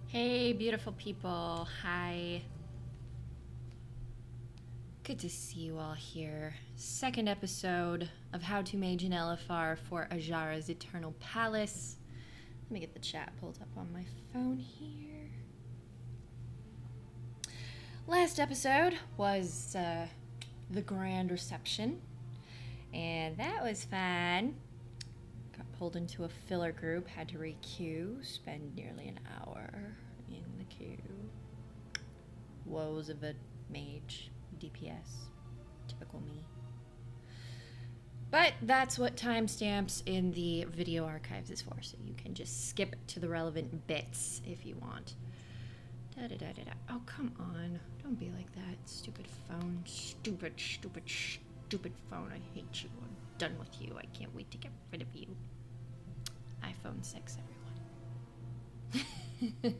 Hey, beautiful people. Hi. Good to see you all here. Second episode of How to Mage an LFR for Azshara's Eternal Palace. Let me get the chat pulled up on my phone here. Last episode was the grand reception, and that was fun. Got pulled into a filler group, had to re-queue, spend nearly an hour in the queue. Woes of a mage, DPS, typical me. But that's what timestamps in the video archives is for, so you can just skip to the relevant bits if you want. Da-da-da-da-da. Oh, come on. Don't be like that. Stupid phone. Stupid phone. I hate you. I'm done with you. I can't wait to get rid of you. iPhone 6, everyone.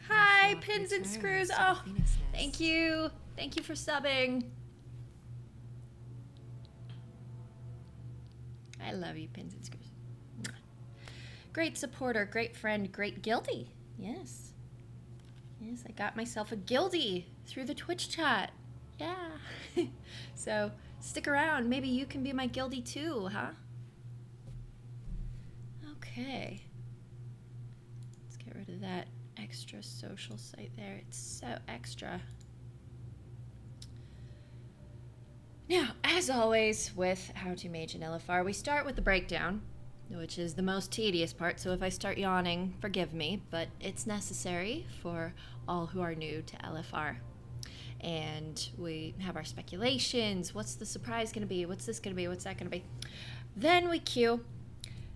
Hi, Pins and Screws. Oh, thank you. Thank you for subbing. I love you, Pins and Screws. Great supporter, great friend, great guildie. Yes. Yes, I got myself a guildie through the Twitch chat. Yeah. So stick around. Maybe you can be my guildie too, huh? Okay. Let's get rid of that extra social site there. It's so extra. Now, as always with How to Mage an LFR, we start with the breakdown, which is the most tedious part, so if I start yawning, forgive me, but it's necessary for all who are new to LFR. And we have our speculations. What's the surprise going to be? What's this going to be? What's that going to be? Then we queue,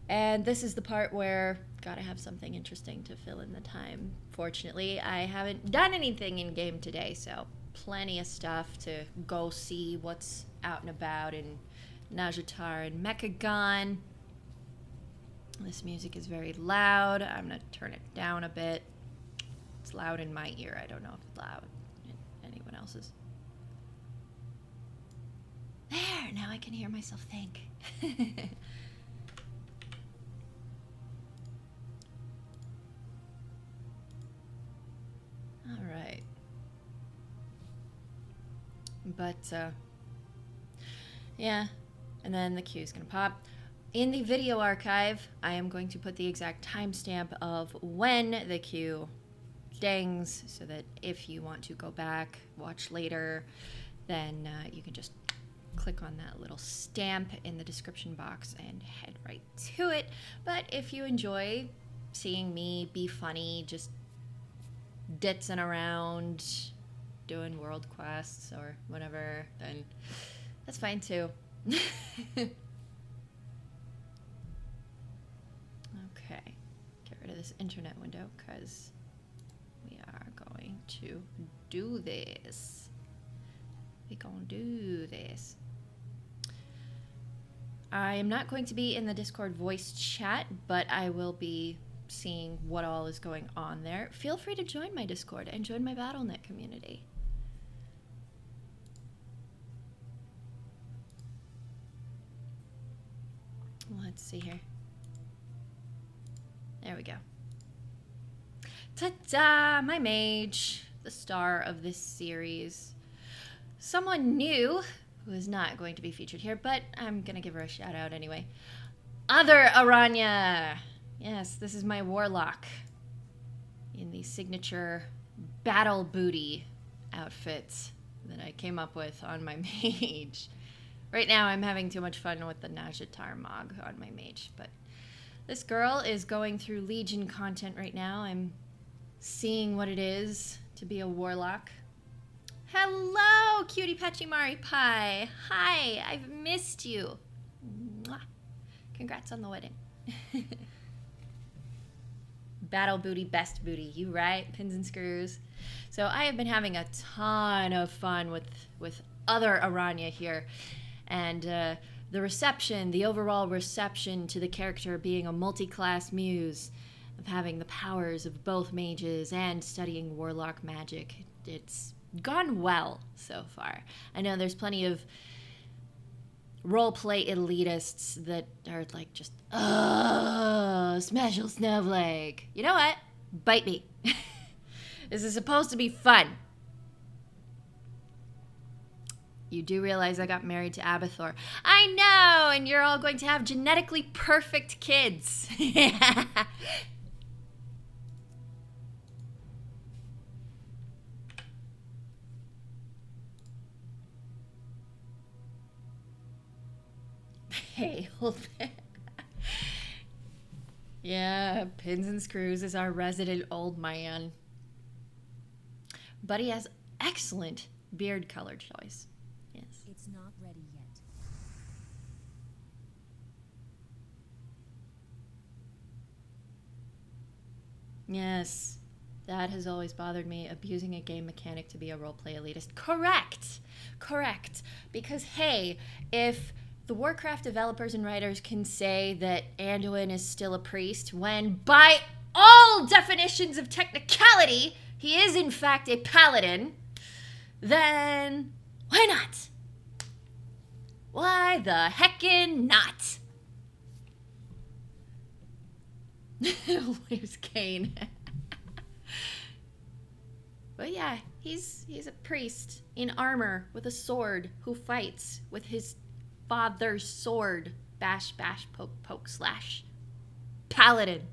and this is the part where gotta have something interesting to fill in the time. Fortunately, I haven't done anything in game today, so plenty of stuff to go see what's out and about in Nazjatar and Mechagon. This music is very loud. I'm gonna turn it down a bit. It's loud in my ear. I don't know if it's loud in anyone else's. There, now I can hear myself think. All right. But, yeah. And then the queue's gonna pop. In the video archive, I am going to put the exact timestamp of when the queue dings, so that if you want to go back, watch later, then you can just click on that little stamp in the description box and head right to it. But if you enjoy seeing me be funny, just ditzing around, doing world quests or whatever, then that's fine too. Okay, get rid of this internet window because we are going to do this. We're gonna do this. I am not going to be in the Discord voice chat, but I will be seeing what all is going on there. Feel free to join my Discord and join my BattleNet community. Let's see here. There we go. Ta-da! My mage, the star of this series. Someone new who is not going to be featured here, but I'm going to give her a shout out anyway. Other Aranya! Yes, this is my warlock in the signature battle booty outfit that I came up with on my mage. Right now I'm having too much fun with the Nazjatar Mog on my mage, but this girl is going through Legion content right now. I'm seeing what it is to be a warlock. Hello, cutie patchy Mari Pie. Hi, I've missed you. Mwah. Congrats on the wedding. Battle booty, best booty. You right, Pins and Screws. So I have been having a ton of fun with other Aranya here. And the reception, the overall reception to the character being a multi-class muse, of having the powers of both mages and studying warlock magic, it's gone well so far. I know there's plenty of roleplay elitists that are like just, special snowflake. You know what? Bite me. This is supposed to be fun. You do realize I got married to Abathor. I know, and you're all going to have genetically perfect kids. Hey, hold it. Yeah, Pins and Screws is our resident old man. But he has excellent beard color choice. Yes. It's not ready yet. Yes, that has always bothered me, abusing a game mechanic to be a roleplay elitist. Correct! Correct. Because, hey, if the Warcraft developers and writers can say that Anduin is still a priest when, by all definitions of technicality, he is in fact a paladin, then why not? Why the heckin' not? Where's Kane? But yeah, he's a priest in armor with a sword who fights with his father's sword. Bash, bash, poke, poke, slash. Paladin.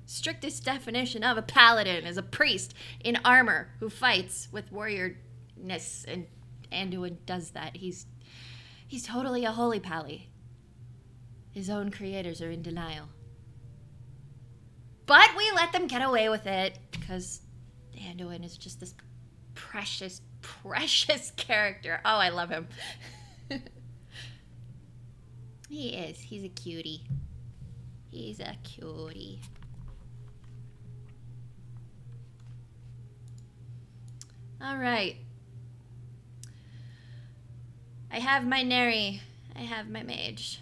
Strictest definition of a paladin is a priest in armor who fights with warriorness, and Anduin does that. He's totally a holy pally. His own creators are in denial. But we let them get away with it because Anduin is just this precious, precious character. Oh, I love him. He is. He's a cutie. He's a cutie. All right. I have my Neri. I have my Mage.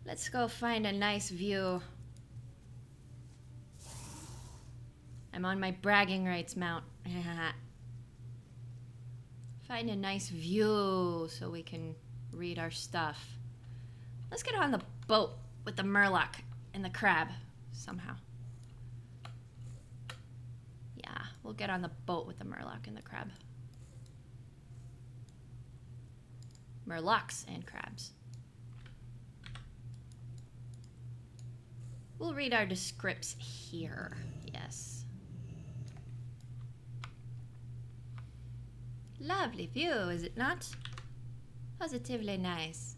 Let's go find a nice view. I'm on my bragging rights mount. Find a nice view so we can read our stuff. Let's get on the boat with the Murloc and the crab somehow. Yeah, we'll get on the boat with the Murloc and the crab. Murlocs and crabs. We'll read our descripts here. Yes. Lovely view, is it not? Positively nice.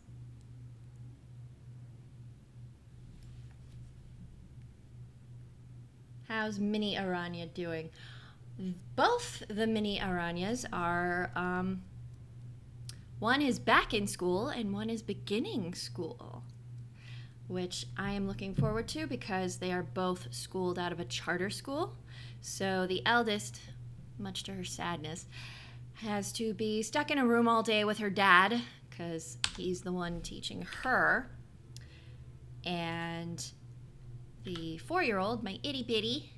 How's Mini Aranya doing? Both the Mini Aranyas are, one is back in school and one is beginning school, which I am looking forward to because they are both schooled out of a charter school. So the eldest, much to her sadness, has to be stuck in a room all day with her dad because he's the one teaching her. And the 4-year-old, my itty bitty,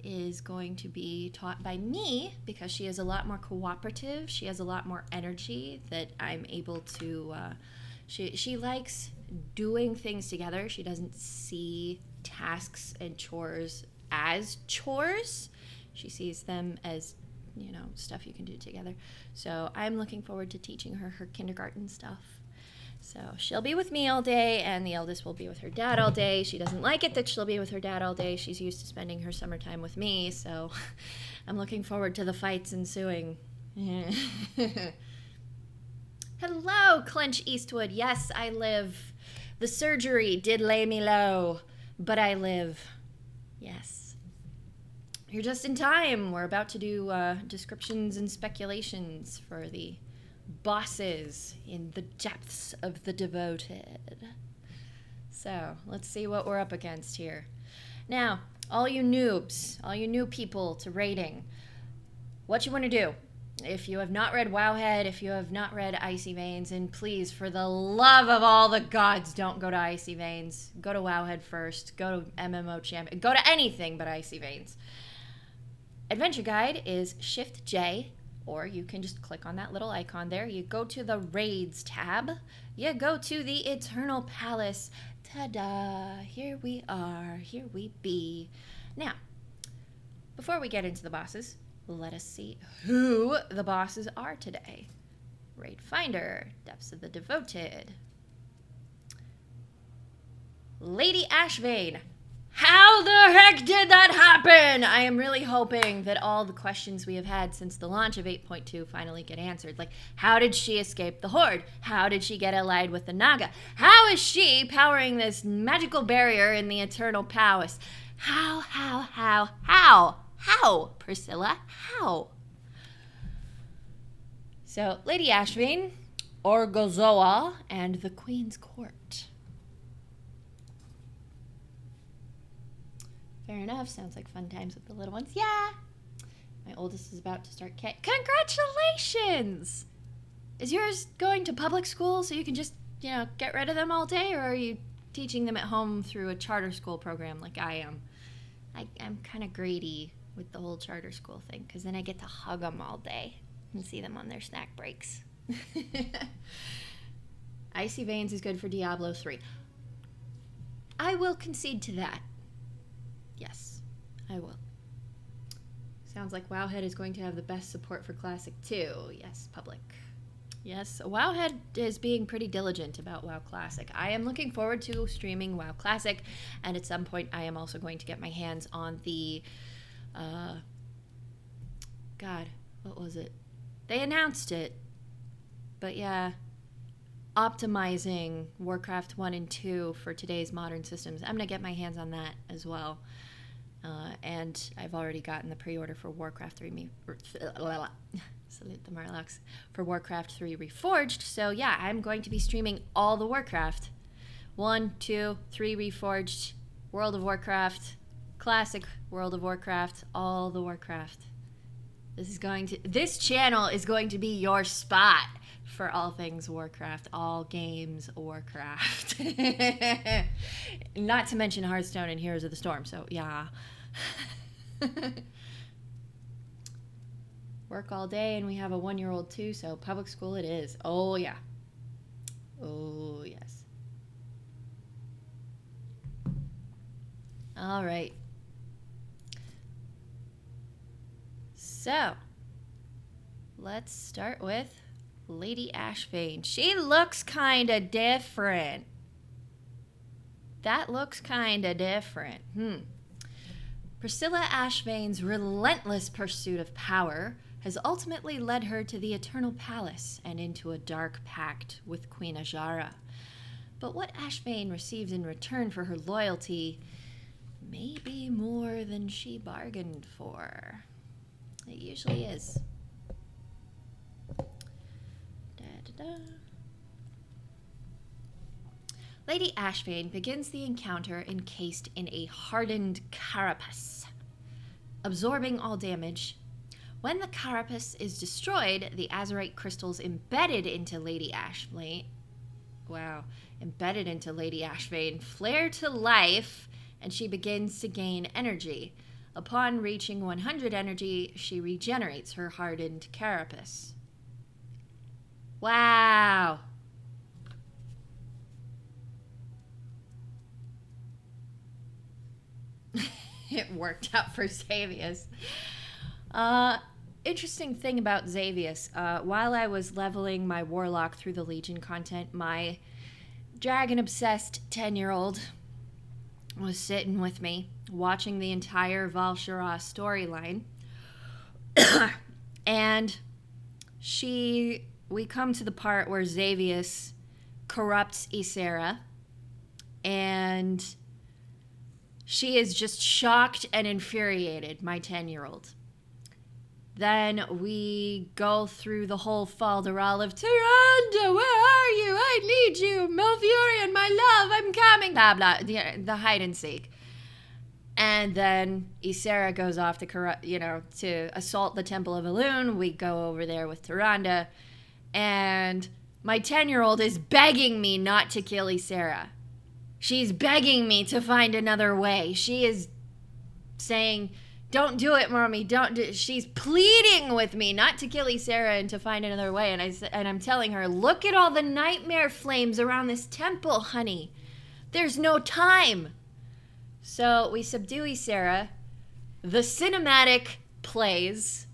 is going to be taught by me because she is a lot more cooperative. She has a lot more energy that I'm able to, she likes doing things together. She doesn't see tasks and chores as chores. She sees them as, you know, stuff you can do together. So I'm looking forward to teaching her her kindergarten stuff. So she'll be with me all day, and the eldest will be with her dad all day. She doesn't like it that she'll be with her dad all day. She's used to spending her summertime with me, so I'm looking forward to the fights ensuing. Hello, Clench Eastwood. Yes, I live. The surgery did lay me low, but I live. Yes. You're just in time. We're about to do descriptions and speculations for the bosses in the depths of the devoted. So let's see what we're up against here. Now, all you noobs, all you new people to raiding, what you want to do, if you have not read Wowhead, if you have not read Icy Veins, and please, for the love of all the gods, don't go to Icy Veins. Go to Wowhead first. Go to MMO Champion. Go to anything but Icy Veins. Adventure Guide is Shift J, or you can just click on that little icon there. You go to the Raids tab. You go to the Eternal Palace. Ta-da! Here we are. Here we be. Now, before we get into the bosses, let us see who the bosses are today. Raid Finder, Depths of the Devoted. Lady Ashvane. How the heck did that happen? I am really hoping that all the questions we have had since the launch of 8.2 finally get answered. Like, how did she escape the Horde? How did she get allied with the Naga? How is she powering this magical barrier in the Eternal Palace? How, Priscilla? How? So, Lady Ashvane, Orgozoa, and the Queen's Court. Fair enough. Sounds like fun times with the little ones. Yeah. My oldest is about to start Congratulations! Is yours going to public school so you can just, get rid of them all day? Or are you teaching them at home through a charter school program like I am? I'm kind of greedy with the whole charter school thing, because then I get to hug them all day and see them on their snack breaks. Icy Veins is good for Diablo 3. I will concede to that. Yes, I will. Sounds like Wowhead is going to have the best support for Classic too. Yes, public. Yes, Wowhead is being pretty diligent about WoW Classic. I am looking forward to streaming WoW Classic, and at some point I am also going to get my hands on the, God, what was it? They announced it, but yeah, optimizing Warcraft 1 and 2 for today's modern systems. I'm going to get my hands on that as well. And I've already gotten the pre-order for Warcraft 3 salute the Marlocks, for Warcraft 3 Reforged. So yeah, I'm going to be streaming all the Warcraft. 1, 2, 3 Reforged, World of Warcraft, Classic World of Warcraft, all the Warcraft. This channel is going to be your spot for all things Warcraft, all games Warcraft. Not to mention Hearthstone and Heroes of the Storm, so yeah. Work all day, and we have a 1-year-old too, so public school it is. Oh yeah. Oh yes. All right. So, let's start with Lady Ashvane. She looks kind of different. That looks kind of different. Priscilla Ashvane's relentless pursuit of power has ultimately led her to the Eternal Palace and into a dark pact with Queen Azshara. But what Ashvane receives in return for her loyalty may be more than she bargained for. It usually is. Lady Ashvane begins the encounter encased in a hardened carapace, absorbing all damage. When the carapace is destroyed, the azurite crystals embedded into Lady Ashvane flare to life, and she begins to gain energy. Upon reaching 100 energy, she regenerates her hardened carapace. Wow. It worked out for Xavius. Interesting thing about Xavius. While I was leveling my Warlock through the Legion content, my dragon-obsessed 10-year-old was sitting with me, watching the entire Val'Sharah storyline. And we come to the part where Xavius corrupts Ysera, and she is just shocked and infuriated, my 10-year-old. Then we go through the whole falderal of, Tyrande, where are you? I need you. Malfurion, my love, I'm coming. Blah, blah, the hide and seek. And then Ysera goes off to assault the Temple of Elune. We go over there with Tyrande. And my 10-year-old is begging me not to kill Ysera. She's begging me to find another way. She is saying, Don't do it, mommy. Don't do it. She's pleading with me not to kill Azshara and to find another way. And I'm telling her, look at all the nightmare flames around this temple, honey. There's no time. So we subdue Azshara. The cinematic plays.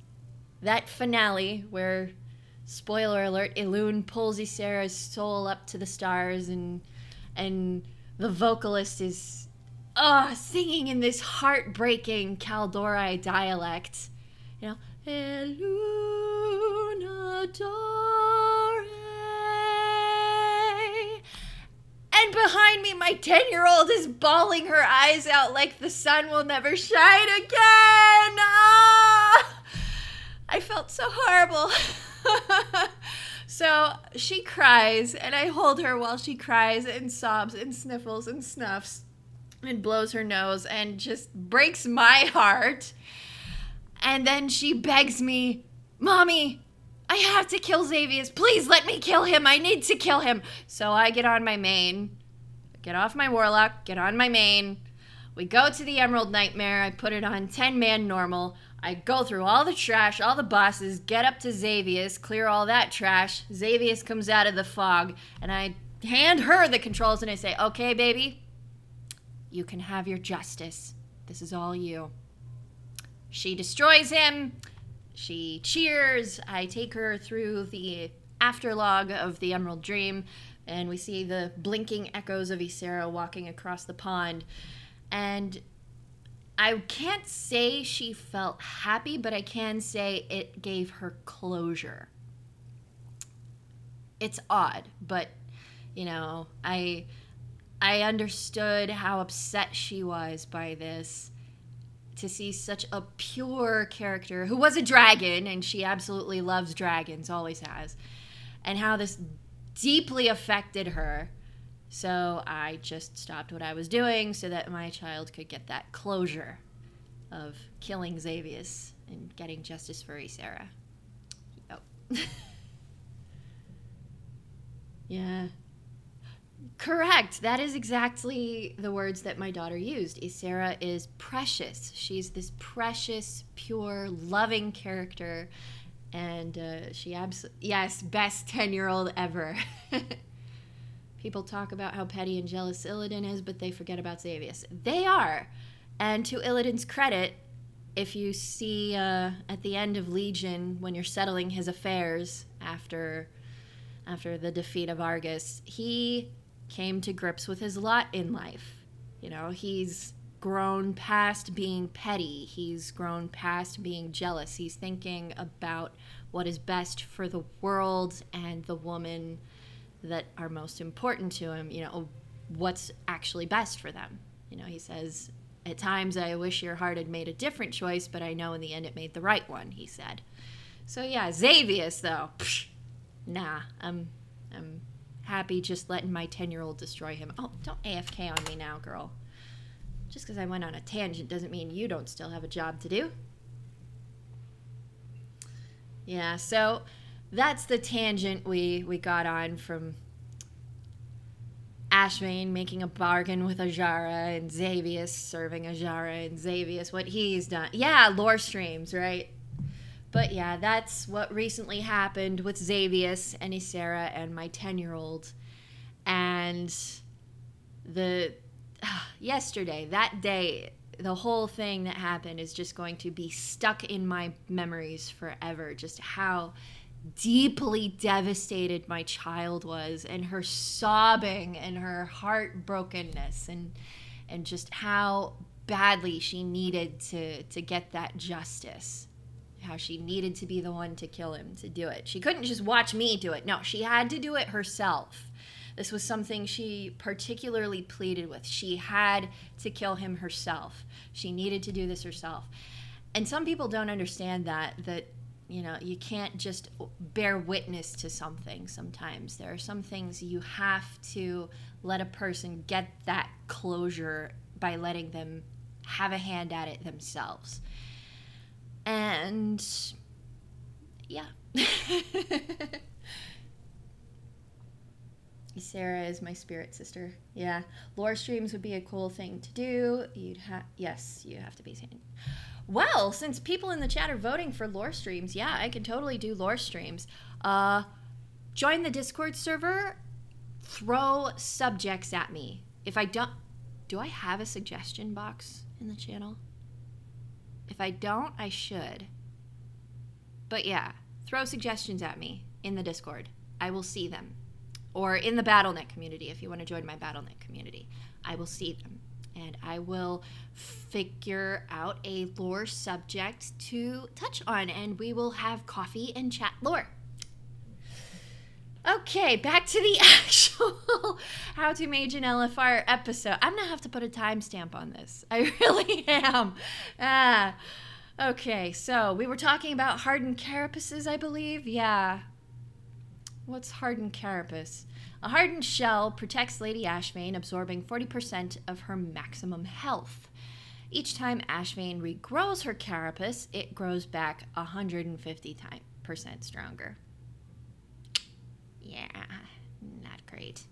That finale where, spoiler alert, Elune pulls Azshara's soul up to the stars and the vocalist is singing in this heartbreaking Kaldori dialect. You know, Elune Dore. And behind me, my 10-year-old is bawling her eyes out like the sun will never shine again. I felt so horrible. So she cries, and I hold her while she cries and sobs and sniffles and snuffs and blows her nose and just breaks my heart. And then she begs me, Mommy, I have to kill Xavius. Please let me kill him. I need to kill him. So I get on my main, get off my warlock, get on my main. We go to the Emerald Nightmare. I put it on 10-man normal. I go through all the trash, all the bosses, get up to Xavius, clear all that trash. Xavius comes out of the fog, and I hand her the controls and I say, okay, baby, you can have your justice. This is all you. She destroys him. She cheers. I take her through the afterlog of the Emerald Dream, and we see the blinking echoes of Azshara walking across the pond. And I can't say she felt happy, but I can say it gave her closure. It's odd, but, you know, I understood how upset she was by this, to see such a pure character who was a dragon, and she absolutely loves dragons, always has, and how this deeply affected her. So I just stopped what I was doing so that my child could get that closure of killing Xavius and getting justice for Azshara. Oh. Yeah. Correct. That is exactly the words that my daughter used. Azshara is precious. She's this precious, pure, loving character. And she absolutely, yes, best 10-year-old ever. People talk about how petty and jealous Illidan is, but they forget about Xavius. They are. And to Illidan's credit, if you see at the end of Legion, when you're settling his affairs after the defeat of Argus, he came to grips with his lot in life. You know, he's grown past being petty. He's grown past being jealous. He's thinking about what is best for the world and the woman that are most important to him, you know, what's actually best for them. You know, he says, at times I wish your heart had made a different choice, but I know in the end it made the right one, he said. So yeah, Xavius though, nah, I'm happy just letting my 10-year-old destroy him. Oh, don't AFK on me now, girl. Just because I went on a tangent doesn't mean you don't still have a job to do. Yeah, so that's the tangent we got on from Ashvane making a bargain with Azshara and Xavius serving Azshara and Xavius what he's done. Yeah, lore streams, right? But yeah, that's what recently happened with Xavius and Azshara and my 10-year-old. And yesterday, that day, the whole thing that happened is just going to be stuck in my memories forever. Just how deeply devastated my child was, and her sobbing and her heartbrokenness, and just how badly she needed to get that justice. How she needed to be the one to kill him, to do it. She couldn't just watch me do it. No, she had to do it herself. This was something she particularly pleaded with. She had to kill him herself. She needed to do this herself. And some people don't understand that, you know, you can't just bear witness to something sometimes. There are some things you have to let a person get that closure by letting them have a hand at it themselves. And yeah. Sarah is my spirit sister. Yeah. Lore streams would be a cool thing to do. Yes, you have to be sane. Well, since people in the chat are voting for lore streams, yeah, I can totally do lore streams. Join the Discord server. Throw subjects at me. If I don't... Do I have a suggestion box in the channel? If I don't, I should. But yeah, throw suggestions at me in the Discord. I will see them. Or in the BattleNet community, if you want to join my BattleNet community. I will see them. And I will figure out a lore subject to touch on. And we will have coffee and chat lore. Okay, back to the actual How to Mage an LFR episode. I'm going to have to put a timestamp on this. I really am. Okay, so we were talking about hardened carapaces, I believe. Yeah. What's hardened carapace? A hardened shell protects Lady Ashvane, absorbing 40% of her maximum health. Each time Ashvane regrows her carapace, it grows back 150% stronger. Yeah, not great.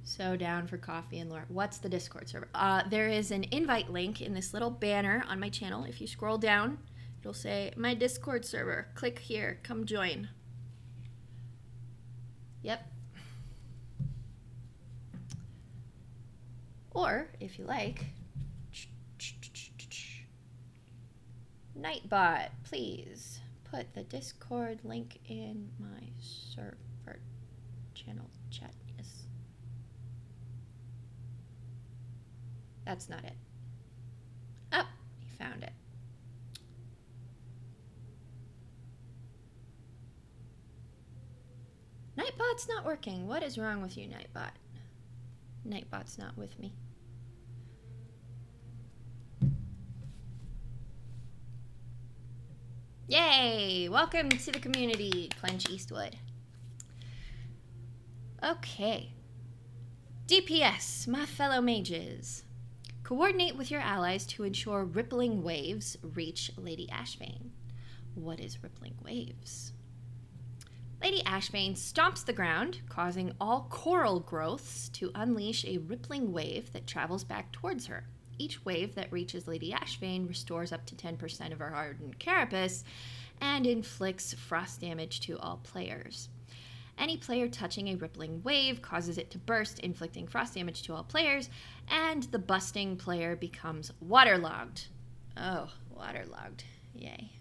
So down for coffee and lore. What's the Discord server? There is an invite link in this little banner on my channel. If you scroll down, it'll say, my Discord server. Click here. Come join. Yep. Or, if you like, Nightbot, please put the Discord link in my server channel chat. Yes. That's not it. Oh, he found it. Nightbot's not working. What is wrong with you, Nightbot? Nightbot's not with me. Yay! Welcome to the community, Clench Eastwood. Okay. DPS, my fellow mages. Coordinate with your allies to ensure rippling waves reach Lady Ashvane. What is rippling waves? Lady Ashvane stomps the ground, causing all coral growths to unleash a rippling wave that travels back towards her. Each wave that reaches Lady Ashvane restores up to 10% of her hardened carapace and inflicts frost damage to all players. Any player touching a rippling wave causes it to burst, inflicting frost damage to all players, and the busting player becomes waterlogged. Oh, waterlogged. Yay.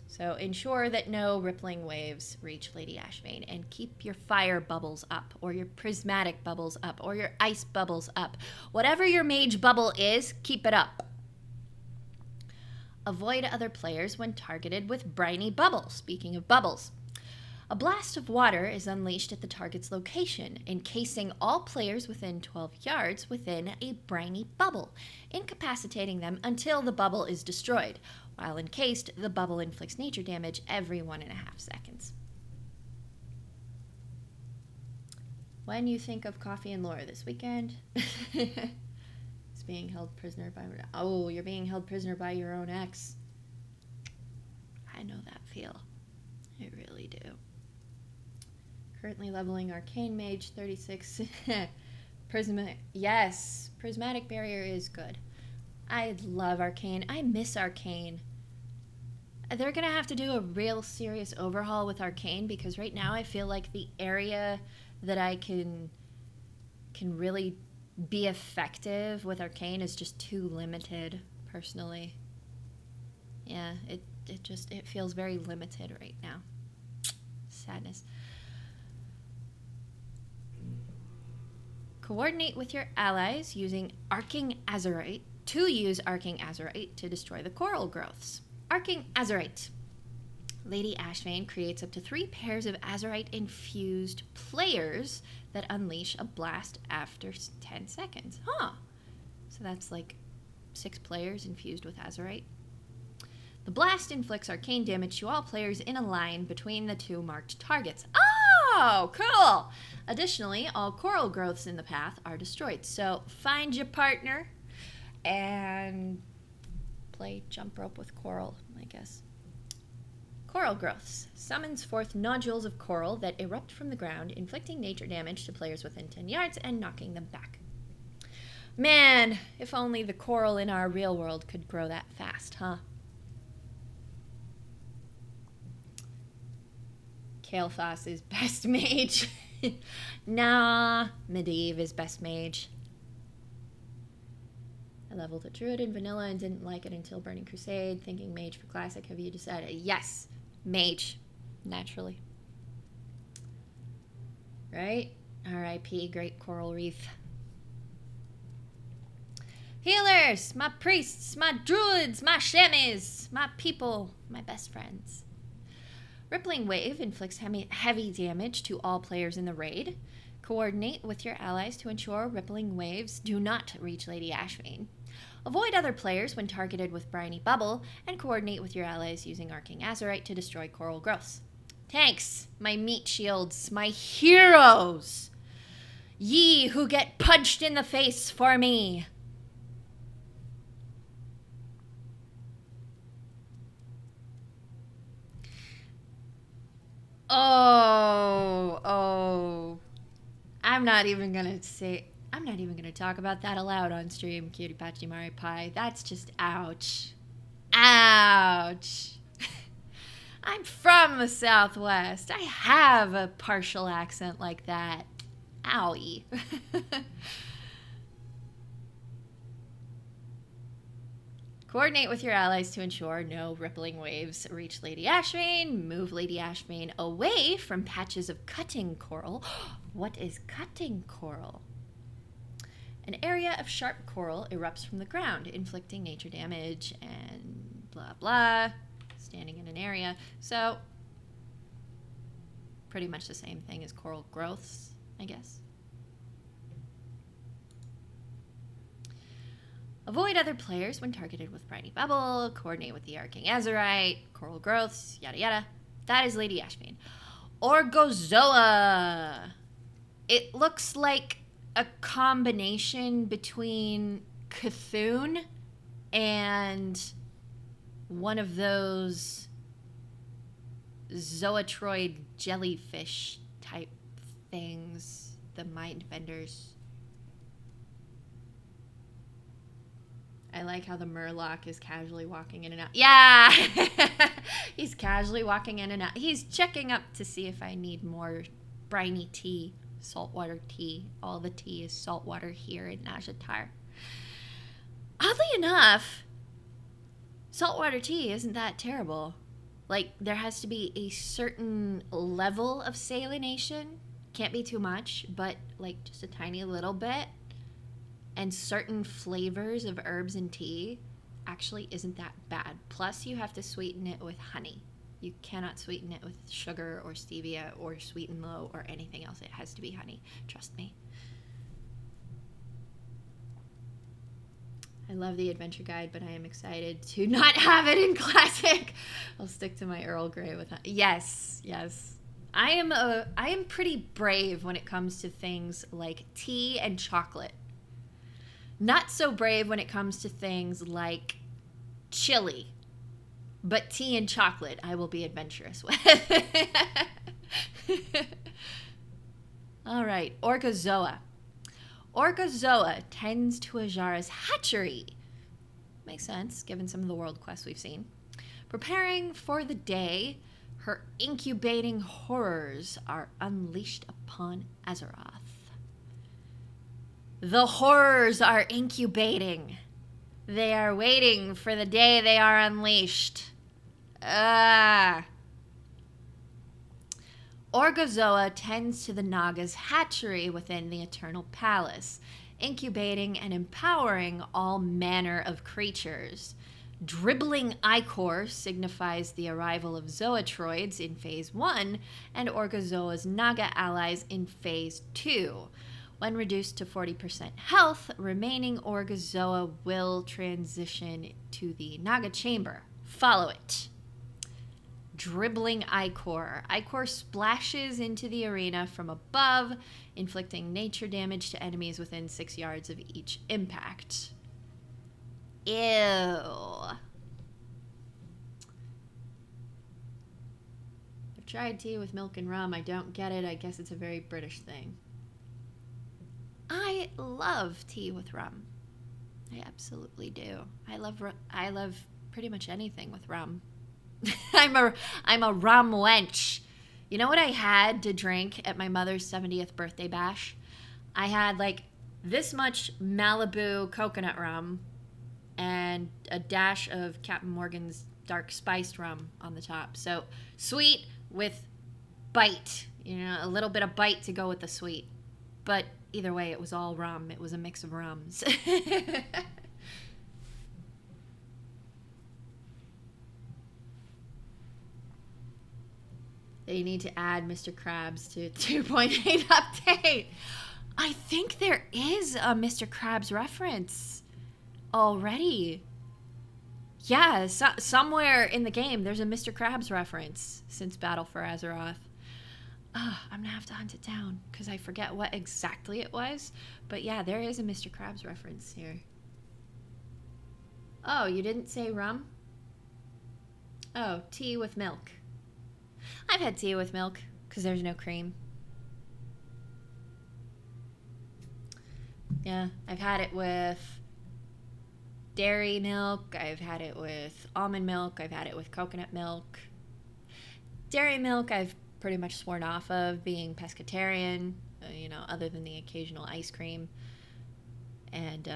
So ensure that no rippling waves reach Lady Ashvane, and keep your fire bubbles up, or your prismatic bubbles up, or your ice bubbles up. Whatever your mage bubble is, keep it up. Avoid other players when targeted with briny bubbles. Speaking of bubbles. A blast of water is unleashed at the target's location, encasing all players within 12 yards within a briny bubble, incapacitating them until the bubble is destroyed. While encased, the bubble inflicts nature damage every 1.5 seconds. When you think of coffee and lore this weekend, it's being held prisoner by... Oh, you're being held prisoner by your own ex. I know that feel. I really do. Currently leveling Arcane Mage 36. Yes, Prismatic Barrier is good. I love Arcane. I miss Arcane. They're going to have to do a real serious overhaul with Arcane, because right now I feel like the area that I can really be effective with Arcane is just too limited, personally. Yeah, it feels very limited right now. Sadness. Coordinate with your allies using Arcing Azurite to use Arcing Azurite to destroy the coral growths. Arcing Azurite. Lady Ashvane creates up to 3 pairs of Azurite-infused players that unleash a blast after 10 seconds. Huh. So that's like 6 players infused with Azurite. The blast inflicts arcane damage to all players in a line between the 2 marked targets. Oh, cool! Additionally, all coral growths in the path are destroyed. So find your partner and play jump rope with coral, I guess. Coral growths. Summons forth nodules of coral that erupt from the ground, inflicting nature damage to players within 10 yards and knocking them back. Man, if only the coral in our real world could grow that fast, huh? Kael'thas is best mage. Nah, Medivh is best mage. I leveled a druid in vanilla and didn't like it until Burning Crusade. Thinking mage for classic. Have you decided? Yes, mage. Naturally. Right? R.I.P. Great Coral Reef. Healers! My priests! My druids! My shamies! My people! My best friends. Rippling Wave inflicts heavy damage to all players in the raid. Coordinate with your allies to ensure Rippling Waves do not reach Lady Ashvane. Avoid other players when targeted with Briny Bubble, and coordinate with your allies using Arcane Azurite to destroy coral growths. Tanks, my meat shields, my heroes! Ye who get punched in the face for me! Oh. I'm not even gonna talk about that aloud on stream, Cutie Patchy Mari Pie. That's just ouch. Ouch. I'm from the Southwest. I have a partial accent like that. Owie. Coordinate with your allies to ensure no rippling waves reach Lady Ashvane. Move Lady Ashvane away from patches of cutting coral. What is cutting coral? An area of sharp coral erupts from the ground, inflicting nature damage and blah blah. Standing in an area. So, pretty much the same thing as coral growths, I guess. Avoid other players when targeted with Briny Bubble. Coordinate with the Arcane Azurite. Coral growths. Yada yada. That is Lady Ashvane. Orgozoa. It looks like a combination between Cthulhu and one of those zootroid jellyfish type things. The mind benders. I like how the Murloc is casually walking in and out. Yeah! He's casually walking in and out. He's checking up to see if I need more briny tea, saltwater tea. All the tea is saltwater here in Azshara. Oddly enough, saltwater tea isn't that terrible. Like, there has to be a certain level of salination. Can't be too much, but like just a tiny little bit. And certain flavors of herbs and tea actually isn't that bad. Plus, you have to sweeten it with honey. You cannot sweeten it with sugar or stevia or sweet and low or anything else. It has to be honey. Trust me. I love the adventure guide, but I am excited to not have it in classic. I'll stick to my Earl Grey with honey. Yes. I am pretty brave when it comes to things like tea and chocolate. Not so brave when it comes to things like chili, but tea and chocolate I will be adventurous with. All right, Orgozoa. Orgozoa tends to Azshara's hatchery. Makes sense, given some of the world quests we've seen. Preparing for the day, her incubating horrors are unleashed upon Azeroth. The horrors are incubating. They are waiting for the day they are unleashed. Orgozoa tends to the Naga's hatchery within the Eternal Palace, incubating and empowering all manner of creatures. Dribbling ichor signifies the arrival of zootroids in Phase 1 and Orgozoa's Naga allies in Phase 2. When reduced to 40% health, remaining Orgozoa will transition to the Naga chamber. Follow it. Dribbling Ichor. Ichor splashes into the arena from above, inflicting nature damage to enemies within 6 yards of each impact. Ew. tried tea with milk and rum. I don't get it. I guess it's a very British thing. I love tea with rum. I absolutely do. I love pretty much anything with rum. I'm a rum wench. You know what I had to drink at my mother's 70th birthday bash? I had like this much Malibu coconut rum and a dash of Captain Morgan's dark spiced rum on the top. So sweet with bite, a little bit of bite to go with the sweet. But either way, it was all rum. It was a mix of rums. They need to add Mr. Krabs to 2.8 update. I think there is a Mr. Krabs reference already. Yeah, somewhere in the game there's a Mr. Krabs reference since Battle for Azeroth. I'm going to have to hunt it down because I forget what exactly it was. But yeah, there is a Mr. Krabs reference here. Oh, you didn't say rum? Oh, tea with milk. I've had tea with milk because there's no cream. Yeah, I've had it with dairy milk. I've had it with almond milk. I've had it with coconut milk. Dairy milk I've pretty much sworn off of, being pescatarian, other than the occasional ice cream. And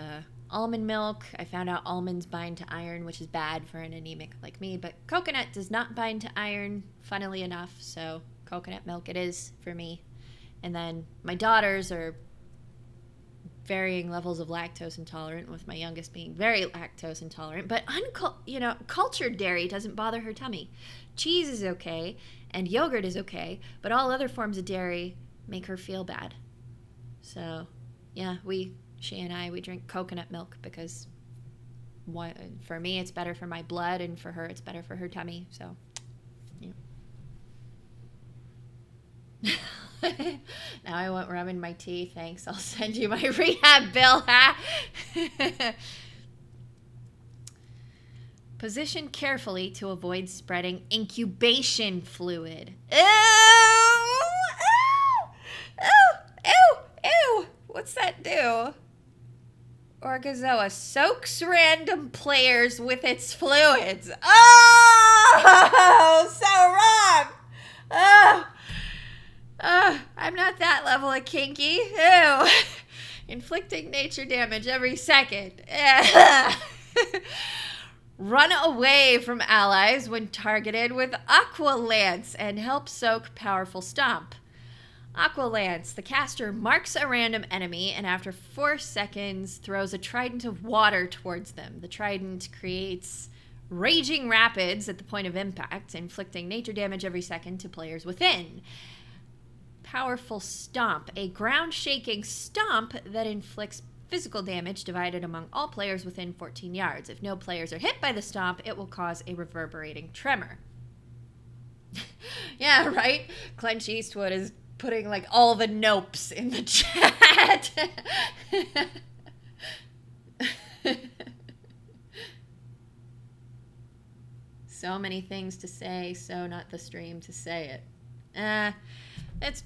almond milk, I found out almonds bind to iron, which is bad for an anemic like me, but coconut does not bind to iron, funnily enough, so coconut milk it is for me. And then my daughters are varying levels of lactose intolerant, with my youngest being very lactose intolerant, but cultured dairy doesn't bother her tummy. Cheese is okay, and yogurt is okay, but all other forms of dairy make her feel bad. So, yeah, she and I drink coconut milk because for me it's better for my blood, and for her it's better for her tummy, so, yeah. Now I want rum in my tea. Thanks. I'll send you my rehab bill. Position carefully to avoid spreading incubation fluid. Ew! Ew! Ew! Ew! Ew! What's that do? Orgazoa soaks random players with its fluids. Oh! So wrong! Oh! I'm not that level of kinky. Ew. Inflicting nature damage every second. Run away from allies when targeted with Aqua Lance and help soak Powerful Stomp. Aqua Lance. The caster marks a random enemy and after 4 seconds throws a trident of water towards them. The trident creates raging rapids at the point of impact, inflicting nature damage every second to players within. Powerful Stomp, a ground-shaking stomp that inflicts physical damage divided among all players within 14 yards. If no players are hit by the stomp, it will cause a reverberating tremor. Yeah, right? Clench Eastwood is putting, all the nopes in the chat. So many things to say, so not the stream to say it. It's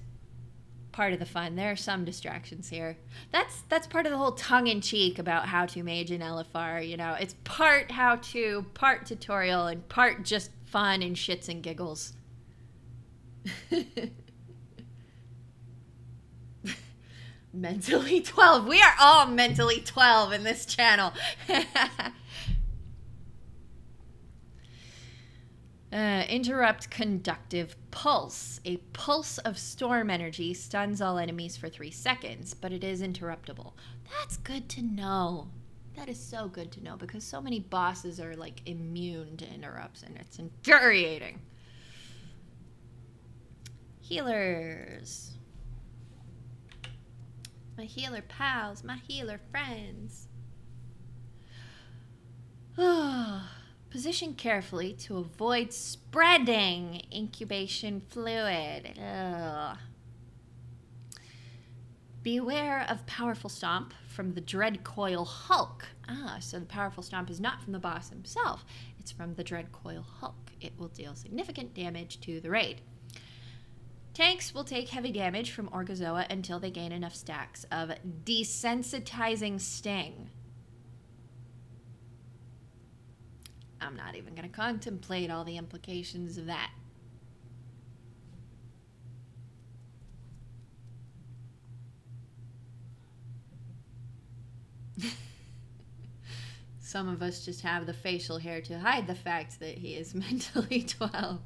part of the fun. There are some distractions here. That's part of the whole tongue-in-cheek about how to mage in LFR, It's part how-to, part tutorial, and part just fun and shits and giggles. Mentally 12. We are all mentally 12 in this channel. Interrupt conductive pulse. A pulse of storm energy stuns all enemies for 3 seconds, but it is interruptible. That's good to know. That is so good to know because so many bosses are immune to interrupts and it's infuriating. Healers. My healer pals, my healer friends. Position carefully to avoid spreading incubation fluid. Ugh. Beware of Powerful Stomp from the Dreadcoil Hulk. So the Powerful Stomp is not from the boss himself. It's from the Dreadcoil Hulk. It will deal significant damage to the raid. Tanks will take heavy damage from Orgozoa until they gain enough stacks of desensitizing sting. I'm not even going to contemplate all the implications of that. Some of us just have the facial hair to hide the fact that he is mentally 12.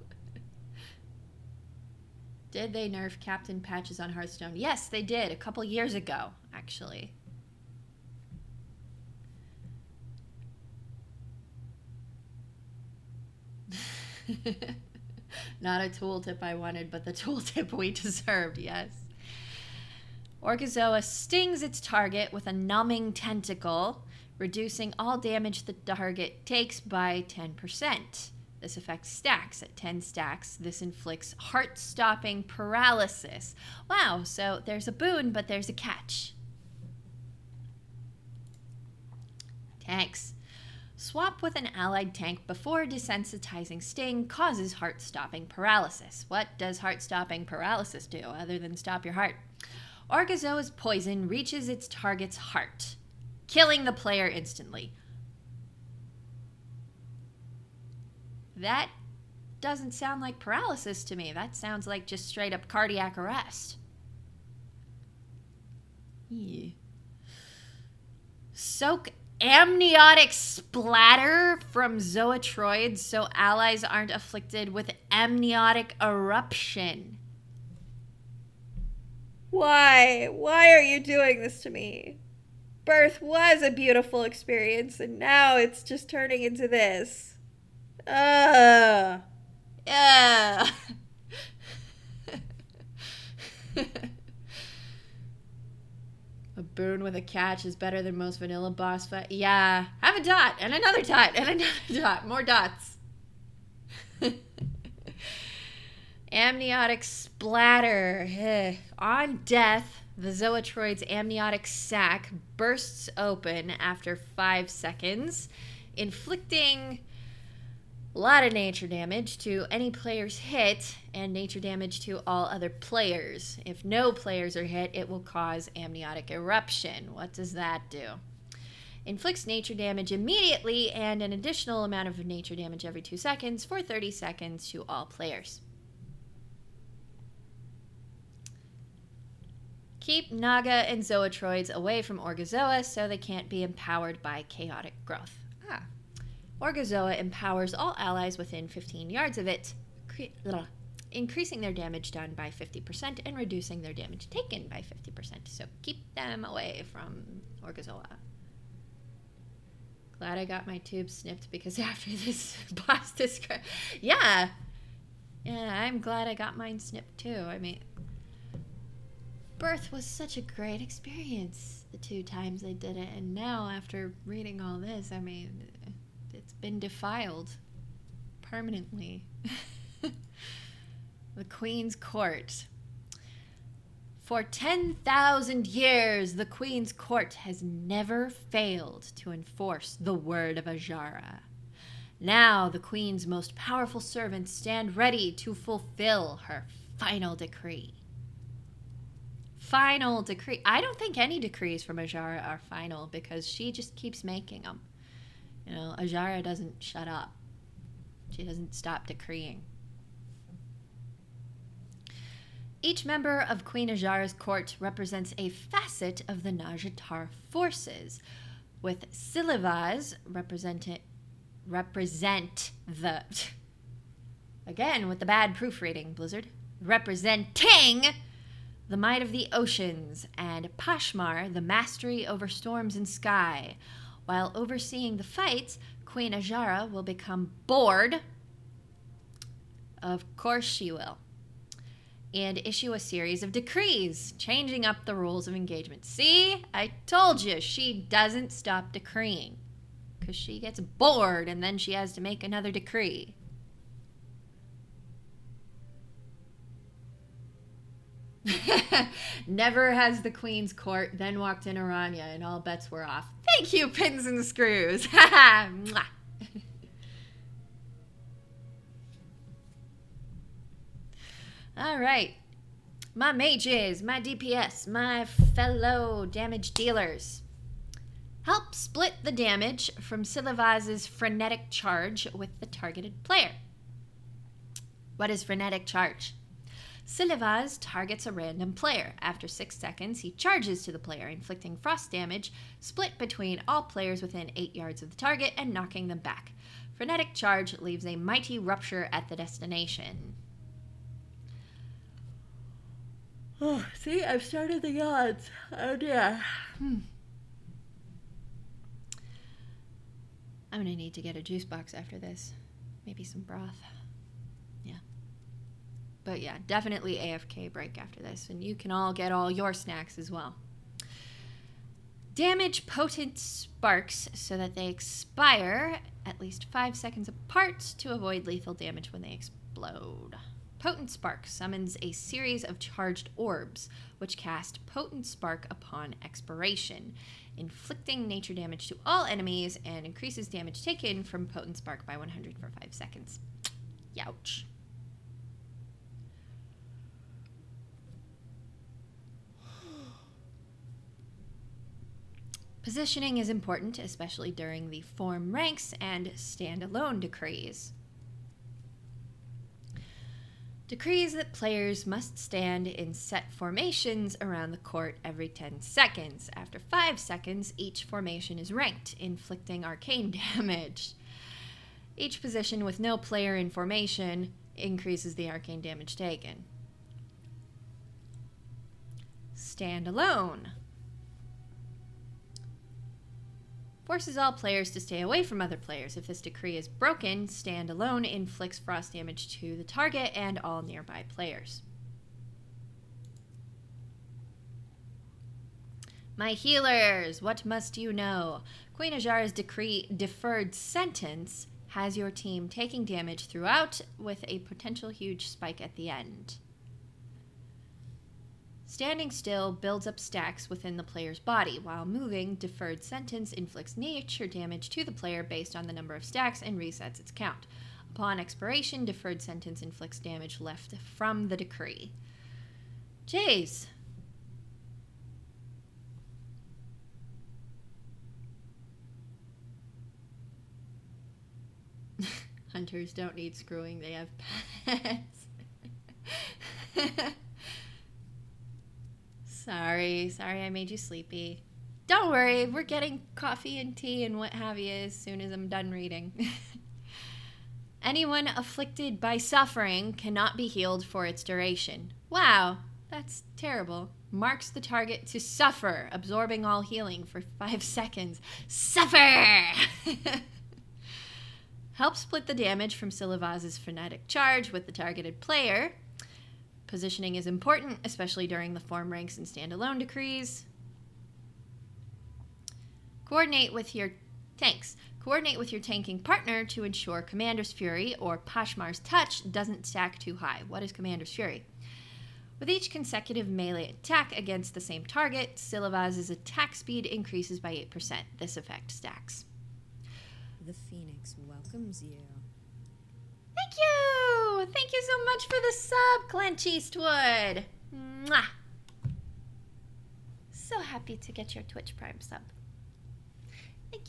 Did they nerf Captain Patches on Hearthstone? Yes, they did. A couple years ago, actually. Not a tooltip I wanted, but the tooltip we deserved, yes. Orgozoa stings its target with a numbing tentacle, reducing all damage the target takes by 10%. This affects stacks. At 10 stacks, this inflicts heart-stopping paralysis. Wow, so there's a boon, but there's a catch. Tanks. Swap with an allied tank before desensitizing sting causes heart-stopping paralysis. What does heart-stopping paralysis do other than stop your heart? Orgozoa's poison reaches its target's heart, killing the player instantly. That doesn't sound like paralysis to me. That sounds like just straight up cardiac arrest. Yeah. Soak amniotic splatter from zootroids so allies aren't afflicted with amniotic eruption. Why? Why are you doing this to me? Birth was a beautiful experience, and now it's just turning into this. Yeah. A boon with a catch is better than most vanilla boss fight. Yeah. Have a dot, and another dot, and another dot. More dots. Amniotic splatter. On death, the zootroid's amniotic sac bursts open after 5 seconds, inflicting a lot of nature damage to any players hit and nature damage to all other players. If no players are hit, it will cause amniotic eruption. What does that do? Inflicts nature damage immediately and an additional amount of nature damage every 2 seconds for 30 seconds to all players. Keep Naga and Zootroids away from Orgozoa so they can't be empowered by chaotic growth. Orgozoa empowers all allies within 15 yards of it, increasing their damage done by 50% and reducing their damage taken by 50%. So keep them away from Orgozoa. Glad I got my tubes snipped because after this boss description... Yeah, I'm glad I got mine snipped too. I mean, birth was such a great experience the 2 times I did it, and now after reading all this, I mean... It's been defiled permanently. The Queen's Court. For 10,000 years, the Queen's Court has never failed to enforce the word of Azshara. Now, the Queen's most powerful servants stand ready to fulfill her final decree. Final decree. I don't think any decrees from Azshara are final because she just keeps making them. You know, Azshara doesn't shut up. She doesn't stop decreeing. Each member of Queen Azshara's court represents a facet of the Nazjatar forces, with Silivas represent the... Again, with the bad proofreading, Blizzard. Representing the might of the oceans, and Pashmar, the mastery over storms and sky. While overseeing the fights, Queen Azshara will become bored. Of course she will. And issue a series of decrees, changing up the rules of engagement. See? I told you, she doesn't stop decreeing. Because she gets bored and then she has to make another decree. Never has the Queen's Court then walked in Aranya and all bets were off. Thank you, pins and screws. Mwah. All right. My mages, my DPS, my fellow damage dealers. Help split the damage from Silivaz's frenetic charge with the targeted player. What is frenetic charge? Silivaz targets a random player. After 6 seconds, he charges to the player, inflicting frost damage split between all players within 8 yards of the target and knocking them back. Frenetic charge leaves a mighty rupture at the destination. Oh, see, I've started the yawns. Oh dear. I'm gonna need to get a juice box after this. Maybe some broth. Yeah. But yeah, definitely AFK break after this. And you can all get all your snacks as well. Damage potent sparks so that they expire at least 5 seconds apart to avoid lethal damage when they explode. Potent Spark summons a series of charged orbs, which cast Potent Spark upon expiration, inflicting nature damage to all enemies and increases damage taken from Potent Spark by 100 for 5 seconds. Youch. Positioning is important, especially during the form ranks and standalone decrees. Decrees that players must stand in set formations around the court every 10 seconds. After 5 seconds, each formation is ranked, inflicting arcane damage. Each position with no player in formation increases the arcane damage taken. Stand alone. Forces all players to stay away from other players. If this decree is broken, stand alone inflicts frost damage to the target and all nearby players. My healers, what must you know? Queen Azshara's decree deferred sentence has your team taking damage throughout with a potential huge spike at the end. Standing still builds up stacks within the player's body, while moving, deferred sentence inflicts nature damage to the player based on the number of stacks and resets its count. Upon expiration, deferred sentence inflicts damage left from the decree. Jeez. Hunters don't need screwing, they have pets. Sorry I made you sleepy. Don't worry, we're getting coffee and tea and what have you as soon as I'm done reading. Anyone afflicted by suffering cannot be healed for its duration. Wow, that's terrible. Marks the target to suffer, absorbing all healing for 5 seconds. Suffer! Help split the damage from Silivaz's frenetic charge with the targeted player. Positioning is important, especially during the form ranks and standalone decrees. Coordinate with your tanking partner to ensure Commander's Fury or Pashmar's Touch doesn't stack too high. What is Commander's Fury? With each consecutive melee attack against the same target, Silivaz's attack speed increases by 8%. This effect stacks. The Phoenix welcomes you. Thank you! Thank you so much for the sub, Clint Eastwood. Mwah! So happy to get your Twitch Prime sub.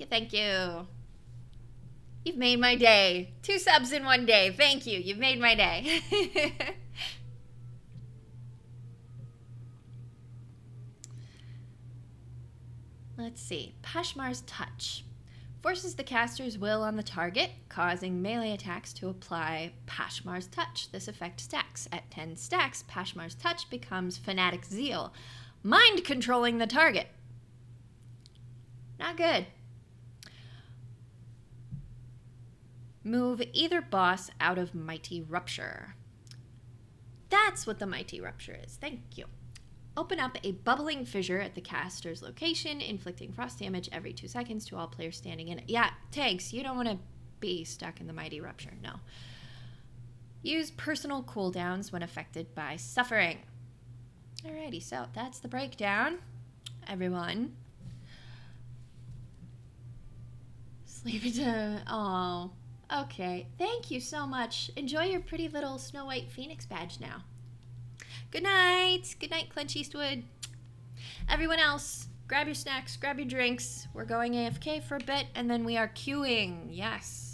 Thank you. You've made my day. 2 subs in 1 day. Thank you. You've made my day. Let's see. Pashmar's Touch. Forces the caster's will on the target, causing melee attacks to apply Pashmar's Touch. This effect stacks. At 10 stacks, Pashmar's Touch becomes Fanatic Zeal, mind controlling the target. Not good. Move either boss out of Mighty Rupture. That's what the Mighty Rupture is. Thank you. Open up a bubbling fissure at the caster's location, inflicting frost damage every 2 seconds to all players standing in it. Yeah, tanks, you don't want to be stuck in the Mighty Rupture, no. Use personal cooldowns when affected by suffering. Alrighty, so that's the breakdown, everyone. Sleepy to... Oh, okay. Thank you so much. Enjoy your pretty little Snow White Phoenix badge now. Good night. Good night, Clench Eastwood. Everyone else, grab your snacks, grab your drinks. We're going AFK for a bit, and then we are queuing. Yes.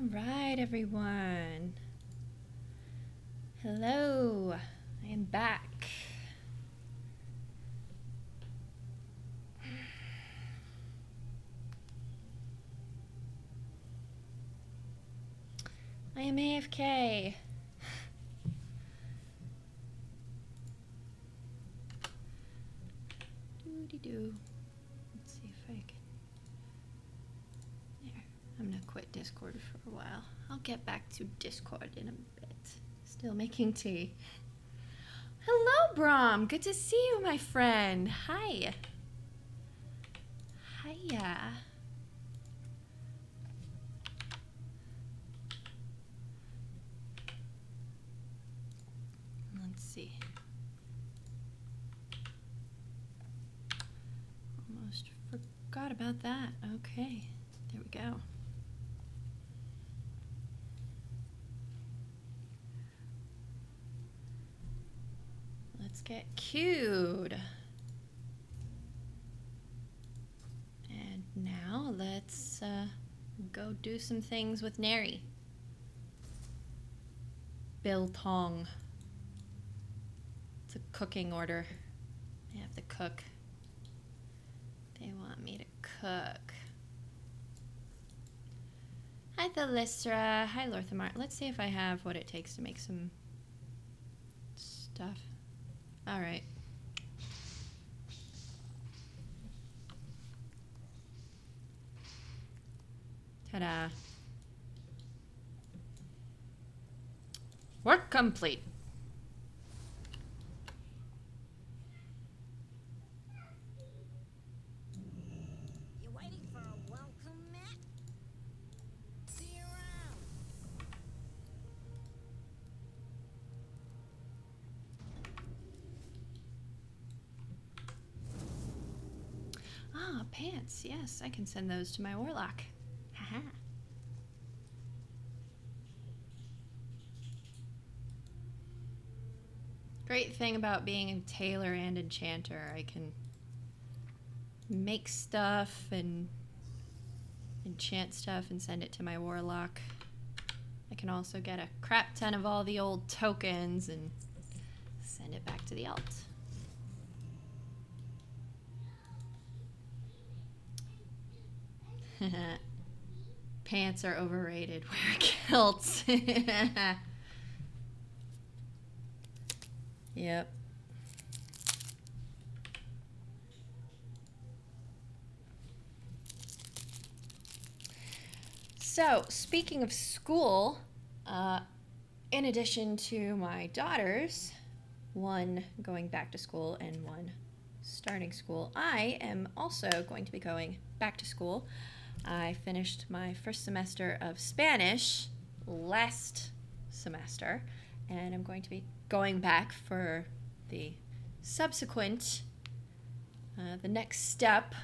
All right, everyone. Hello. I am back. I am AFK. Doo-dee-doo. Let's see if I can... There. I'm gonna quit Discord for a while. I'll get back to Discord in a bit. Still making tea. Hello, Brom. Good to see you, my friend. Hi. Hiya. Let's see. Almost forgot about that. Okay, there we go. Let's get cued. And now let's go do some things with Neri. Biltong. It's a cooking order. I have to cook. They want me to cook. Hi, Thalystra. Hi, Lorthamar. Let's see if I have what it takes to make some stuff. All right. Ta-da. Work complete. You waiting for a welcome, Matt? See you around. Ah, pants. Yes, I can send those to my warlock. Haha. Great thing about being a tailor and enchanter, I can make stuff and enchant stuff and send it to my warlock. I can also get a crap ton of all the old tokens and send it back to the alt. Pants are overrated. Wear kilts. Yep. So, speaking of school, in addition to my daughters, one going back to school and one starting school, I am also going to be going back to school. I finished my first semester of Spanish last semester, and I'm going to be going back for the subsequent, the next step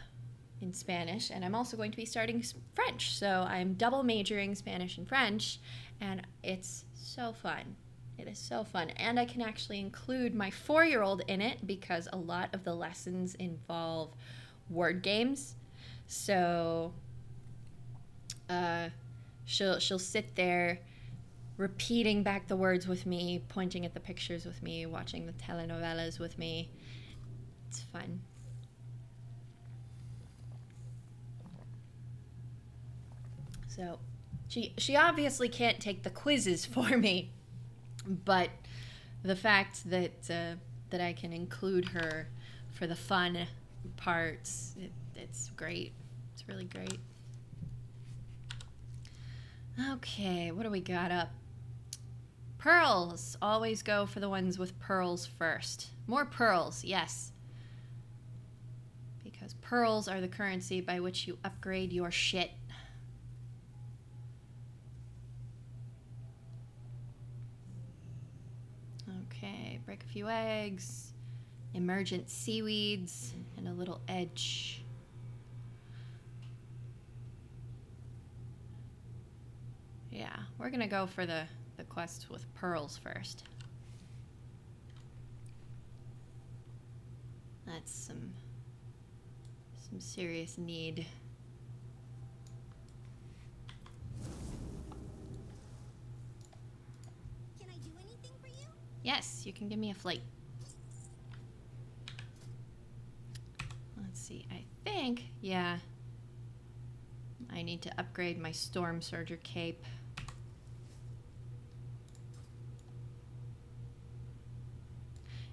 in Spanish, and I'm also going to be starting French. So I'm double majoring Spanish and French, and it's so fun. It is so fun. And I can actually include my 4-year-old in it because a lot of the lessons involve word games. So she'll sit there repeating back the words with me, pointing at the pictures with me, watching the telenovelas with me. It's fun. So she obviously can't take the quizzes for me, but the fact that that I can include her for the fun parts, it's great. It's really great. Okay, what do we got up? Pearls. Always go for the ones with pearls first. More pearls, yes. Because pearls are the currency by which you upgrade your shit. Okay, break a few eggs, emergent seaweeds, and a little edge. Yeah, we're gonna go for the quests with pearls first. That's some serious need. Yes, you can give me a flight. Let's see, I think, yeah. I need to upgrade my Storm Surger cape.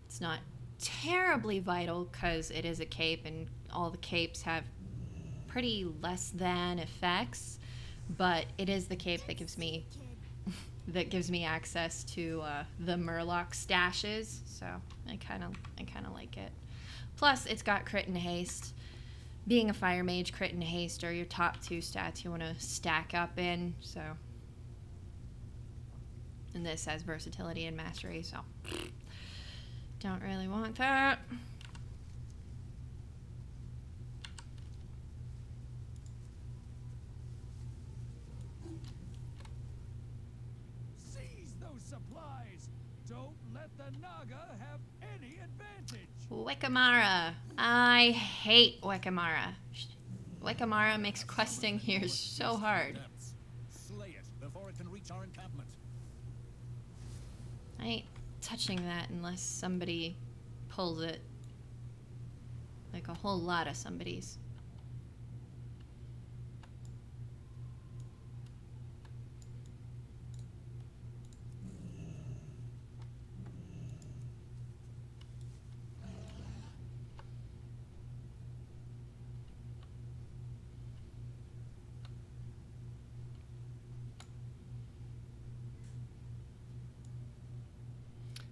It's not terribly vital because it is a cape and all the capes have pretty less than effects, but it is the cape that gives me access to the Murloc stashes, so I kind of like it. Plus, it's got crit and haste. Being a fire mage, crit and haste are your top 2 stats you want to stack up in, so. And this has versatility and mastery, so don't really want that. Seize those supplies. Don't let the Naga have any advantage. Wickamara. I hate Wickamara. Wickamara makes questing here so hard. Slay it before it can reach our encampment. I ain't touching that unless somebody pulls it. Like a whole lot of somebody's.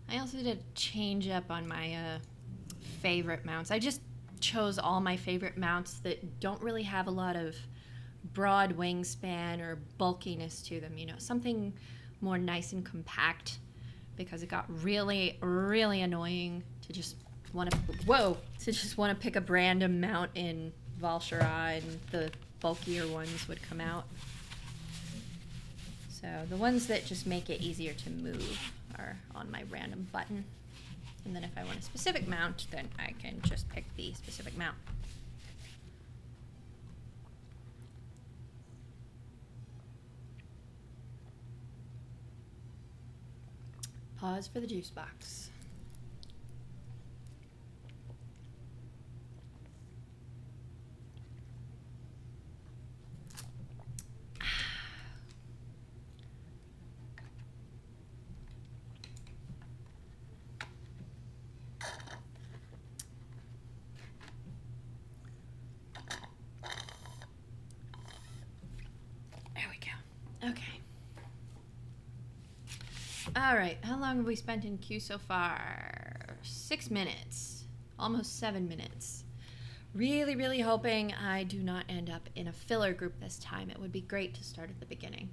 I also did a change up on my favorite mounts. I just chose all my favorite mounts that don't really have a lot of broad wingspan or bulkiness to them, you know, something more nice and compact, because it got really, really annoying to just want to pick a random mount in Azshara and the bulkier ones would come out. So the ones that just make it easier to move are on my random button. And then if I want a specific mount, then I can just pick the specific mount. Pause for the juice box. Okay. All right, how long have we spent in queue so far? 6 minutes, almost 7 minutes. Really, really hoping I do not end up in a filler group this time. It would be great to start at the beginning.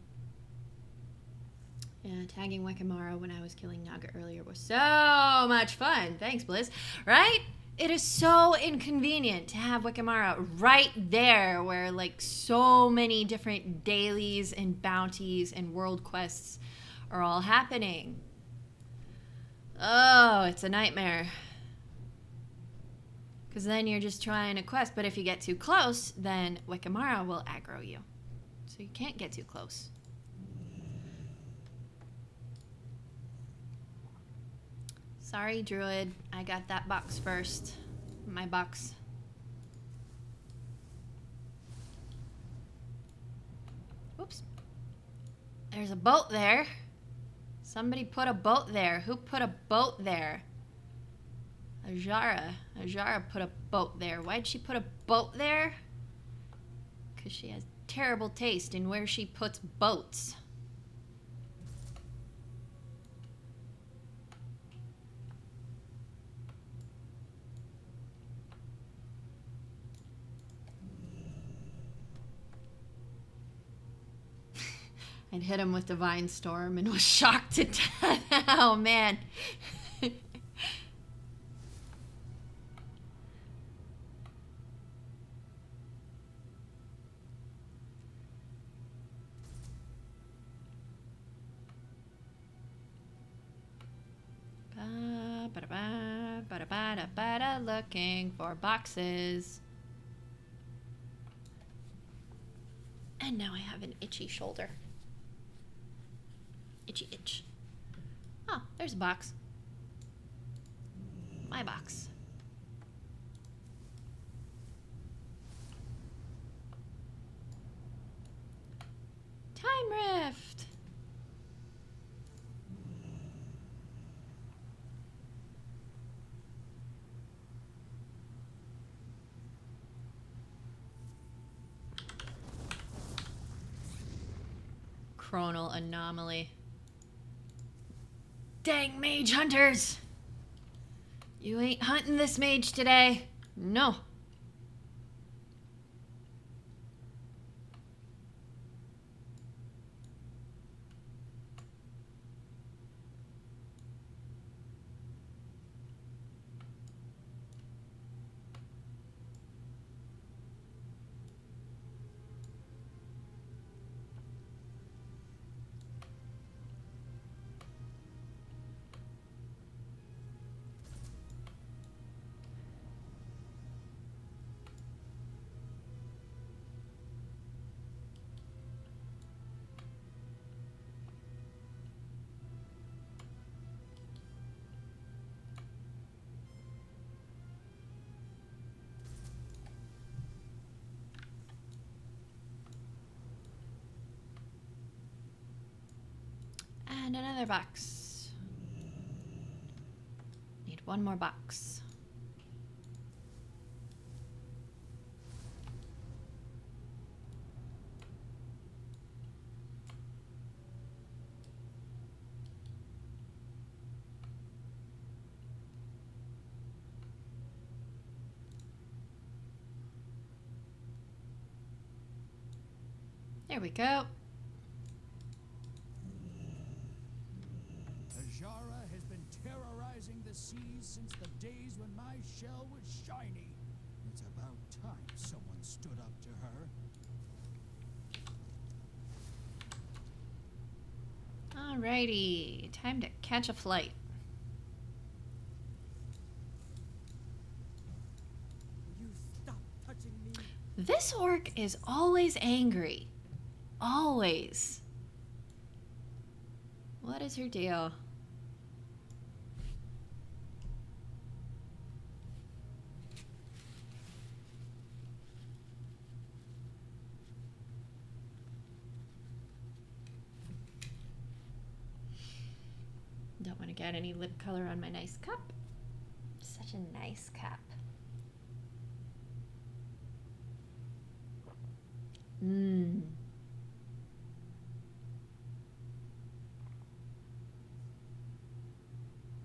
Yeah, tagging Wickamara when I was killing Naga earlier was so much fun. Thanks, Bliss. Right? It is so inconvenient to have Wickamara right there where like so many different dailies and bounties and world quests are all happening. Oh, it's a nightmare. Because then you're just trying a quest, but if you get too close, then Wickamara will aggro you. So you can't get too close. Sorry, Druid. I got that box first. My box. Oops. There's a boat there. Somebody put a boat there. Who put a boat there? Azshara. Azshara put a boat there. Why'd she put a boat there? Because she has terrible taste in where she puts boats. I'd hit him with Divine Storm and was shocked to death. Oh, man. Looking for boxes. And now I have an itchy shoulder. Itchy itch. Oh, there's a box. My box. Time Rift! Chronal anomaly. Dang mage hunters! You ain't hunting this mage today. No. And another box. Need one more box. There we go. Azshara has been terrorizing the seas since the days when my shell was shiny. It's about time someone stood up to her. Alrighty, time to catch a flight. Will you stop touching me? This orc is always angry. Always. What is her deal? Don't want to get any lip color on my nice cup. Such a nice cup. Mmm.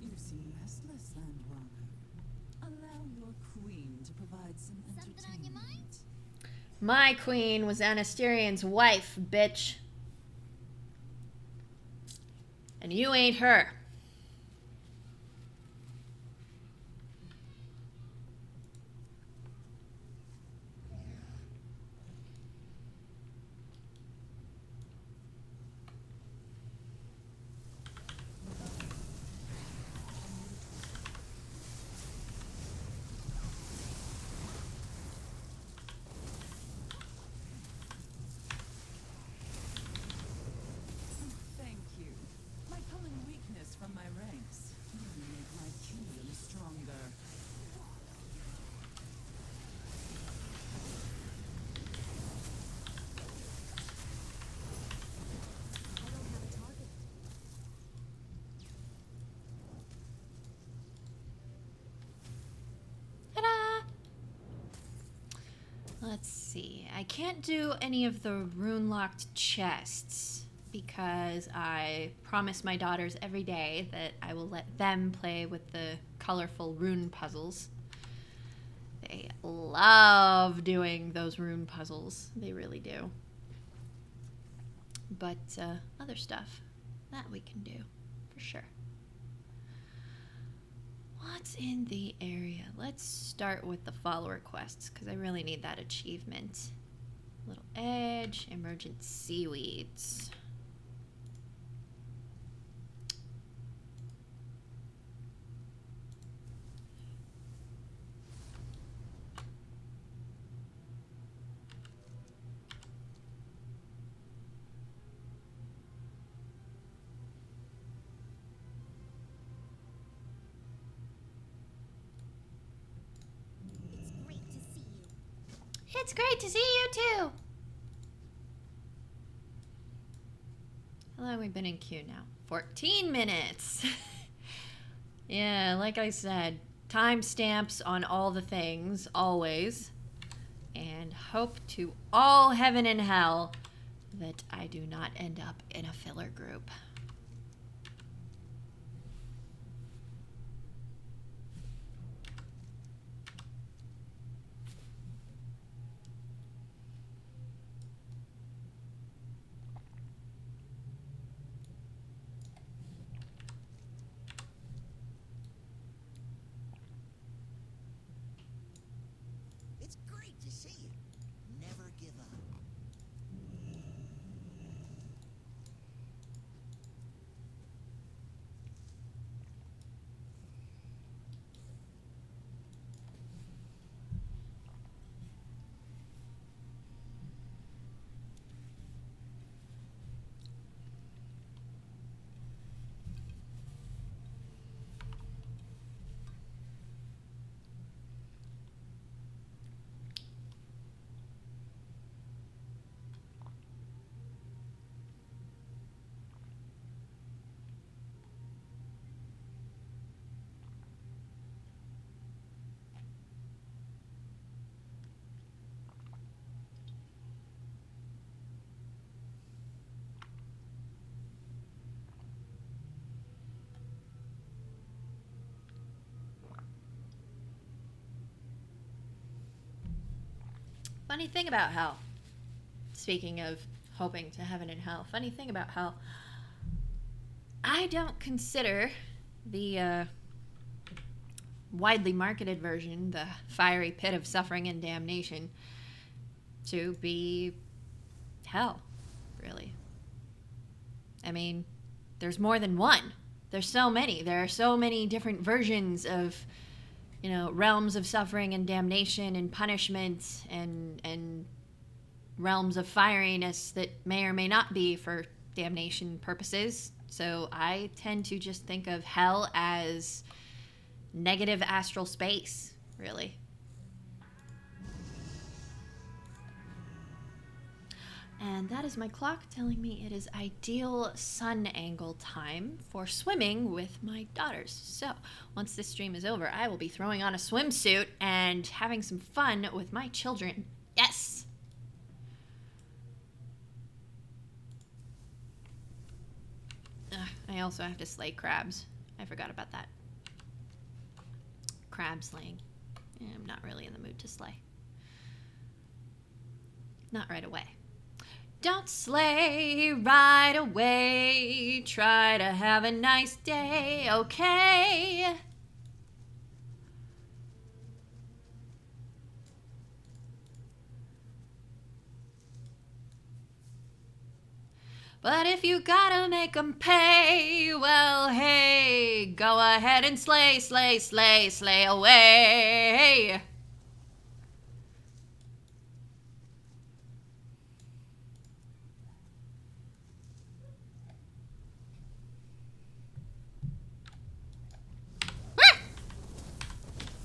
You seem restless, Landrunner. Allow your queen to provide some entertainment. Something on your mind? My queen was Anasterian's wife, bitch. And you ain't her. Thank you. My common weakness from my ranks. You make my kingdom stronger. I don't have a target. Ta-da! Let's see. I can't do any of the rune-locked chests because I promise my daughters every day that I will let them play with the colorful rune puzzles. They love doing those rune puzzles. They really do. But other stuff, that we can do, for sure. What's in the area? Let's start with the follower quests, because I really need that achievement. Little edge, emergent seaweeds. It's great to see you too. How long have we been in queue now? 14 minutes. Yeah, like I said, timestamps on all the things, always. And hope to all heaven and hell that I do not end up in a filler group. It's great to see you. Never give up. Funny thing about hell. Speaking of hoping to heaven and hell, funny thing about hell. I don't consider the widely marketed version, the fiery pit of suffering and damnation, to be hell, really. I mean, there's more than one. There's so many. There are so many different versions of, you know, realms of suffering and damnation and punishment and realms of fieriness that may or may not be for damnation purposes. So I tend to just think of hell as negative astral space, really. And that is my clock telling me it is ideal sun angle time for swimming with my daughters. So once this stream is over, I will be throwing on a swimsuit and having some fun with my children. Yes! I also have to slay crabs. I forgot about that. Crab slaying. I'm not really in the mood to slay. Not right away. Don't slay right away. Try to have a nice day, okay? But if you gotta make 'em pay, well, hey, go ahead and slay, slay, slay, slay away.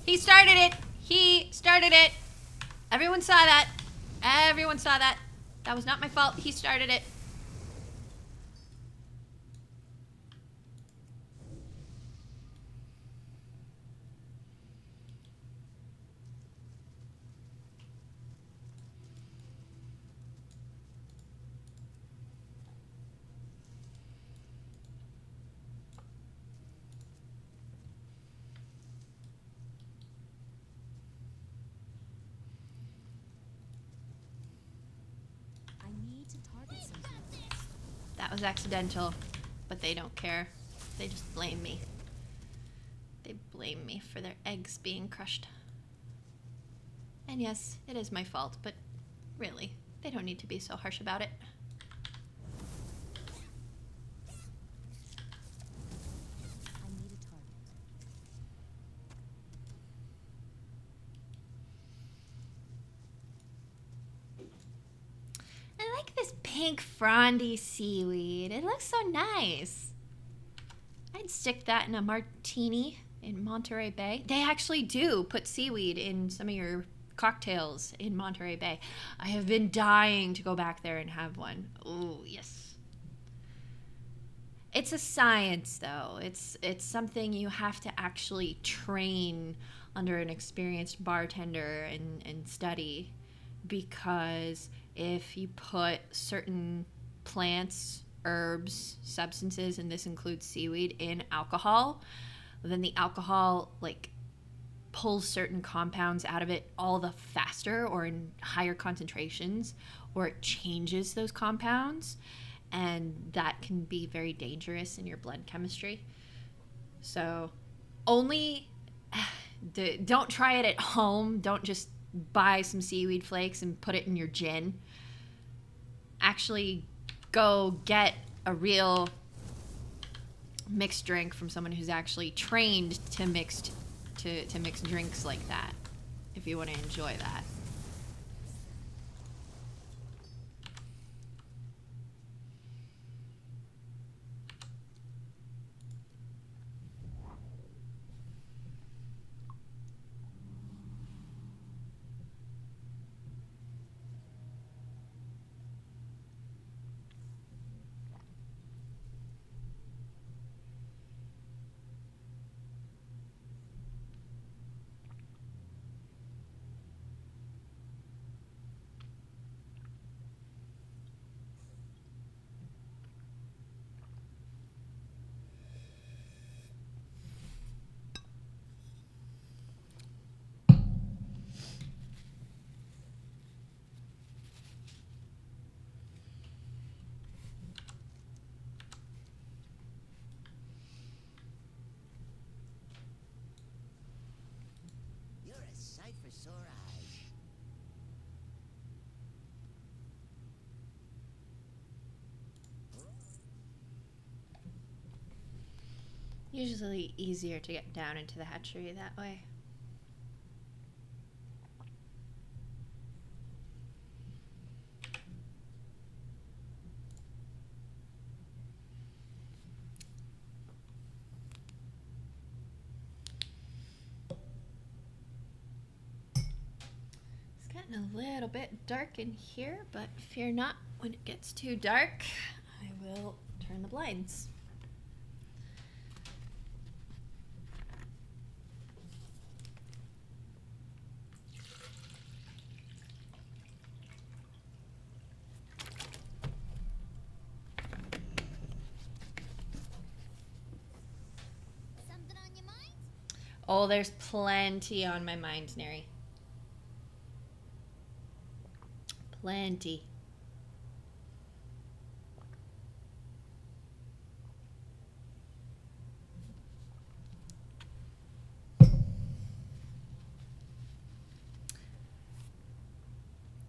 He started it. He started it. Everyone saw that. Everyone saw that. That was not my fault. He started it. That was accidental, but they don't care. They just blame me. They blame me for their eggs being crushed. And yes, it is my fault, but really, they don't need to be so harsh about it. I like this pink frondy seaweed. It looks so nice. I'd stick that in a martini in Monterey Bay. They actually do put seaweed in some of your cocktails in Monterey Bay. I have been dying to go back there and have one. Oh, yes. It's a science, though. It's something you have to actually train under an experienced bartender and study, because if you put certain plants, herbs, substances, and this includes seaweed, in alcohol, then the alcohol like pulls certain compounds out of it all the faster or in higher concentrations, or it changes those compounds, and that can be very dangerous in your blend chemistry. So only don't try it at home. Don't just buy some seaweed flakes and put it in your gin. Actually go get a real mixed drink from someone who's actually trained to mix drinks like that, if you want to enjoy that. You're a sight for sore eyes. Usually easier to get down into the hatchery that way. It's getting a little bit dark in here, but fear not, when it gets too dark, I will turn the blinds. Something on your mind? Oh, there's plenty on my mind, Neri. Plenty.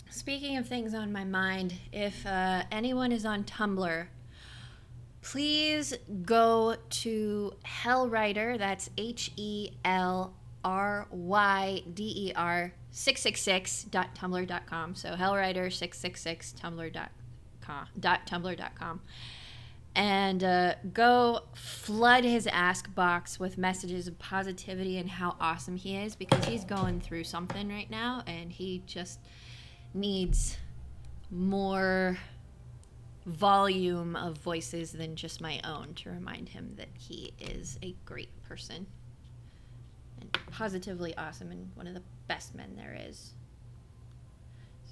Speaking of things on my mind, if anyone is on Tumblr, please go to Hellrider, that's HELRYDER 666.tumblr.com. So Hellrider666tumblr.com. And go flood his ask box with messages of positivity and how awesome he is, because he's going through something right now and he just needs more volume of voices than just my own to remind him that he is a great person and positively awesome and one of the best men there is.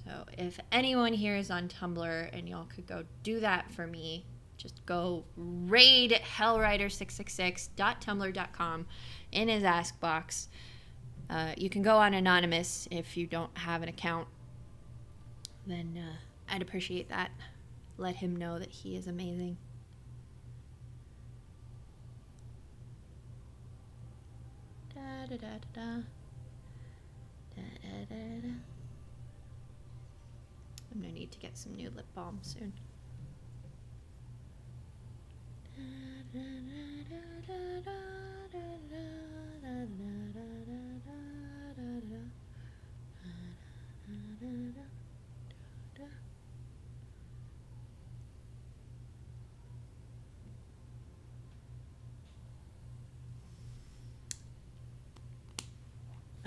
So if anyone here is on Tumblr and y'all could go do that for me, just go raid hellrider666.tumblr.com in his ask box. You can go on anonymous if you don't have an account. Then I'd appreciate that. Let him know that he is amazing. Da da da da da. Da da da da. I'm gonna need to get some new lip balm soon. Da da da da da da da da da da da da.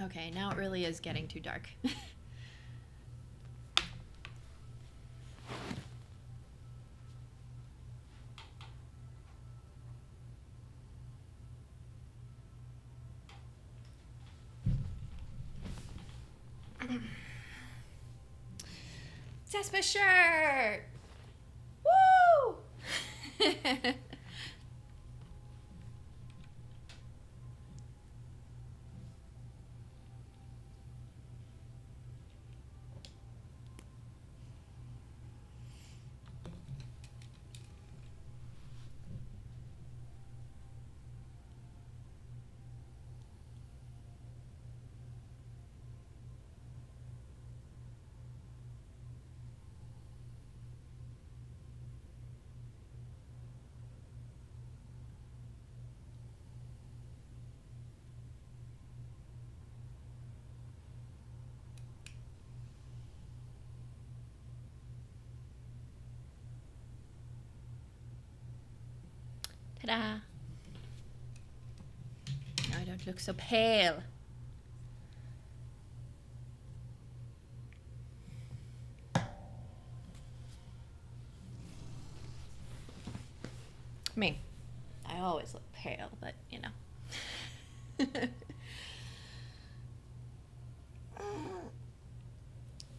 Okay, now it really is getting too dark. Cespa shirt! Woo! Ta-da! Now I don't look so pale. I mean, I always look pale, but you know.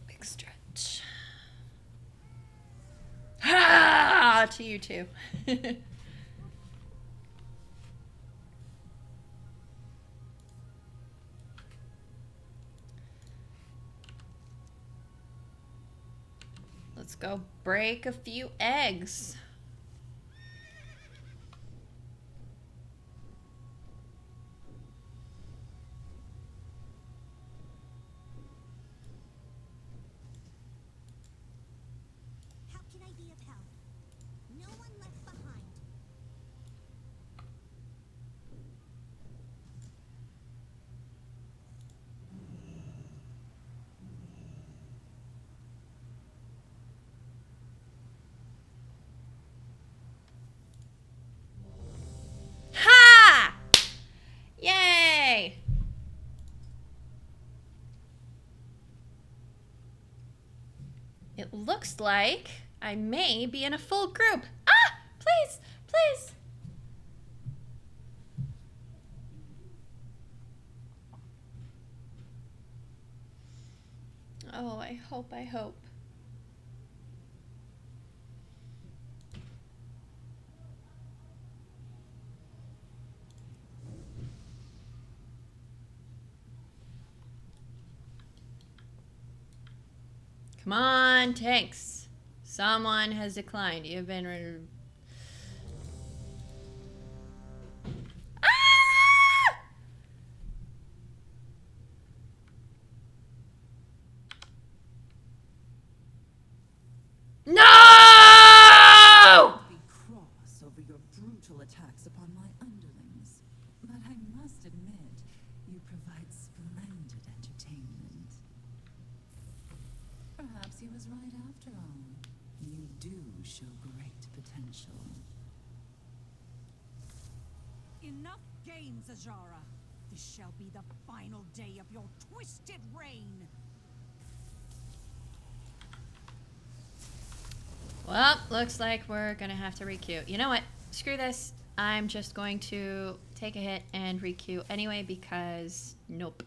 Big stretch. Ah, to you too. Let's go break a few eggs. How can I be of help? No one left behind. Ha! Yay! It looks like I may be in a full group. Ah! Please! Please! Oh, I hope, I hope. Come on, tanks. Someone has declined. You've been... Ah! No! Be cross over your brutal attacks upon my underlings, but I must admit, you provide splendid entertainment. Perhaps he was right after all. You do show great potential. Enough games, Azshara. This shall be the final day of your twisted reign. Well, looks like we're gonna have to requeue. You know what? Screw this. I'm just going to take a hit and requeue anyway because nope.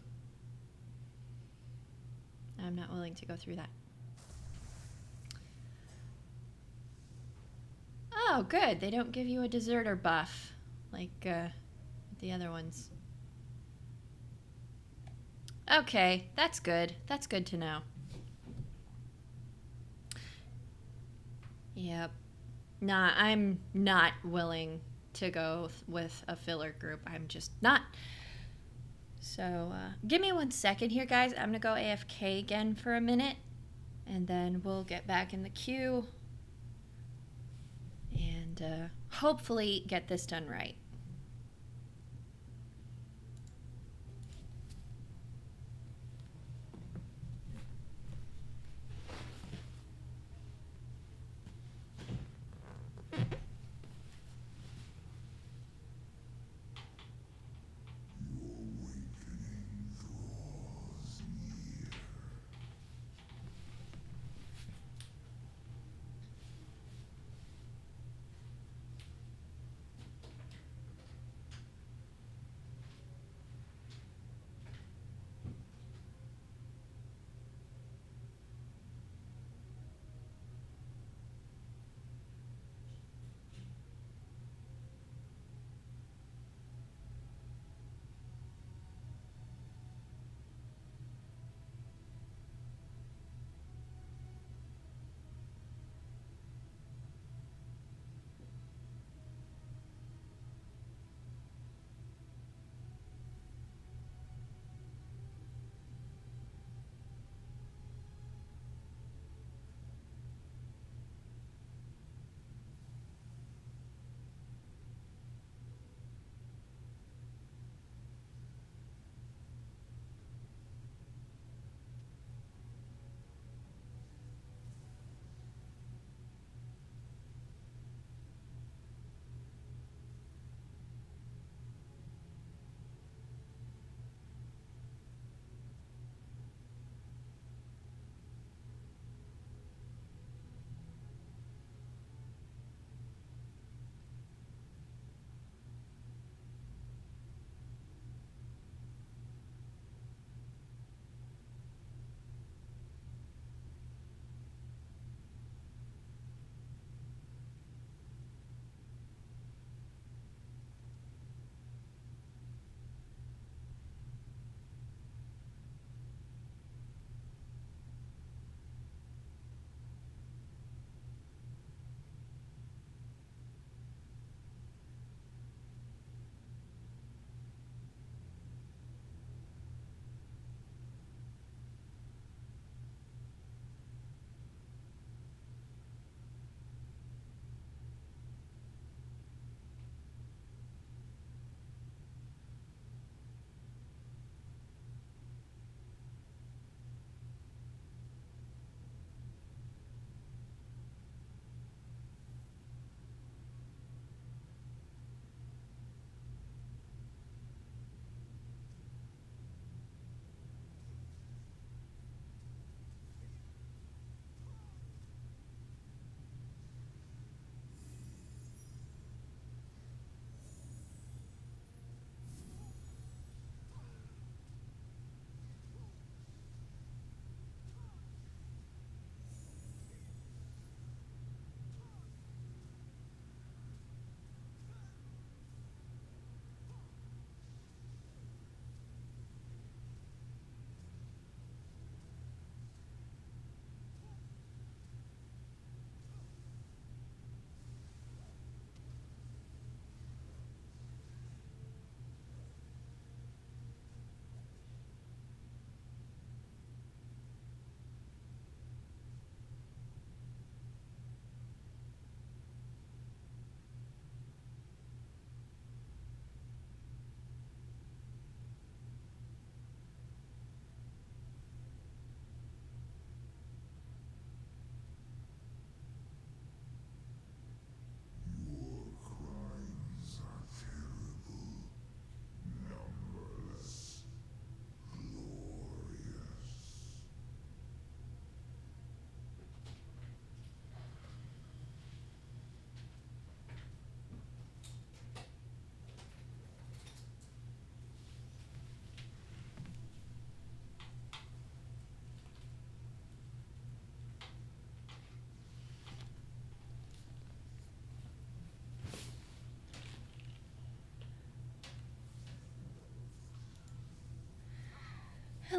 I'm not willing to go through that. Oh, good. They don't give you a deserter buff like the other ones. Okay, that's good. That's good to know. Yep. Nah, I'm not willing to go with a filler group. I'm just not. So, give me 1 second here, guys. I'm gonna go AFK again for a minute, and then we'll get back in the queue and hopefully get this done right.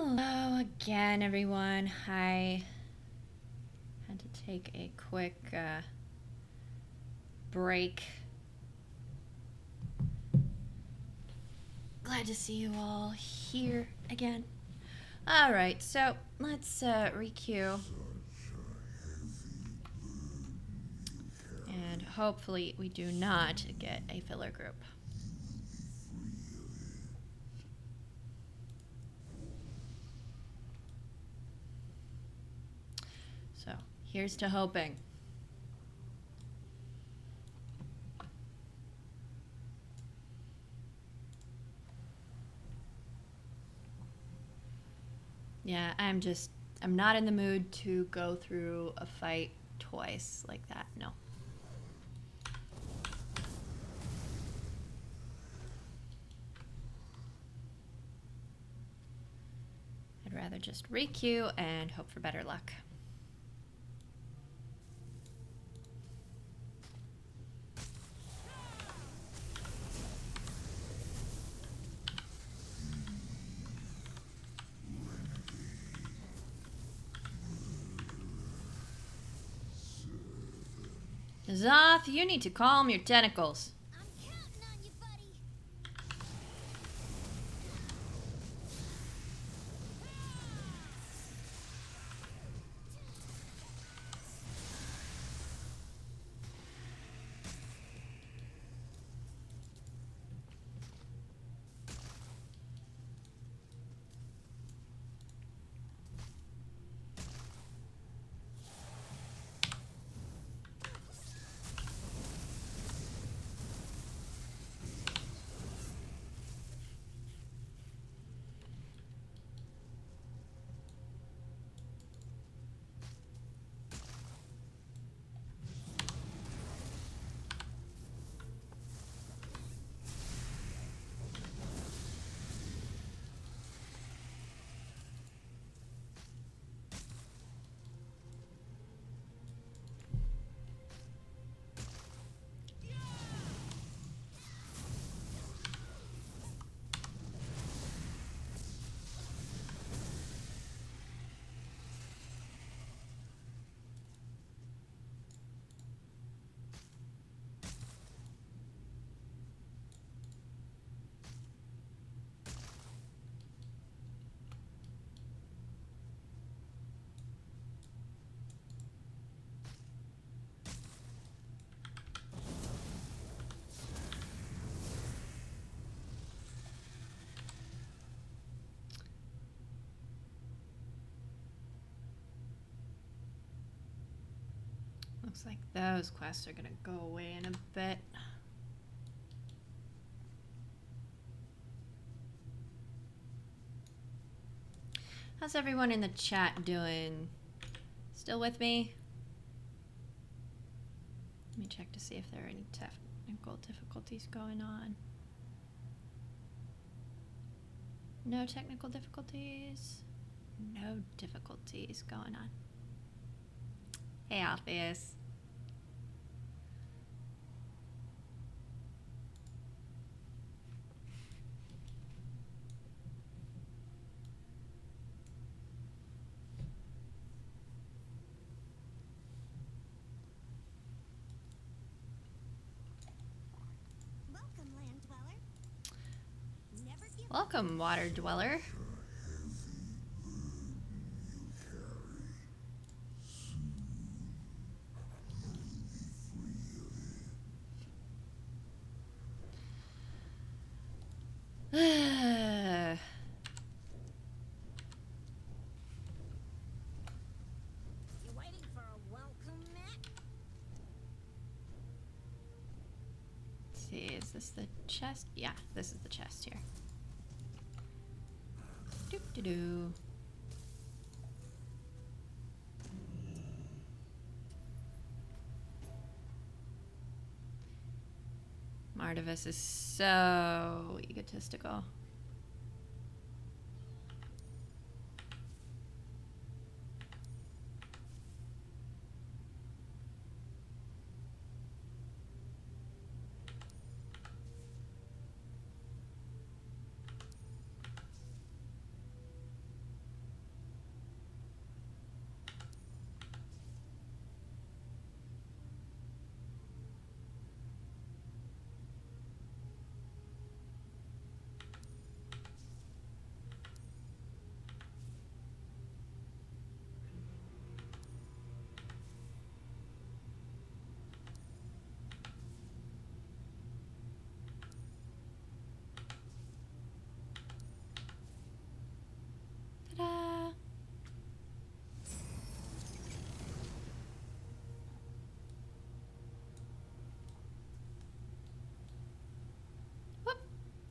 Hello again, everyone. I had to take a quick break. Glad to see you all here again. Alright, so let's re-queue. And hopefully we do not get a filler group. So, here's to hoping. Yeah, I'm not in the mood to go through a fight twice like that, no. I'd rather just re-queue and hope for better luck. Zoth, you need to calm your tentacles. I'm counting on you, buddy. Looks like those quests are gonna go away in a bit. How's everyone in the chat doing? Still with me? Let me check to see if there are any technical difficulties going on. No technical difficulties. No difficulties going on. Hey, Alpheus. Welcome, land dweller. Never give up. Welcome, water dweller. You waiting for a welcome mat? Let's see, is this the chest? Yeah, this is the chest here. Doo-doo-doo. Martivus is so egotistical.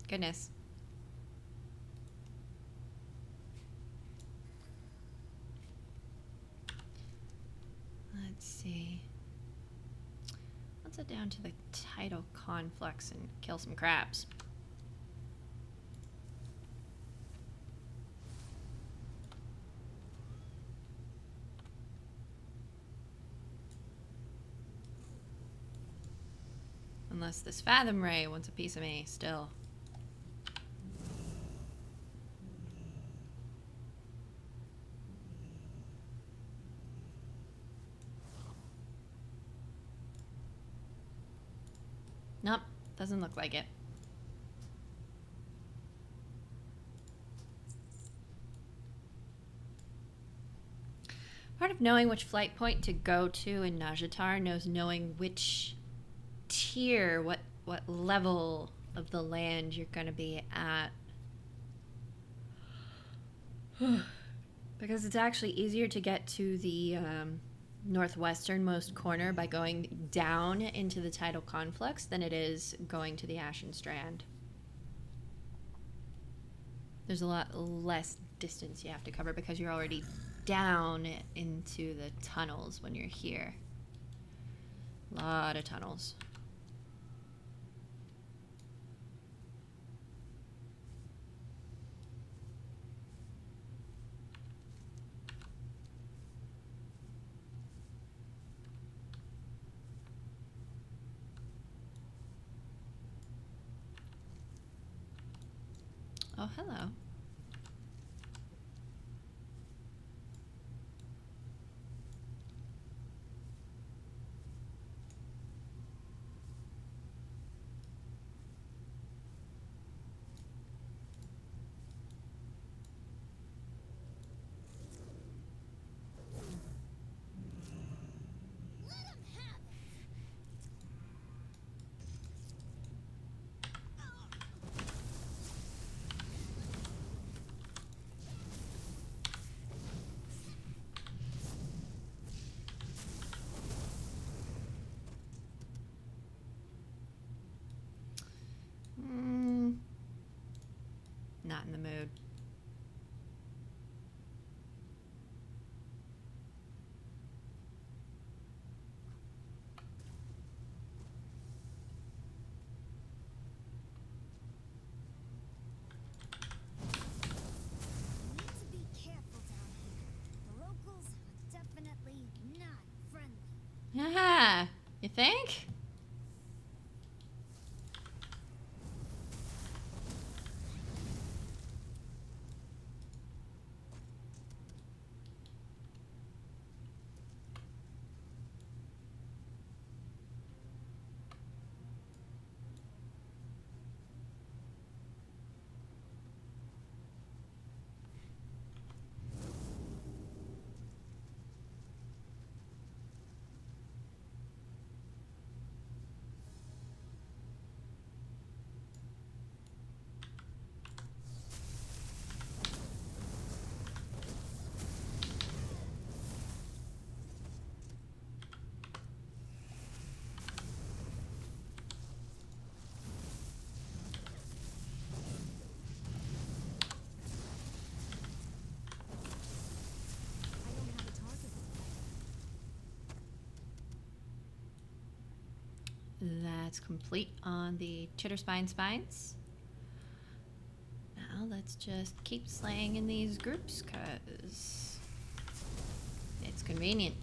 Goodness. Let's see. Let's head down to the tidal conflux and kill some crabs. Unless this Fathom Ray wants a piece of me still. Nope, doesn't look like it. Part of knowing which flight point to go to in Najatar knows knowing which tier, what level of the land you're gonna be at. Because it's actually easier to get to the northwesternmost corner by going down into the tidal conflux than it is going to the Ashen Strand. There's a lot less distance you have to cover because you're already down into the tunnels when you're here. A lot of tunnels. Oh, hello. Not in the mood. Need to be careful down here. The locals are definitely not friendly. Yeah, you think? I don't have a target. That's complete on the Chitterspine spines. Now let's just keep slaying in these groups because it's convenient.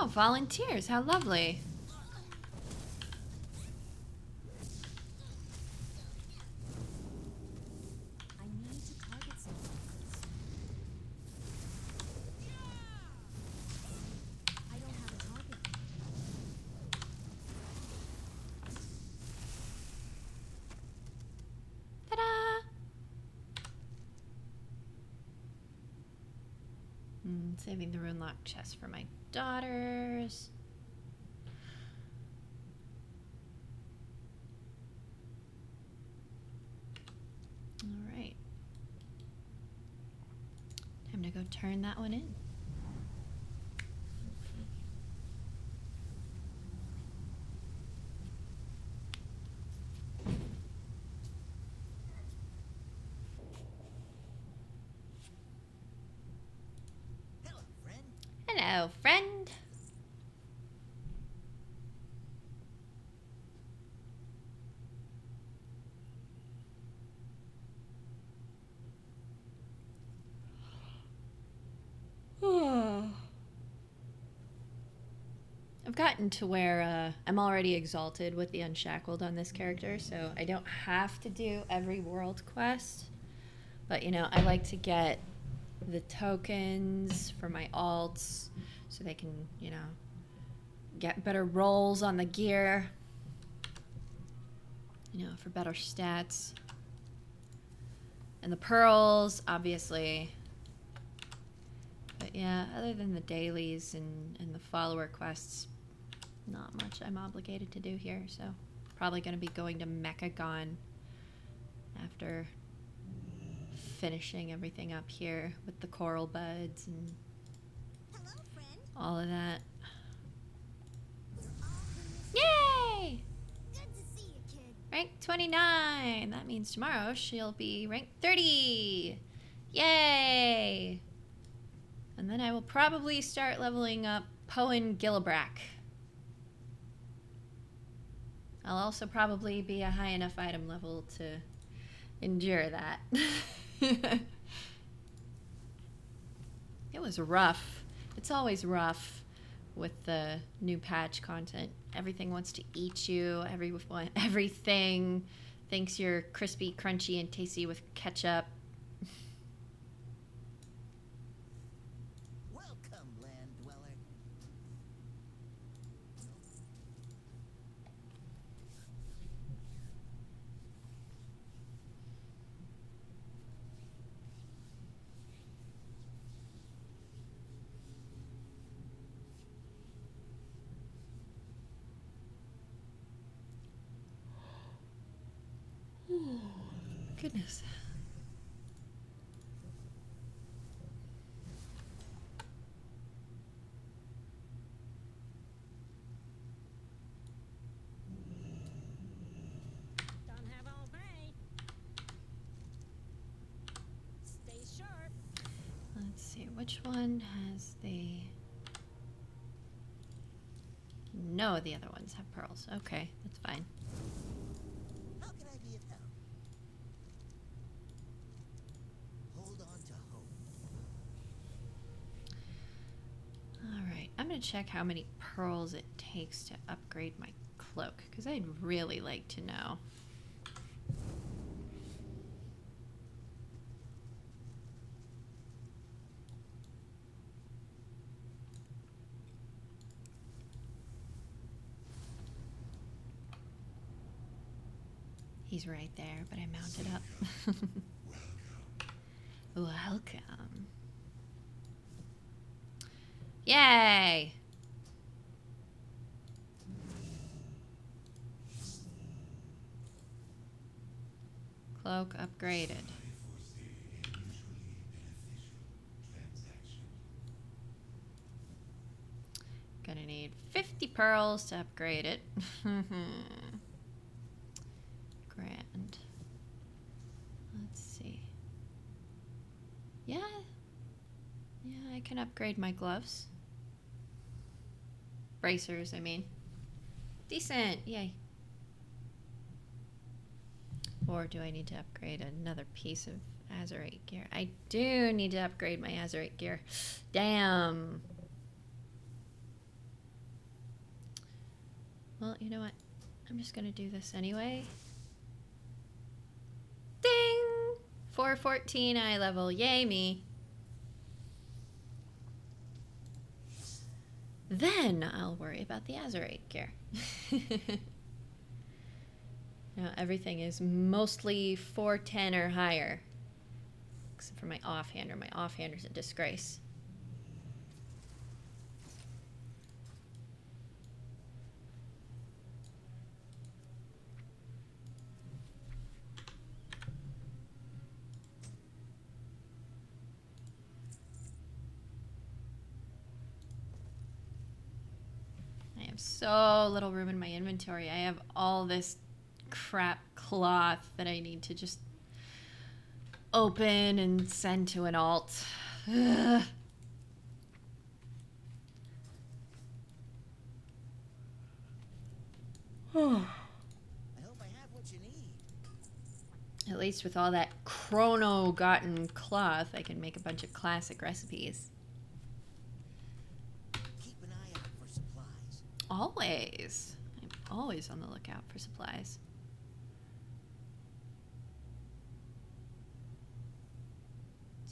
Oh, volunteers, how lovely. I Saving the rune lock chest for my daughters. All right. Time to go turn that one in. Hello, friend. Hello, friend. I've gotten to where I'm already exalted with the Unshackled on this character, so I don't have to do every world quest. But, you know, I like to get the tokens for my alts so they can, you know, get better rolls on the gear, you know, for better stats. And the pearls, obviously. But yeah, other than the dailies and the follower quests, not much I'm obligated to do here, so probably going to be going to Mechagon after finishing everything up here with the coral buds and Hello, friend. all of that. You're all in this. Yay! Good to see you, kid. Rank 29. That means tomorrow she'll be rank 30. Yay! And then I will probably start leveling up Poen Gillibrack. I'll also probably be a high enough item level to endure that. It was rough. It's always rough with the new patch content. Everything wants to eat you. Everything thinks you're crispy, crunchy, and tasty with ketchup. Welcome, land dweller. Goodness. Don't have all day. Stay sharp. Let's see, which one has the... No, the other ones have pearls. Okay, that's fine. How can I be of help? Hold on to hope. Alright, I'm going to check how many pearls it takes to upgrade my cloak, because I'd really like to know. He's right there, but I mounted up. Welcome. Yay! Cloak upgraded. Gonna need 50 pearls to upgrade it. Grand. Let's see. Yeah. Yeah, I can upgrade my gloves. Bracers, I mean. Decent. Yay. Or do I need to upgrade another piece of Azurite gear? I do need to upgrade my Azurite gear. Damn. Well, you know what? I'm just gonna do this anyway. Ding! 414 eye level. Yay me. Then I'll worry about the Azurite gear. Now everything is mostly 410 or higher. Except for my offhander. My offhander's a disgrace. have so little room in my inventory. I have all this crap cloth that I need to just open and send to an alt. Ugh. I hope I have what you need. At least with all that chrono-gotten cloth, I can make a bunch of classic recipes. Keep an eye out for supplies. Always. I'm always on the lookout for supplies.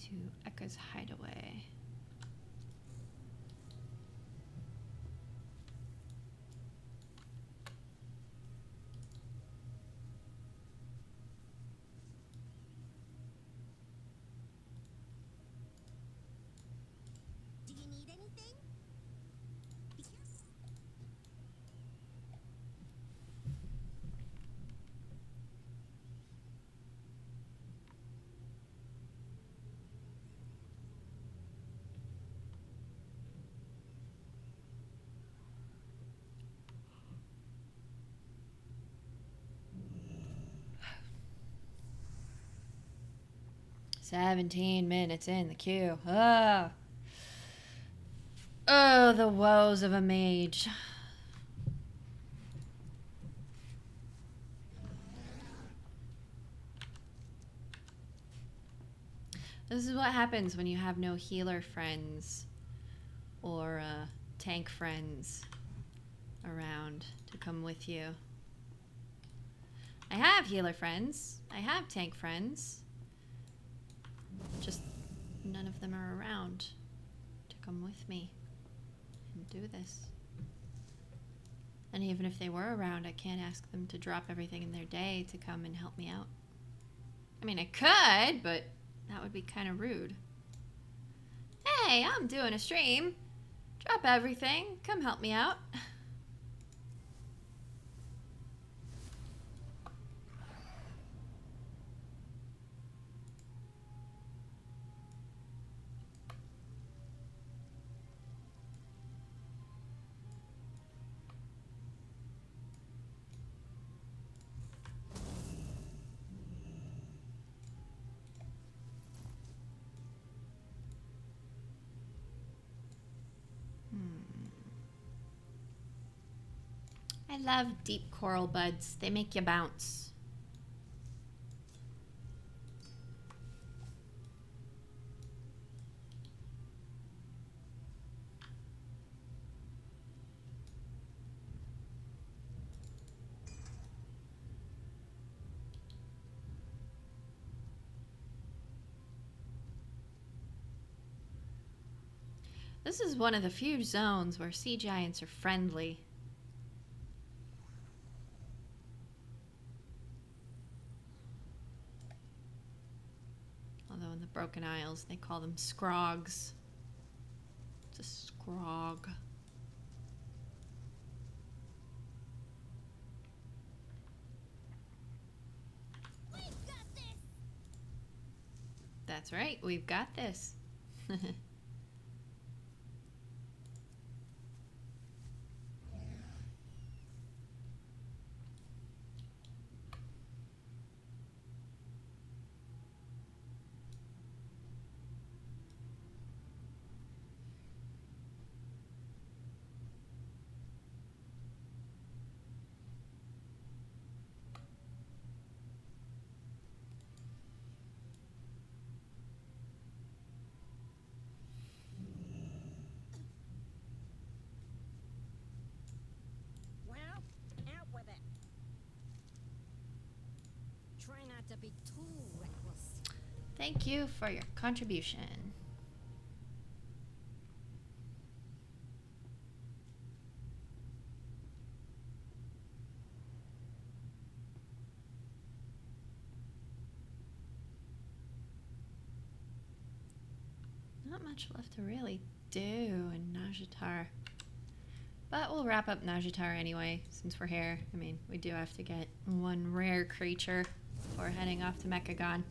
To Ekka's hideaway. Do you need anything? Be careful. 17 minutes in the queue. Oh. Oh, the woes of a mage. This is what happens when you have no healer friends or tank friends around to come with you. I have healer friends. I have tank friends. Just none of them are around to come with me and do this. And even if they were around, I can't ask them to drop everything in their day to come and help me out. I mean, I could, but that would be kind of rude. Hey, I'm doing a stream. Drop everything. Come help me out. I love deep coral buds. They make you bounce. This is one of the few zones where sea giants are friendly. Although in the Broken Isles, they call them scrogs. It's a scrog. We've got this. That's right, we've got this. Well, out with it. Try not to be too reckless. Thank you for your contribution. Not much left to really do in Najatar. But we'll wrap up Najatar anyway, since we're here. I mean, we do have to get one rare creature before heading off to Mechagon.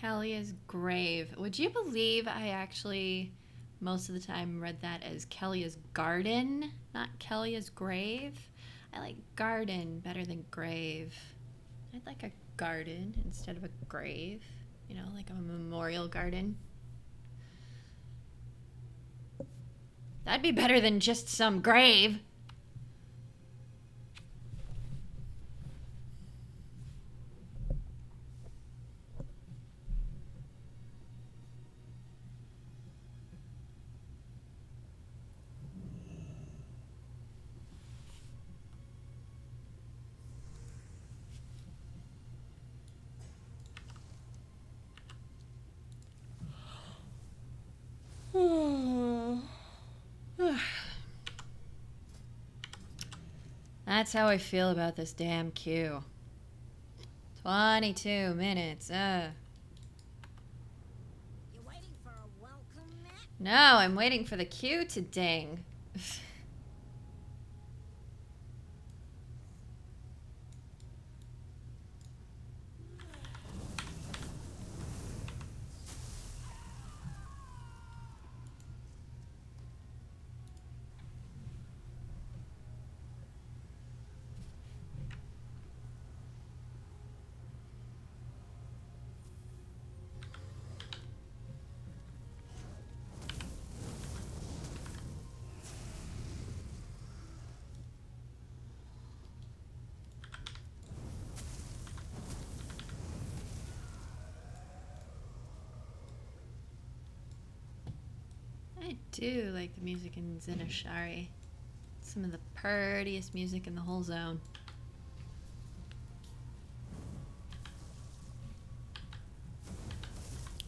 Kellia's grave. Would you believe I actually most of the time read that as Kellia's garden, not Kellia's grave? I like garden better than grave. I'd like a garden instead of a grave. You know, like a memorial garden. That'd be better than just some grave. That's how I feel about this damn queue. 22 minutes. You waiting for a welcome mat? No, I'm waiting for the queue to ding. I do like the music in Zinashari. Some of the prettiest music in the whole zone.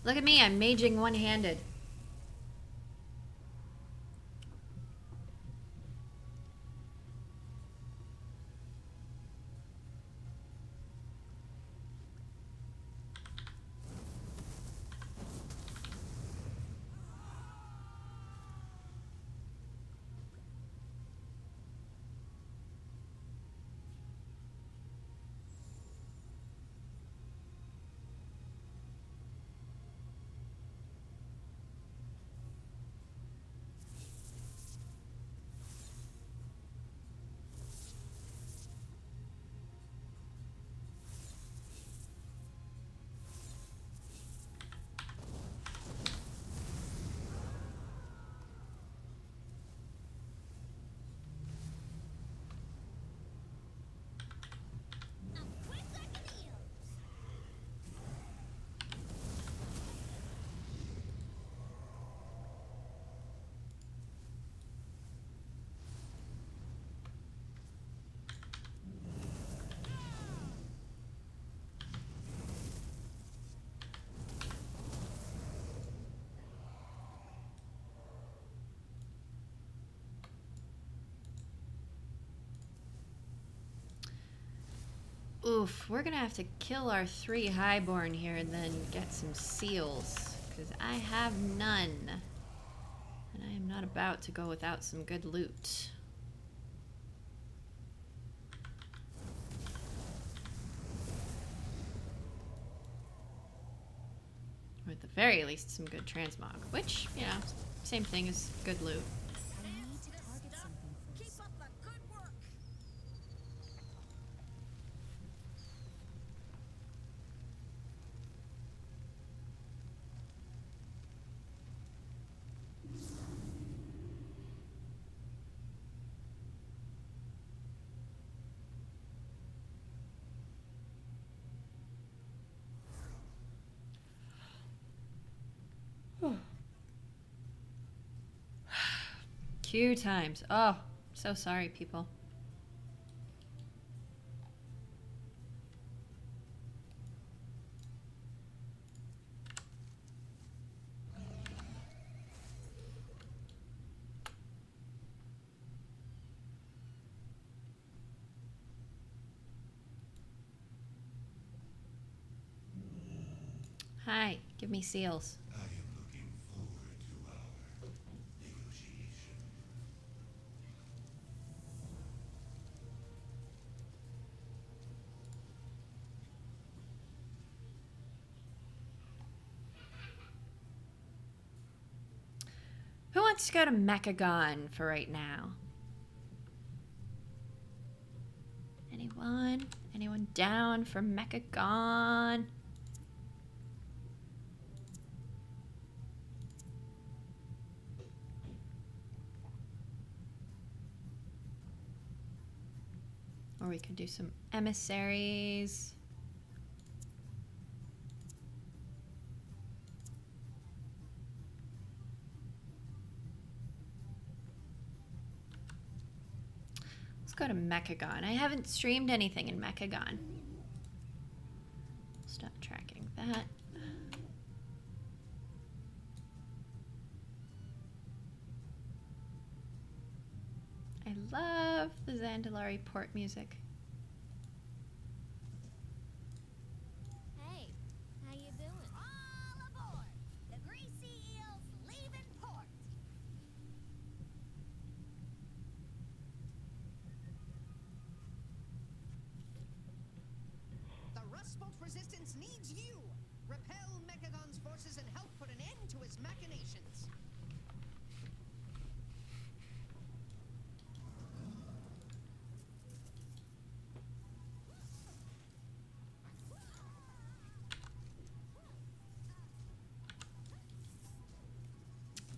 Look at me, I'm maging one-handed. I'm quick like an eel. Oof, we're gonna have to kill our 3 highborn here and then get some seals. Because I have none. And I am not about to go without some good loot. Or at the very least, some good transmog. Which, you know, same thing as good loot. I need to target something Keep first. up the good work. Queue times. Oh, so sorry, people. Hi, give me seals. I am looking forward to our negotiation. wants to go to Mechagon for right now? Anyone? Anyone down for Mechagon? Or we could do some emissaries. Let's go to Mechagon. I haven't streamed anything in Mechagon. Stop tracking that. I love the Zandalari port music. Hey, how you doing? All aboard! The greasy eel's leaving port! The Rust Bolt Resistance needs you! Repel Mechagon's forces and help put an end to his machinations.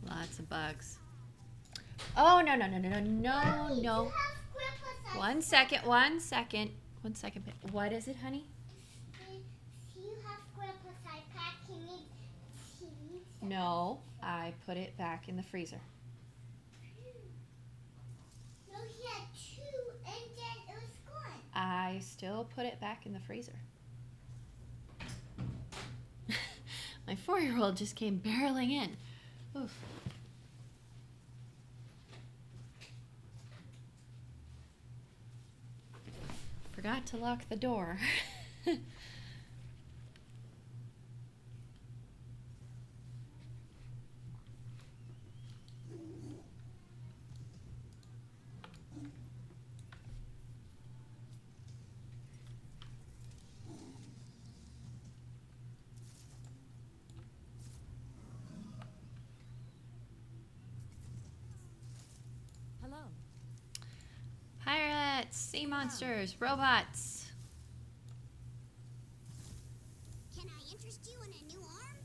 Lots of bugs. Oh, no, no, no, no, no, no, no. One second, one second. One second. What is it, honey? Do you have Grandpa's iPad? Can you see? No, I put it back in the freezer. No, he had two, and then it was gone. I still put it back in the freezer. My 4-year-old just came barreling in. Oof. Forgot to lock the door. Hello. Pirates, sea monsters, robots. Can I interest you in a new arm?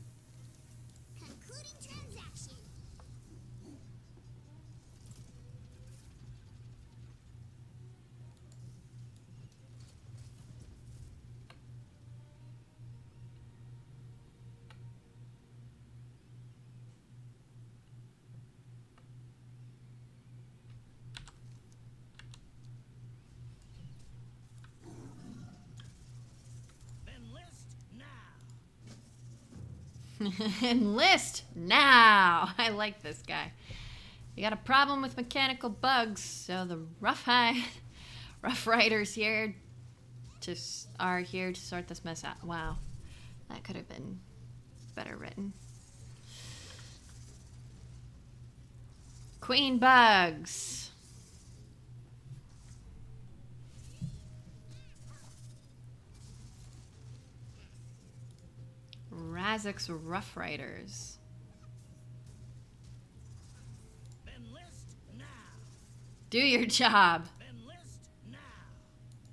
Concluding transaction. Enlist now! Enlist now. I like this guy. We got a problem with mechanical bugs, so the Rough Riders here are here to sort this mess out. Wow, that could have been better written. Queen bugs. Razek's Rough Riders. Enlist now! Do your job. Enlist now!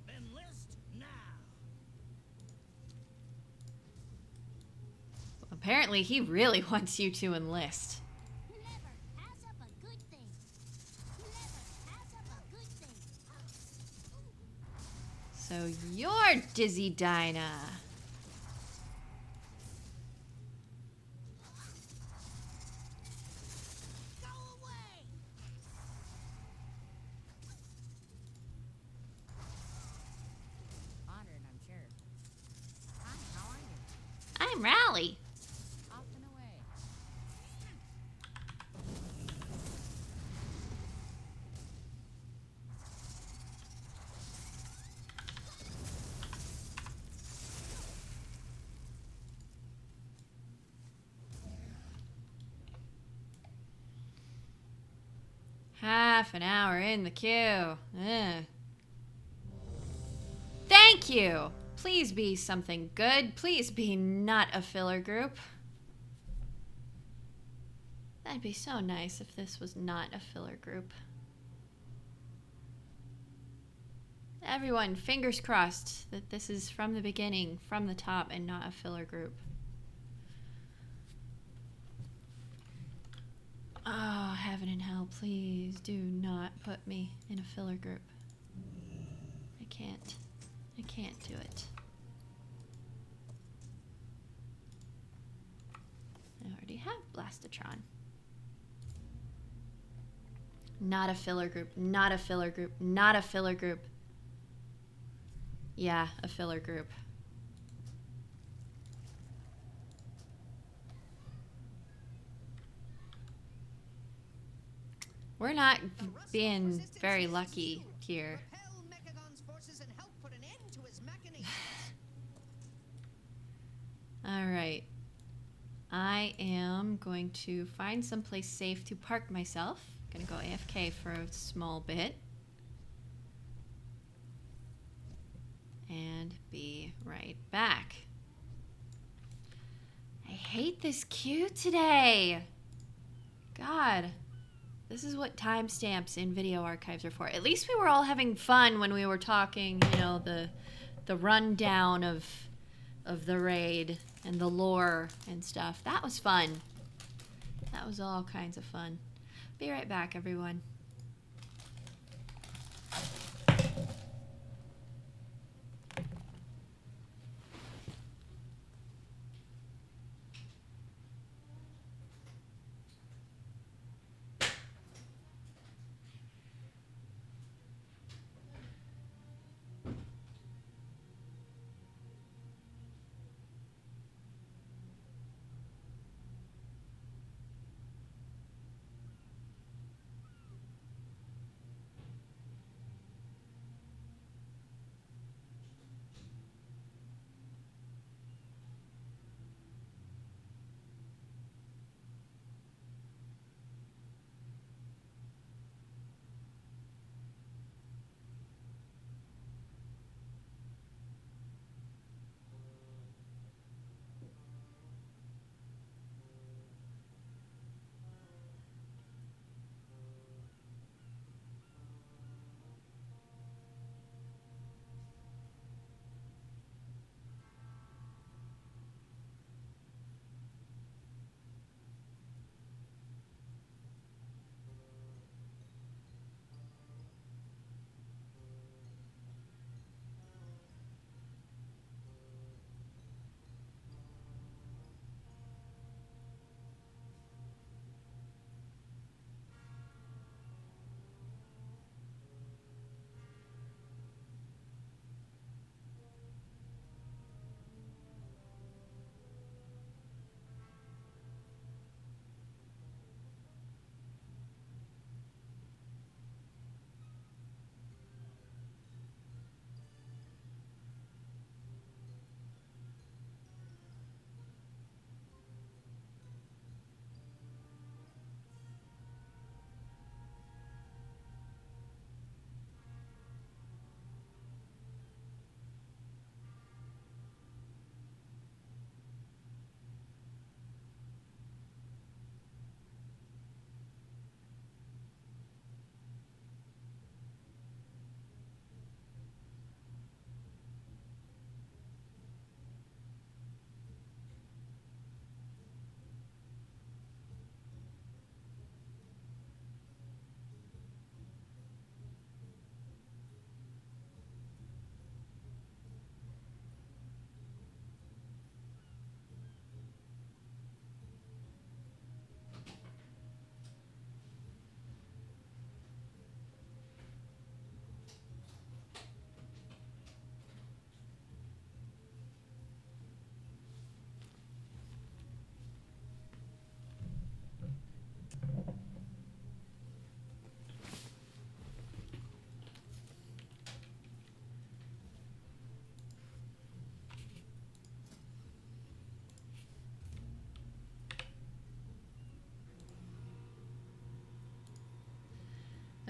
Enlist now! Apparently, he really wants you to enlist. Never pass up a good thing. Never pass up a good thing. So you're Dizzy Dinah. Go away! Honored, I'm sure. Hi, how are you? I'm Rally. Off and away. Half an hour in the queue. Ugh. Thank you. Please be something good. Please be not a filler group. That'd be so nice if this was not a filler group. Everyone, fingers crossed that this is from the beginning, from the top, and not a filler group. Oh, heaven and hell, please do not put me in a filler group. I can't. I can't do it. I already have Blastatron. Not a filler group, not a filler group, not a filler group. Yeah, a filler group. We're not being very lucky here. Repel Mechagon's forces and help put an end to his machinations. Alright. I am going to find someplace safe to park myself. Gonna go AFK for a small bit. And be right back. I hate this queue today. God. This is what timestamps in video archives are for. At least we were all having fun when we were talking, you know, the rundown of the raid and the lore and stuff. That was fun. That was all kinds of fun. Be right back, everyone.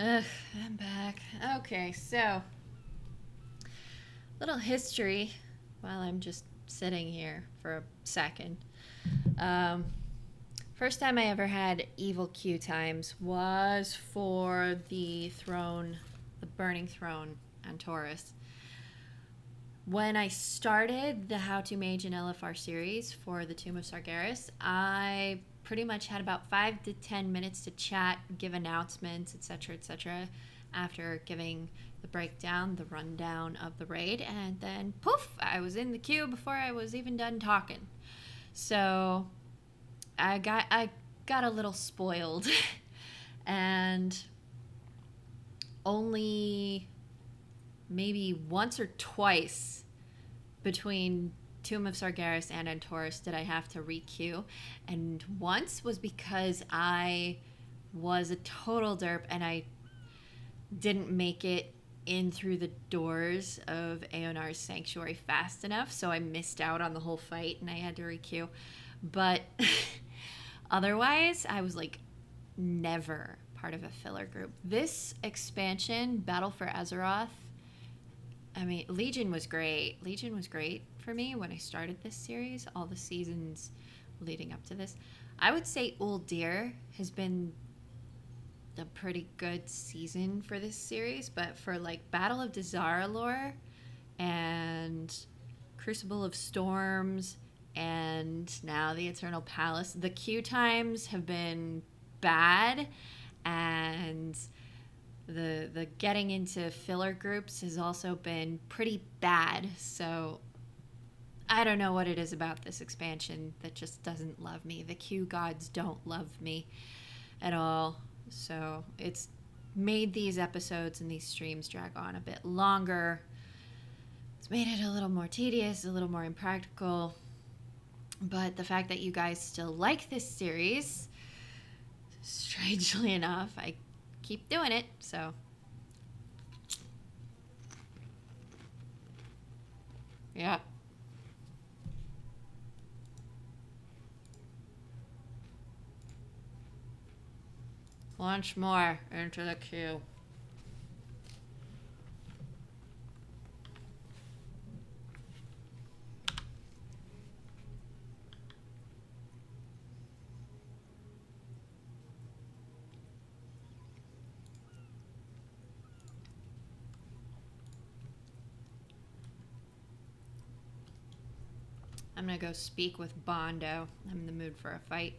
Ugh, I'm back. Okay, so little history while I'm just sitting here for a second. First time I ever had evil Q times was for the throne, the Burning Throne on Taurus. When I started the How to Mage and LFR series for the Tomb of Sargeras, I pretty much had about 5 to 10 minutes to chat, give announcements, etc., after giving the breakdown, the rundown of the raid, and then poof, I was in the queue before I was even done talking. So I got a little spoiled and only maybe once or twice between Tomb of Sargeras and Antorus did I have to re-queue, and once was because I was a total derp and I didn't make it in through the doors of Aonar's sanctuary fast enough, so I missed out on the whole fight and I had to re-queue. But otherwise, I was like never part of a filler group. This expansion, Battle for Azeroth, I mean, Legion was great. Legion was great for me when I started this series, all the seasons leading up to this. I would say Uldir has been a pretty good season for this series, but for like Battle of Dazar'alor and Crucible of Storms and now the Eternal Palace, the queue times have been bad, and the getting into filler groups has also been pretty bad. So I don't know what it is about this expansion that just doesn't love me. The queue gods don't love me at all. So it's made these episodes and these streams drag on a bit longer. It's made it a little more tedious, a little more impractical. But the fact that you guys still like this series, strangely enough, I keep doing it, so. Yeah. Launch more into the queue. I'm gonna go speak with Bondo. I'm in the mood for a fight.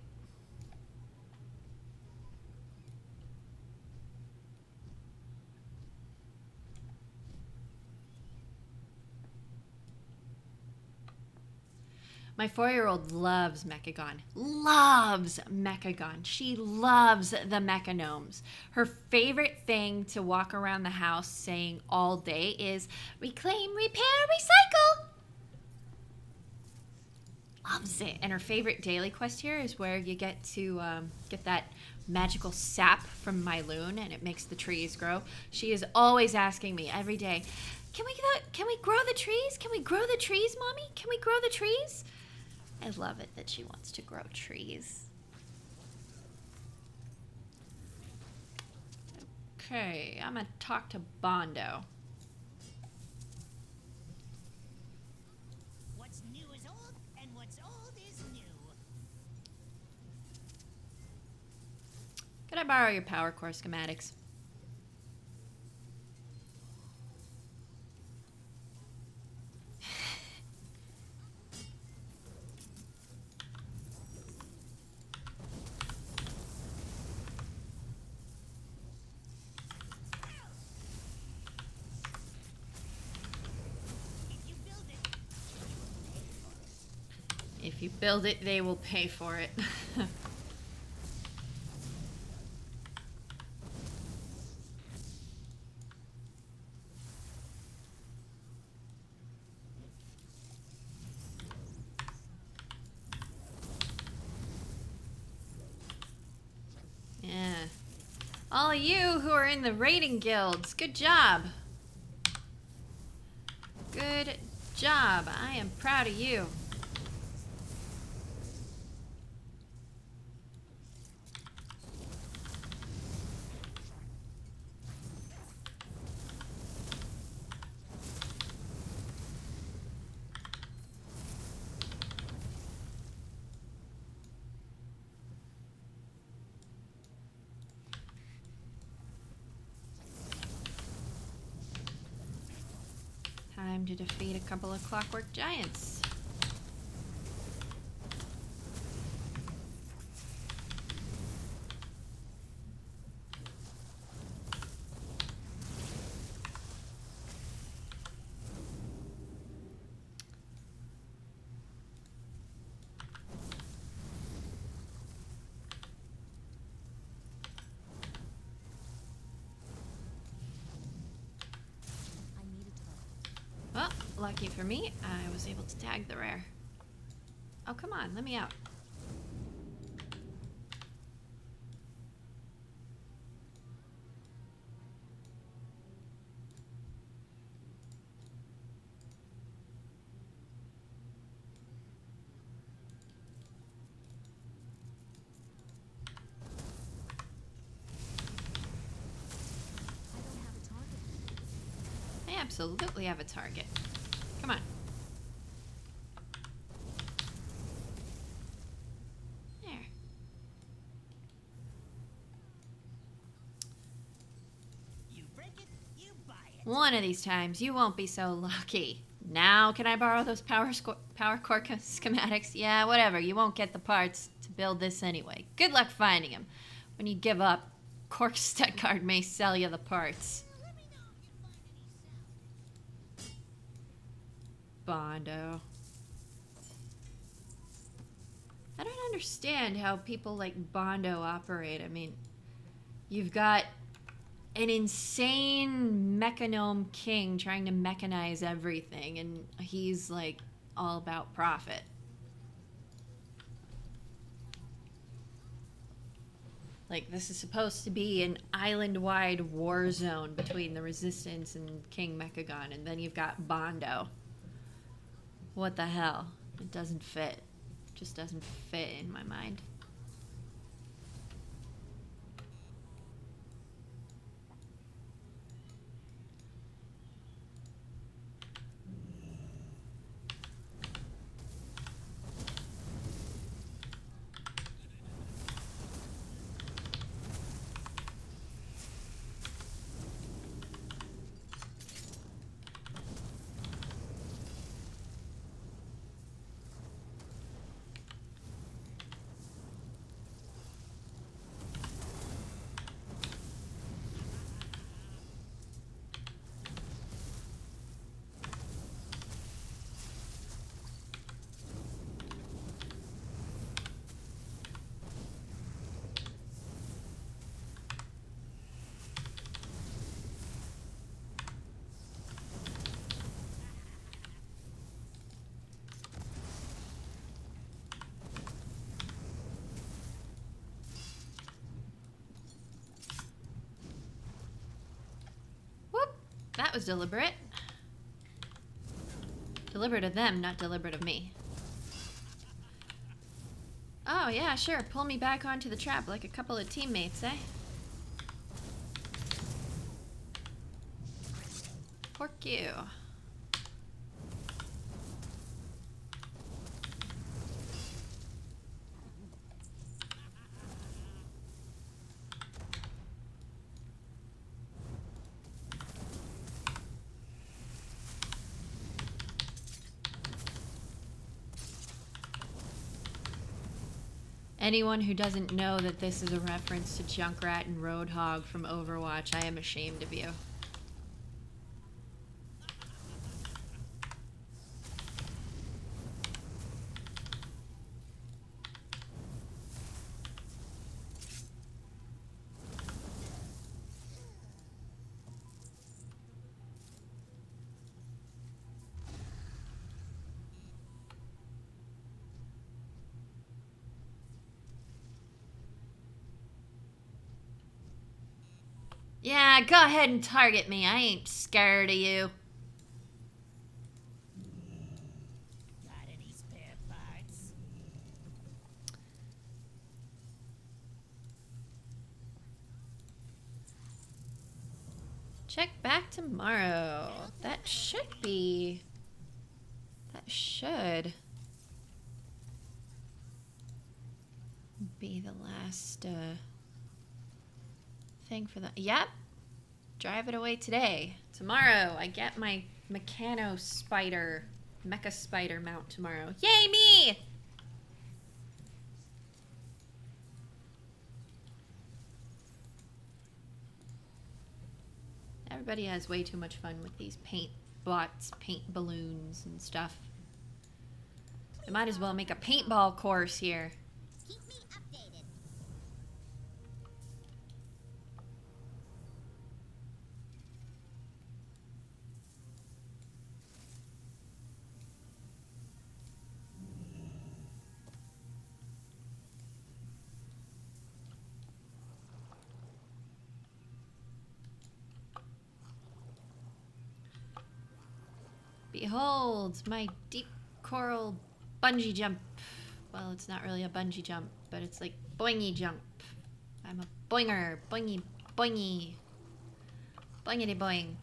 My 4-year-old loves Mechagon. Loves Mechagon. She loves the Mechanomes. Her favorite thing to walk around the house saying all day is reclaim, repair, recycle. Loves it. And her favorite daily quest here is where you get to get that magical sap from Myloon, and it makes the trees grow. She is always asking me every day, can we grow the trees? Can we grow the trees, Mommy? Can we grow the trees? I love it that she wants to grow trees. Okay, I'm gonna talk to Bondo. What's new is old, and what's old is new. Could I borrow your power core schematics? If you build it, they will pay for it. Yeah. All of you who are in the raiding guilds, good job. Good job. I am proud of you. to defeat a couple of clockwork giants. I need a target. Well, lucky for me, I was able to tag the rare. Oh, come on, let me out. I don't have a target. I absolutely have a target. Come on. There. You break it, you buy it. One of these times, you won't be so lucky. Now, can I borrow those power core schematics? Yeah, whatever. You won't get the parts to build this anyway. Good luck finding them. When you give up, Cork Stuttgart may sell you the parts. Let me know if you find any cell. Bondo. I don't understand how people like Bondo operate. I mean, you've got an insane mechanome king trying to mechanize everything, and he's like all about profit. Like, this is supposed to be an island-wide war zone between the Resistance and King Mechagon, and then you've got Bondo. What the hell? It doesn't fit. Just doesn't fit in my mind. That was deliberate. Deliberate of them, not deliberate of me. Oh, yeah, sure. Pull me back onto the trap like a couple of teammates, eh? Pork you. Anyone who doesn't know that this is a reference to Junkrat and Roadhog from Overwatch, I am ashamed of you. Yeah, go ahead and target me. I ain't scared of you. Got any spare parts? Check back tomorrow. That should be... That should be the last thing for the... Yep. Drive it away today. Tomorrow, I get my Mechano Spider, Mecha Spider mount tomorrow. Yay, me! Everybody has way too much fun with these paint bots, paint balloons, and stuff. I might as well make a paintball course here. Keep me updated. Behold, my deep coral bungee jump. Well, it's not really a bungee jump, but it's like boingy jump. I'm a boinger. Boingy, boingy. Boingity boing.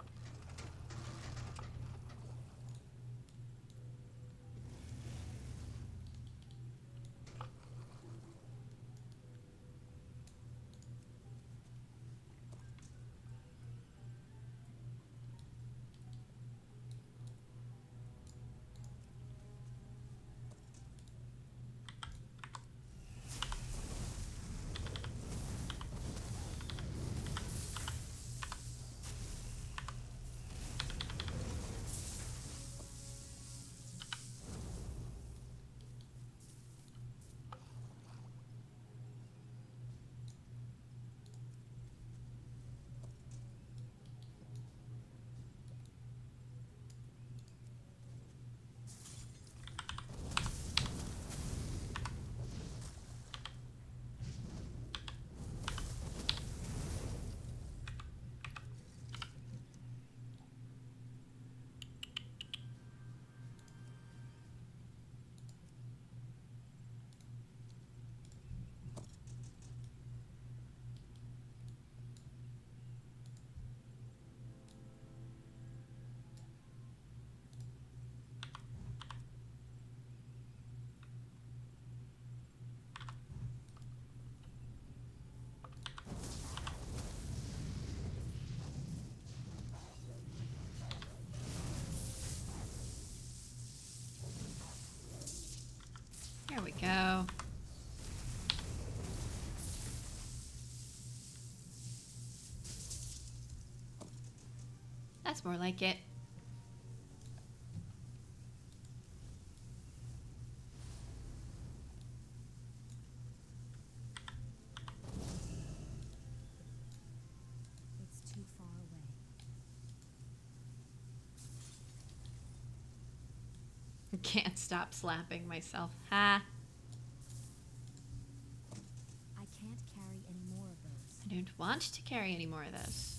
There we go. That's more like it. It's too far away. Can't stop slapping myself. Ha! I can't carry any more of those. I don't want to carry any more of this.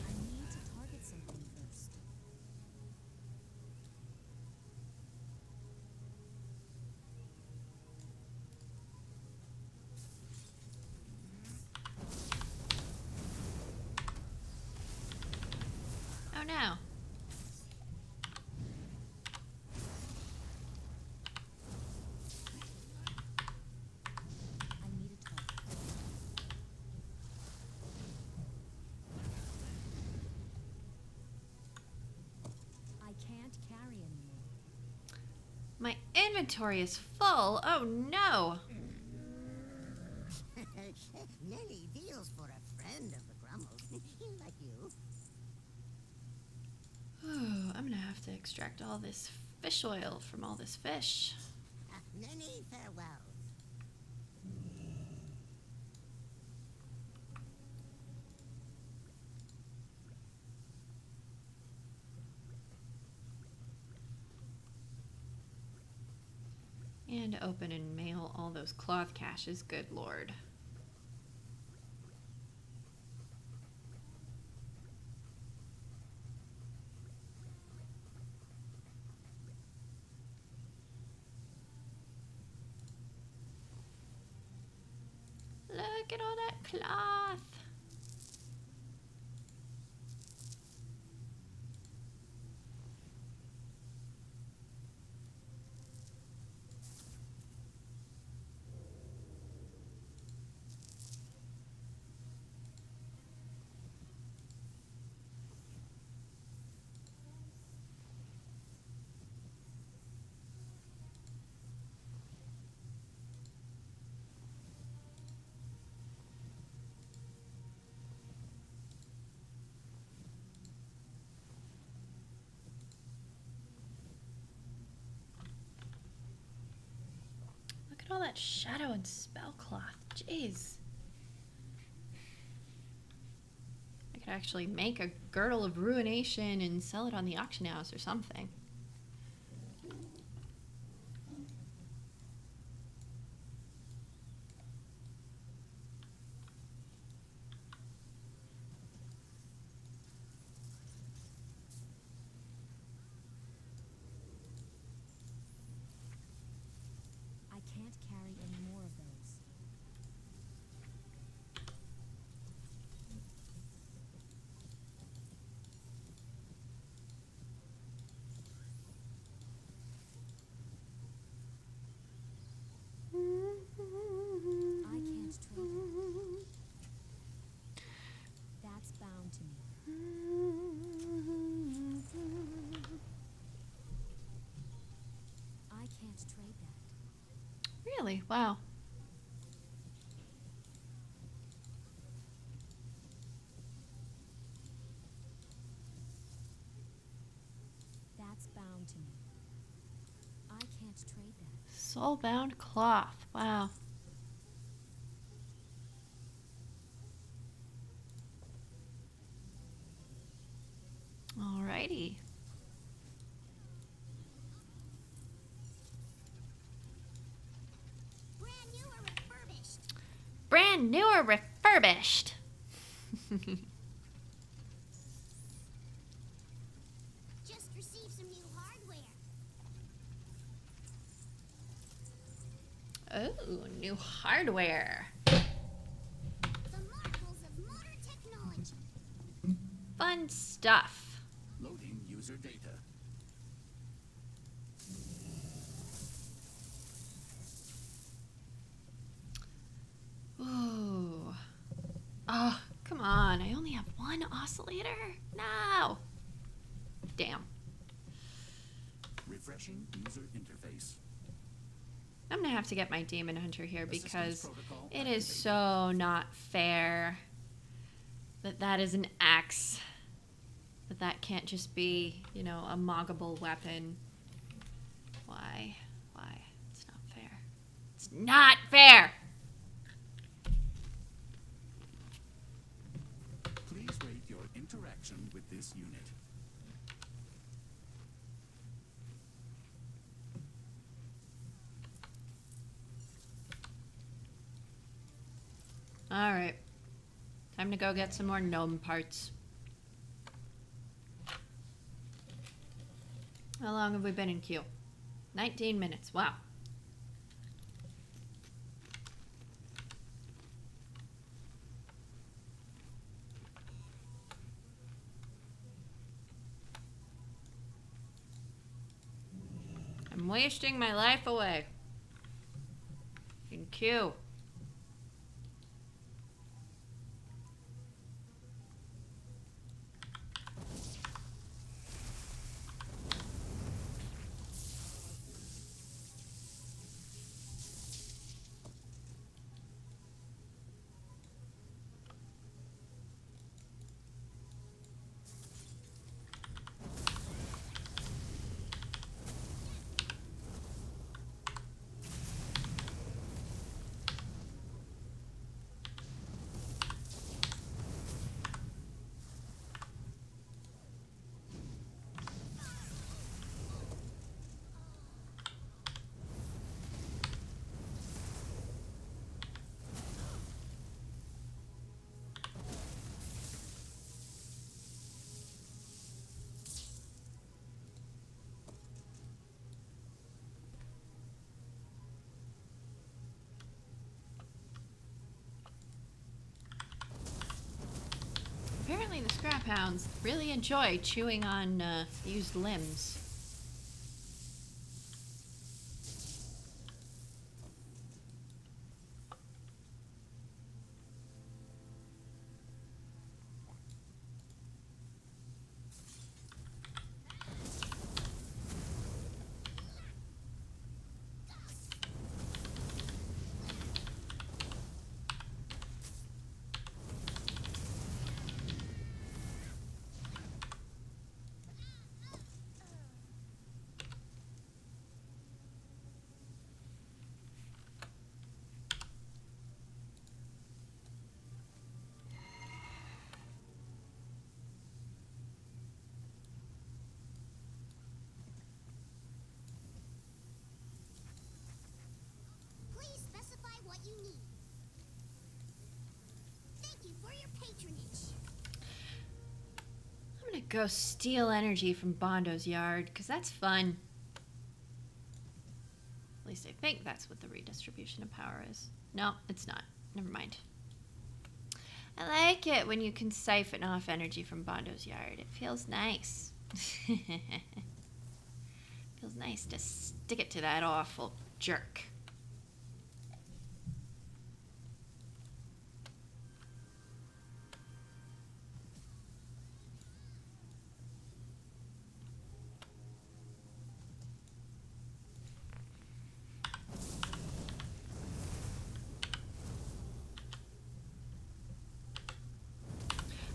I need to target something first. Oh no. I need a target. I can't carry anymore. My inventory is full. Oh no. Many deals for a friend of the Grummles, like you. Ooh, I'm gonna have to extract all this fish oil from all this fish. Many farewells. And open and mail all those cloth caches, good lord. Look at all that cloth. Look at all that shadow and spell cloth. Jeez. I could actually make a girdle of ruination and sell it on the auction house or something. I can't carry any more of those. I can't trade that. That's bound to me. I can't trade that. Really? Wow. That's bound to me. I can't trade that. Soulbound cloth. Wow. Alrighty. Brand new or refurbished? Brand new or refurbished? Just received some new hardware. Oh, new hardware. The marvels of modern technology. Fun stuff. Loading user data. Ooh. Oh, come on. I only have one oscillator? No. Damn. Refreshing user interface. I'm gonna have to get my Demon Hunter here because Assistance protocol it is activated. so not fair that that is an axe. That can't just be, you know, a moggable weapon. Why? Why? It's not fair. It's not fair! Please rate your interaction with this unit. Alright. Time to go get some more gnome parts. How long have we been in queue? 19 minutes. Wow. I'm wasting my life away. In queue. scrap hounds really enjoy chewing on used limbs. Please specify what you need. Thank you for your patronage. I'm gonna go steal energy from Bondo's yard, because that's fun. At least I think that's what the redistribution of power is. No, it's not. Never mind. I like it when you can siphon off energy from Bondo's yard. It feels nice. Feels nice to stick it to that awful jerk.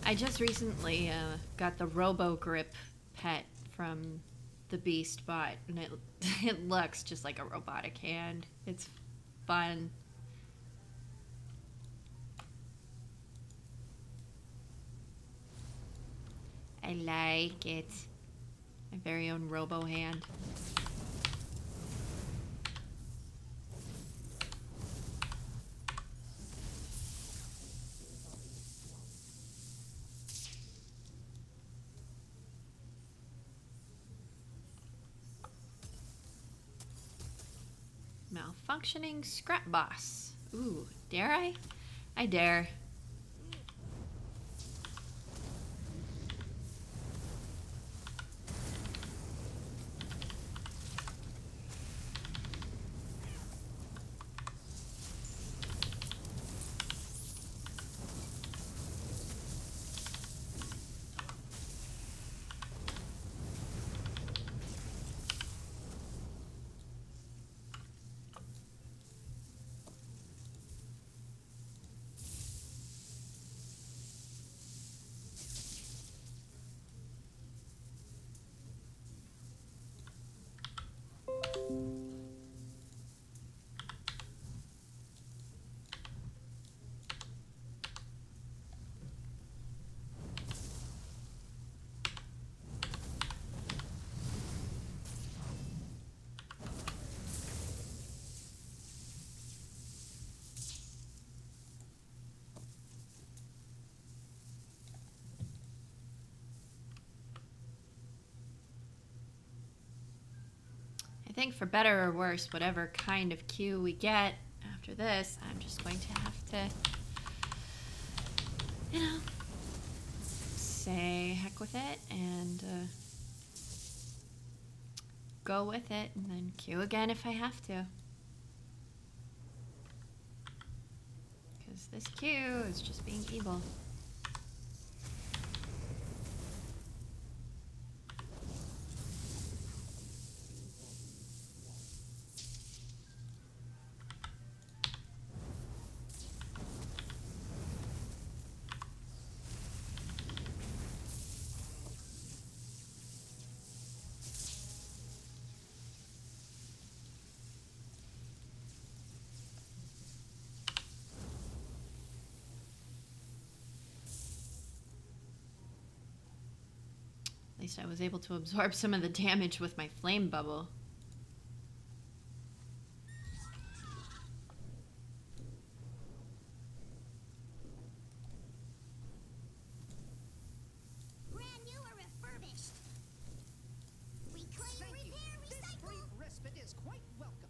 I just recently got the Robo Grip pet from the Beast bot, and it looks just like a robotic hand. It's fun. I like it. My very own Robo hand. Malfunctioning scrap boss. Ooh, dare I? I dare. I think for better or worse, whatever kind of queue we get after this, I'm just going to have to, you know, say heck with it and go with it and then queue again if I have to. Because this queue is just being evil. At least I was able to absorb some of the damage with my flame bubble. Brand new or refurbished? Reclaim, Thank you. repair, This recycle. brief respite is quite welcome.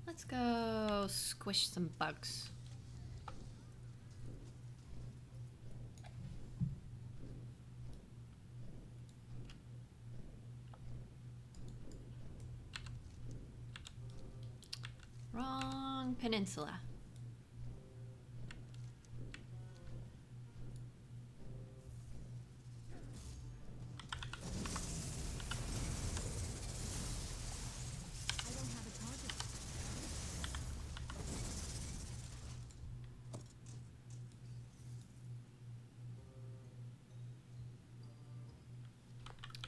Let's go squish some bugs. Wrong peninsula. I don't have a target.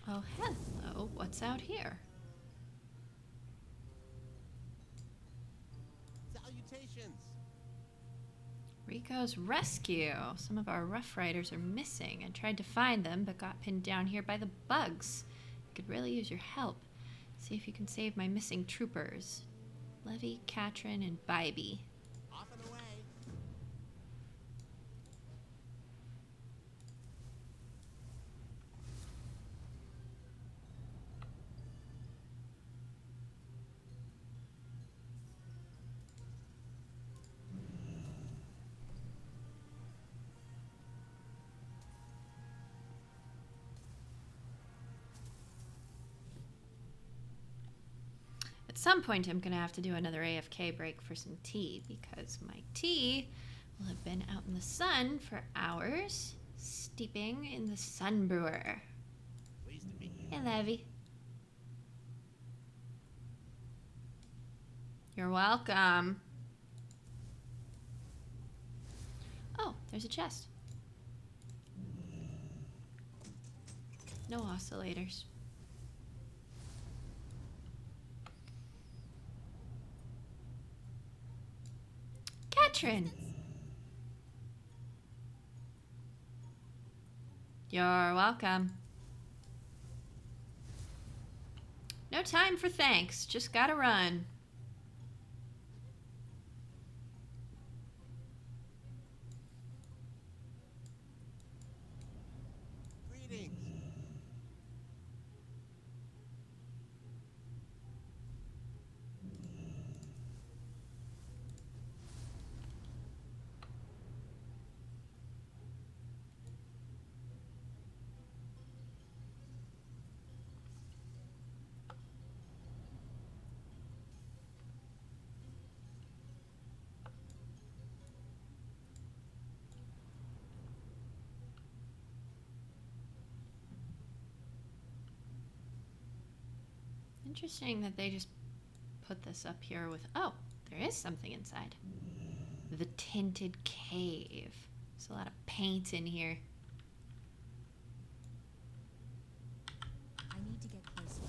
Oh, hello. What's out here? Salutations. Rico's rescue. Some of our Rough Riders are missing. I tried to find them, but got pinned down here by the bugs. I could really use your help. See if you can save my missing troopers. Levy, Katrin, and Bybee. Off and away. At some point, I'm going to have to do another AFK break for some tea, because my tea will have been out in the sun for hours, steeping in the sun brewer. Pleased to meet you. Hey, Levy. You're welcome. Oh, there's a chest. No oscillators. Katrin! You're welcome. No time for thanks. Just gotta run. Greetings. Interesting that they just put this up here with... Oh, there is something inside. The Tinted Cave. There's a lot of paint in here. I need to get closer.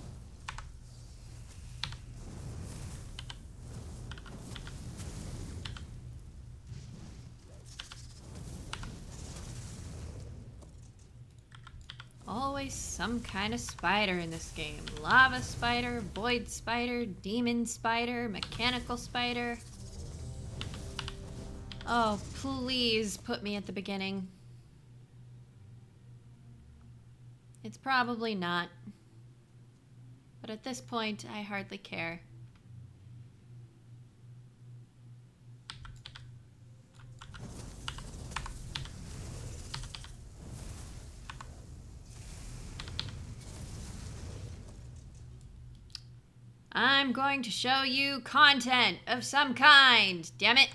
Always some kind of spider in this game. Lava spider, void spider, demon spider, mechanical spider. Oh, please put me at the beginning. It's probably not. But at this point, I hardly care. I'm going to show you content of some kind, damn it.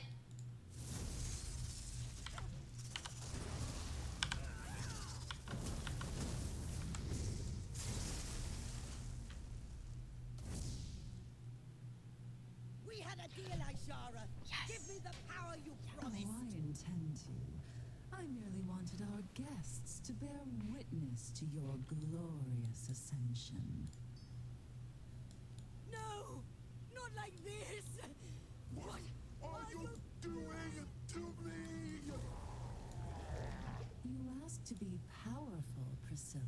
We had a deal, Azshara. Yes. Give me the power you Oh, promised. I intend to. I merely wanted our guests to bear witness to your glorious ascension. No, not like this. What Are you doing to me? You asked to be powerful, Priscilla.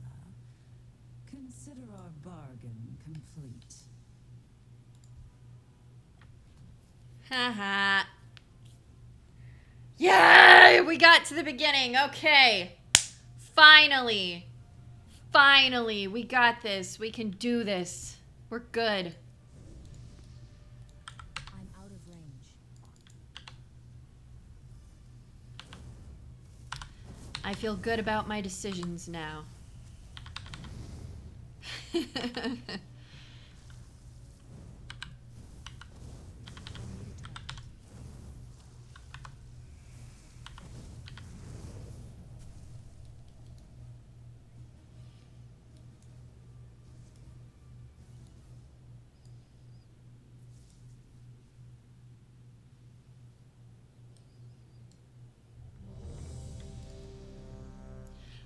Consider our bargain complete. Haha. Yay! We got to the beginning. Okay. Finally. Finally. We got this. We can do this. We're good. I'm out of I feel good about my decisions now.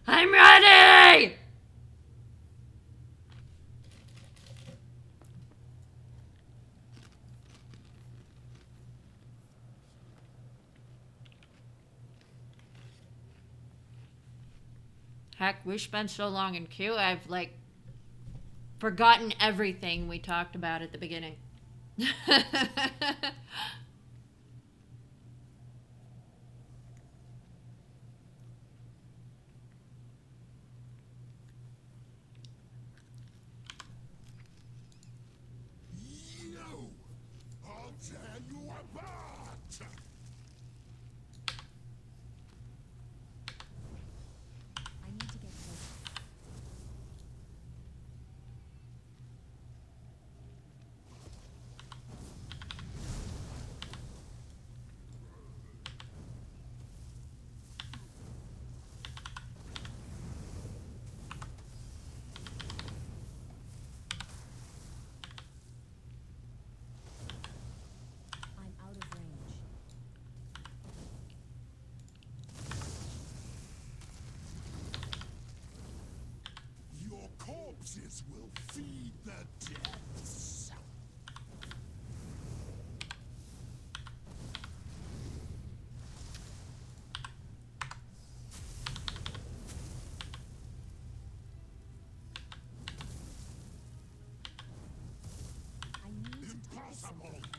I'm ready! Heck, we spent so long in queue, I've, like, forgotten everything we talked about at the beginning. You! I'll tear you apart! I need to get closer. I'm out of range. Your corpses will feed the depths! I need to target some Impossible! defense.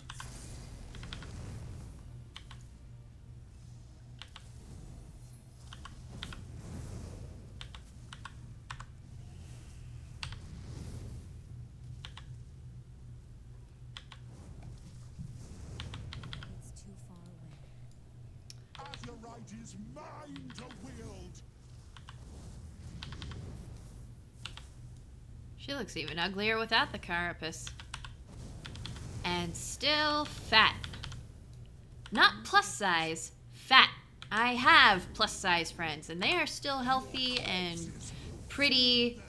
It's too far away. Azshara is mine to wield! She looks even uglier without the carapace. And still fat. Not plus size, fat. I have plus size friends, and they are still healthy and pretty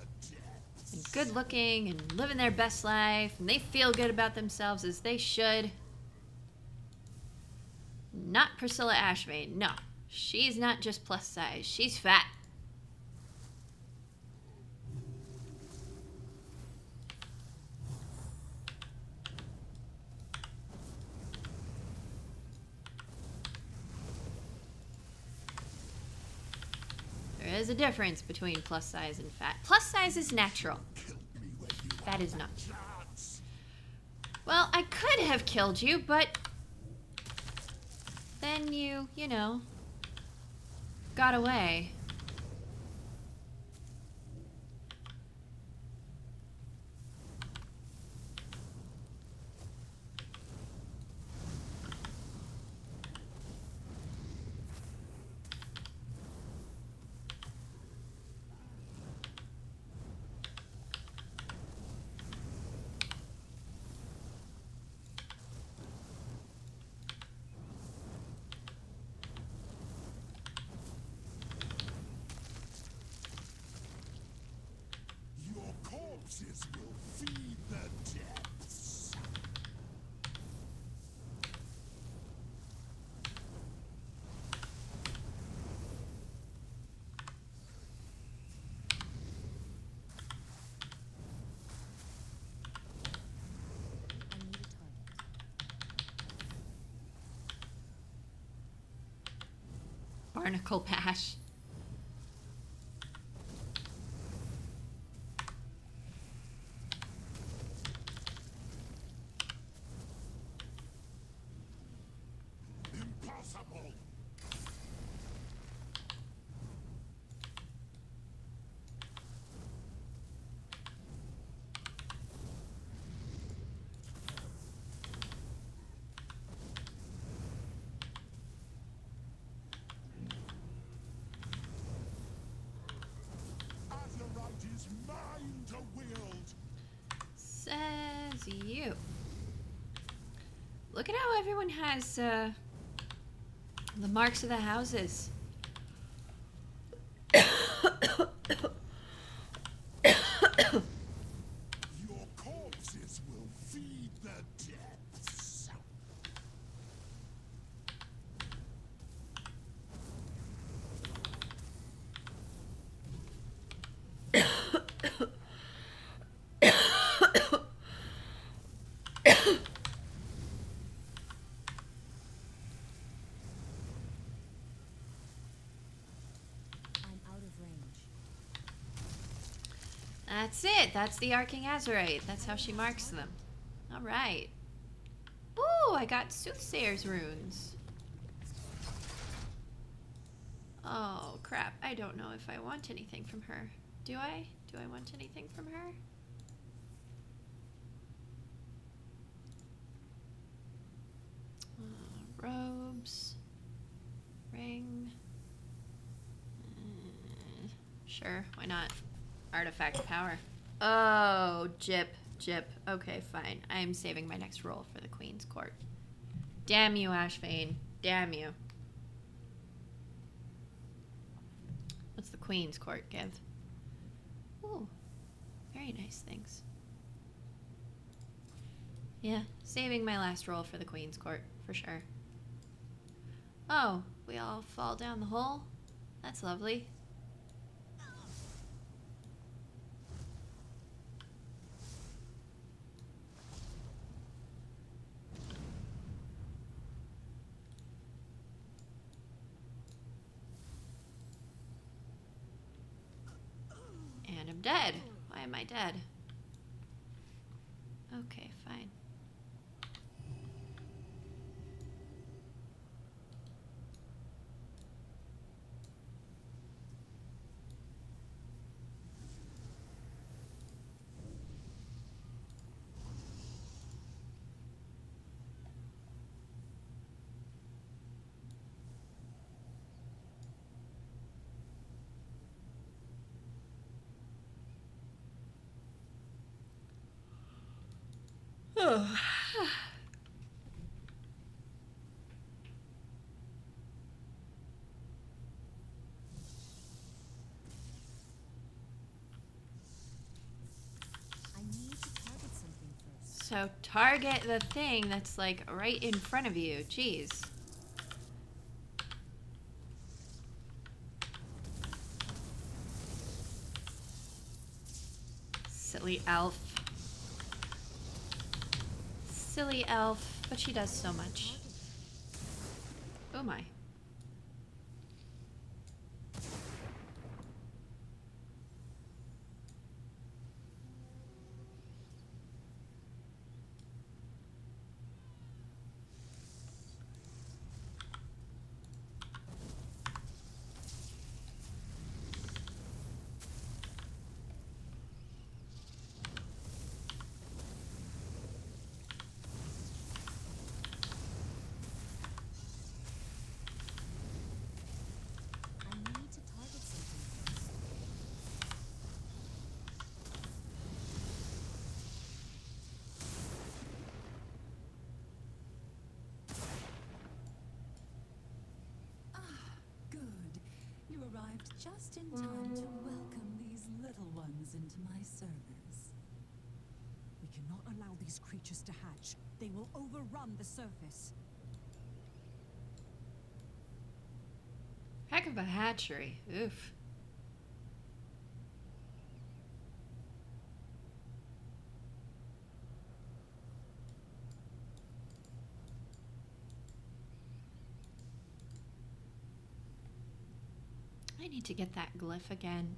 and good looking and living their best life, and they feel good about themselves as they should. Not Priscilla Ashvane, no. She's not just plus size, she's fat. There is a difference between plus size and fat. Plus size is natural. Fat is not. Well, I could have killed you, but then you know, got away. Your corpses will feed the depths! I need a target. Barnacle Bash. Impossible! you. Look at how everyone has the marks of the houses. Your corpses will feed the depths. I'm out of range. That's it. That's the Arcing Azurite. That's how she marks them. All right. Ooh, I got Soothsayer's runes. Oh, crap. I don't know if I want anything from her. Do I? Do I want anything from her? Robes. Ring. Sure, why not? Artifact power. Oh, Jip. Okay, fine. I am saving my next roll for the Queen's Court. Damn you, Ashvane. Damn you. What's the Queen's Court give? Ooh, very nice things. Yeah, saving my last roll for the Queen's Court, for sure. Oh, we all fall down the hole? That's lovely. And I'm dead. Why am I dead? Okay, fine. Oh. I need to target something first. So target the thing that's like right in front of you. Jeez. Silly elf. Silly elf, but she does so much. Oh my. I need to target something first. Good. You arrived just in time to welcome these little ones into my service. We cannot allow these creatures to hatch. They will overrun the surface. Heck of a hatchery. Oof. I need to get that glyph again.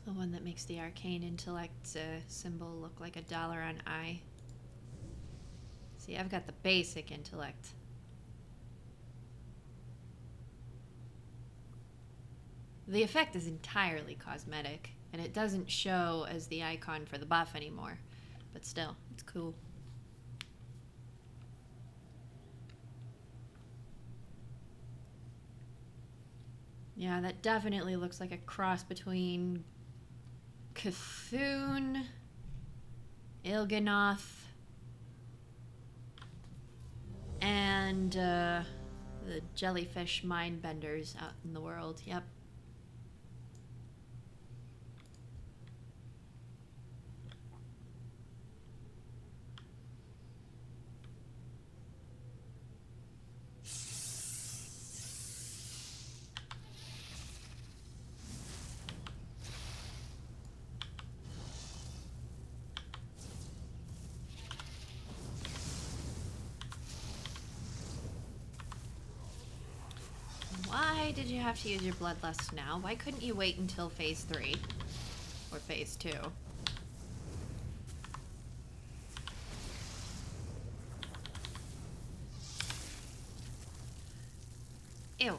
The one that makes the arcane intellect symbol look like a dollar on eye. See, I've got the basic intellect. The effect is entirely cosmetic, and it doesn't show as the icon for the buff anymore. But still, it's cool. Yeah, that definitely looks like a cross between Cthulhu, Il'gynoth, and the jellyfish mindbenders out in the world. Yep. Why did you have to use your bloodlust now? Why couldn't you wait until phase 3? Or phase 2? Ew.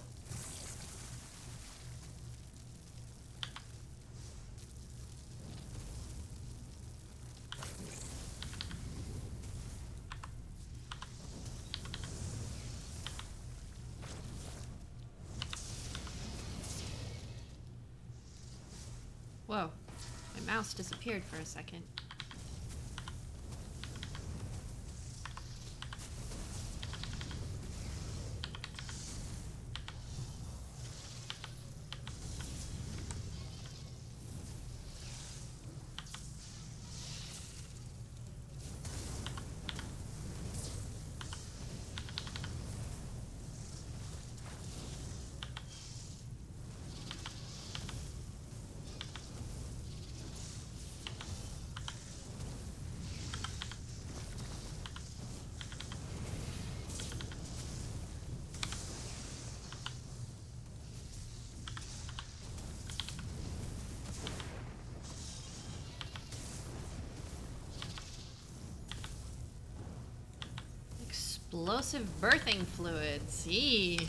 Whoa. My mouse disappeared for a second. Explosive birthing fluids. Eee.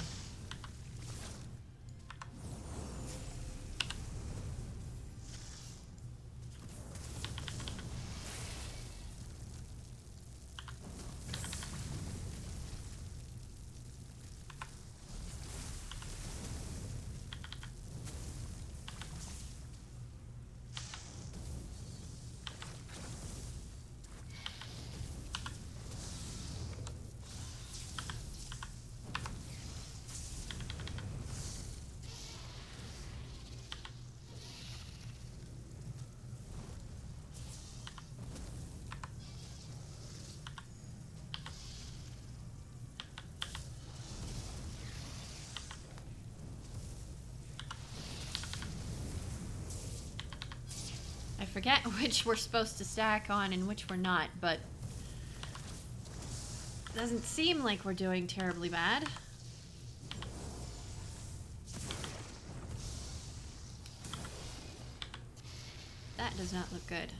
I forget which we're supposed to stack on and which we're not, but it doesn't seem like we're doing terribly bad. That does not look good.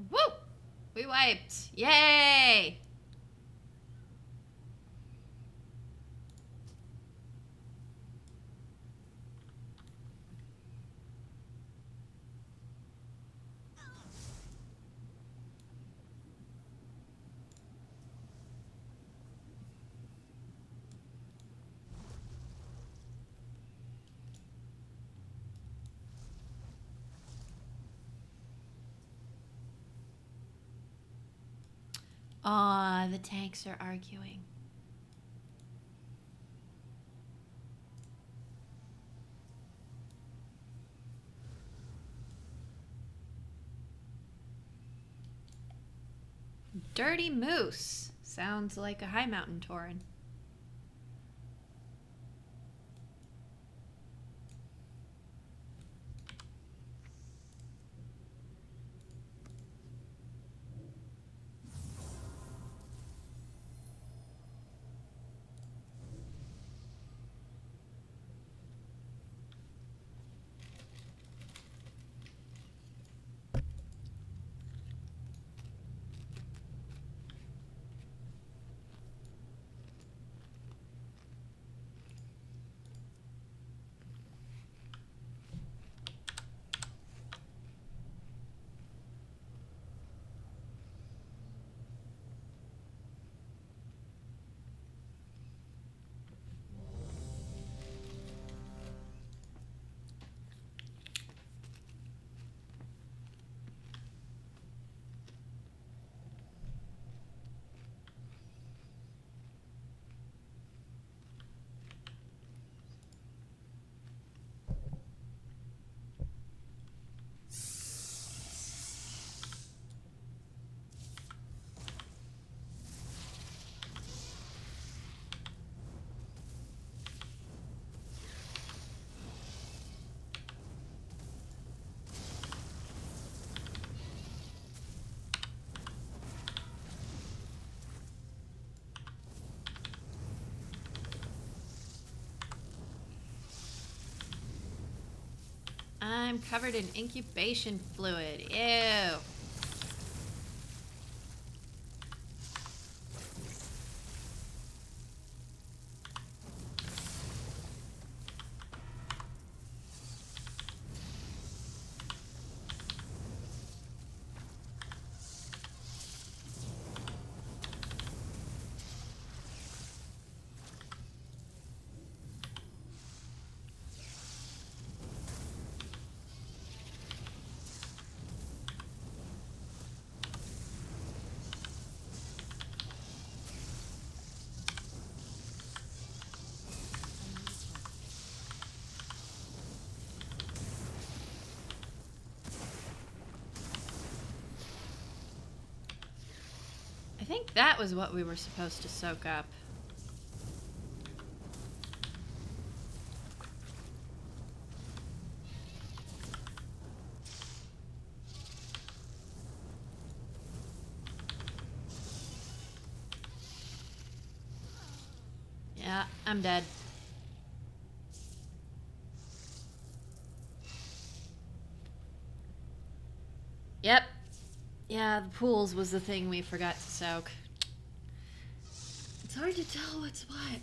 Woo! We wiped. Yay! Aw, the tanks are arguing. Dirty Moose. Sounds like a high mountain tauren. slime covered in incubation fluid. Ew. I think that was what we were supposed to soak up. Yeah, I'm dead. Yep. Yeah, the pools was the thing we forgot to soak. It's hard to tell what's what.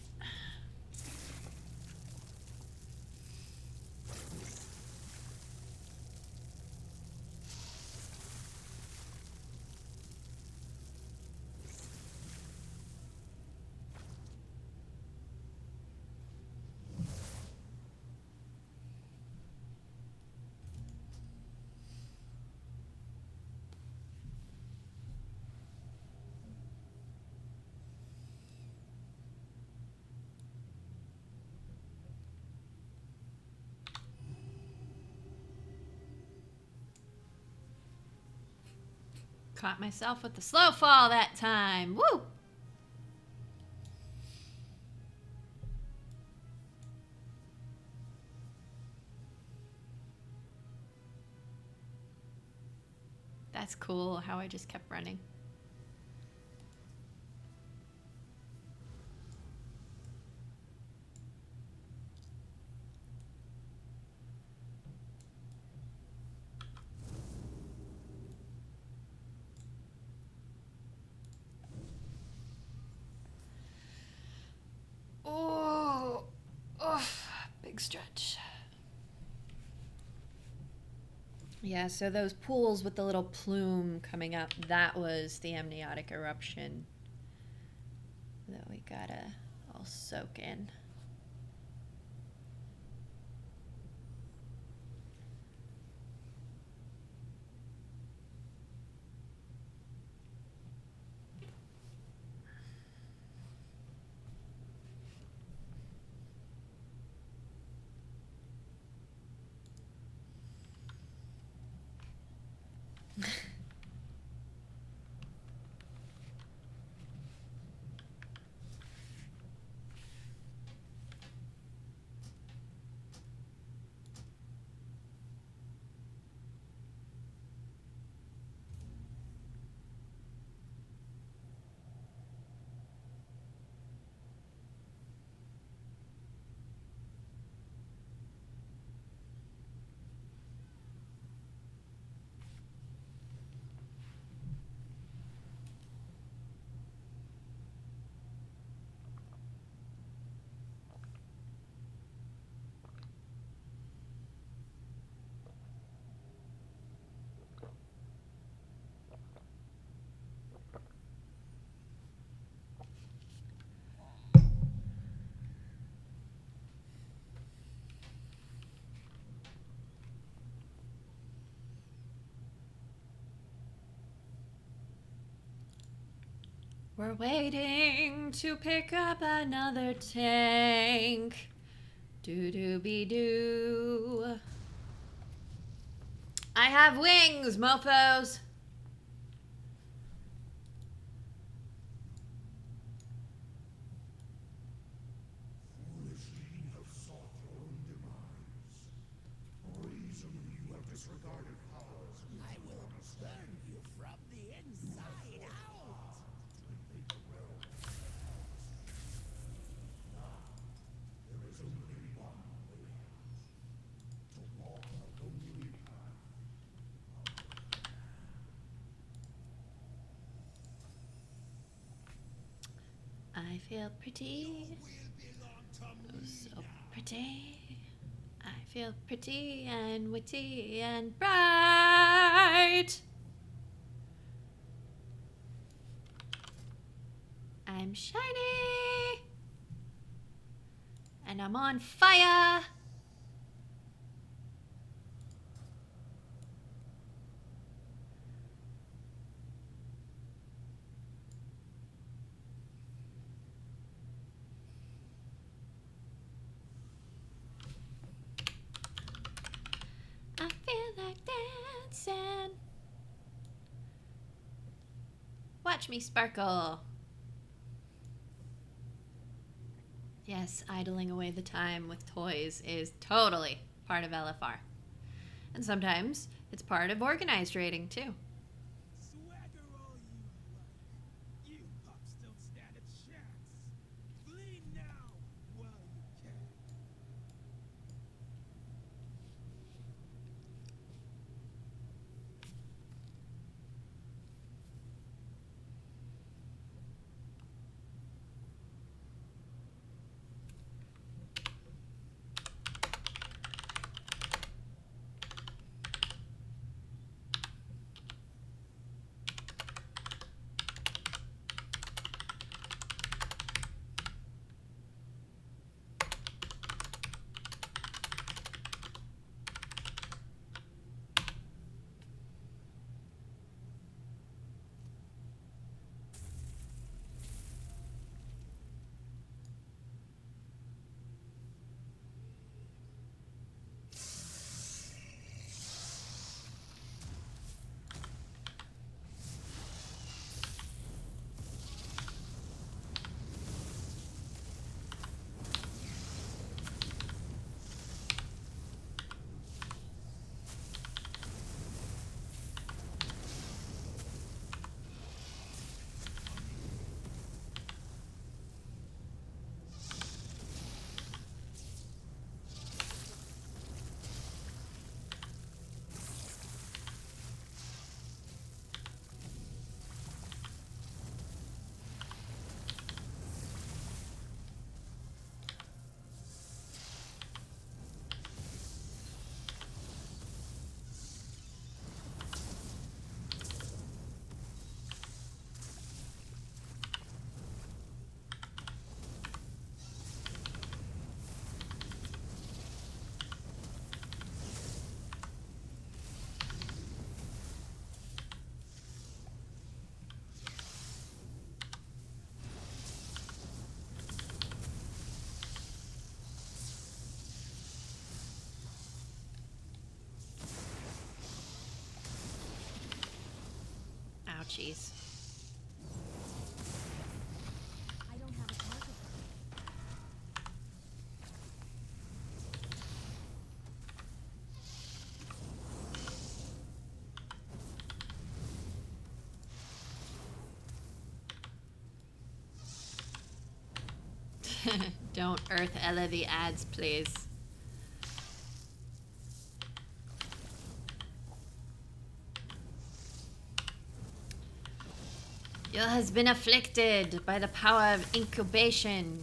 Caught myself with the slow fall that time. Woo! That's cool how I just kept running. Oh, big stretch. Yeah, so those pools with the little plume coming up, that was the amniotic eruption that we gotta all soak in. We're waiting to pick up another tank. Doo-doo-be-doo. I have wings, mofos. Foolishly you have sought your own demise. Brazenly you have disregarded powers. I will burn you from the inside out. There is only one way out. To walk a lonely I feel pretty. Oh, so pretty. I feel pretty and witty and bright. I'm shiny. And I'm on fire. I feel like dancing. Watch me sparkle. Yes, idling away the time with toys is totally part of LFR. And sometimes it's part of organized raiding too. Swagger all you like. You pups don't stand a chance. Flee now while you can. Ouchies. I don't have a target. Don't Earth Ella the ads, please. You has been afflicted by the power of incubation.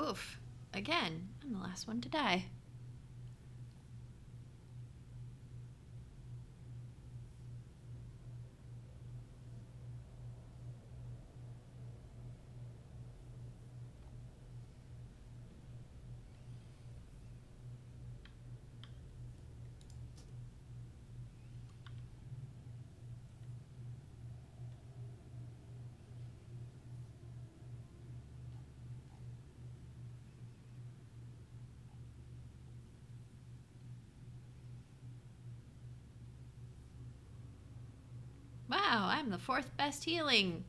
Oof. Again, I'm the last one to die. Wow, I'm the 4th best healing.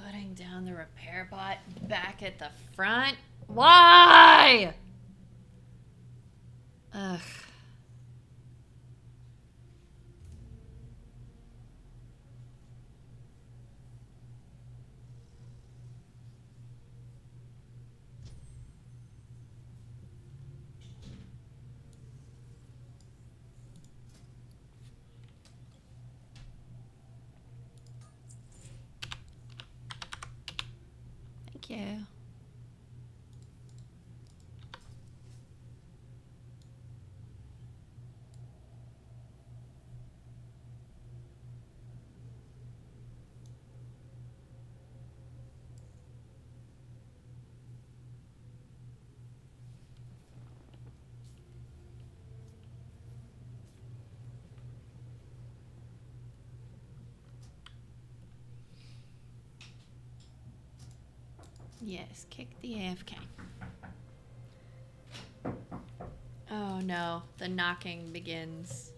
Putting down the repair bot back at the front? Why? Ugh. Thank you. Yes, kick the AFK. Oh no, the knocking begins.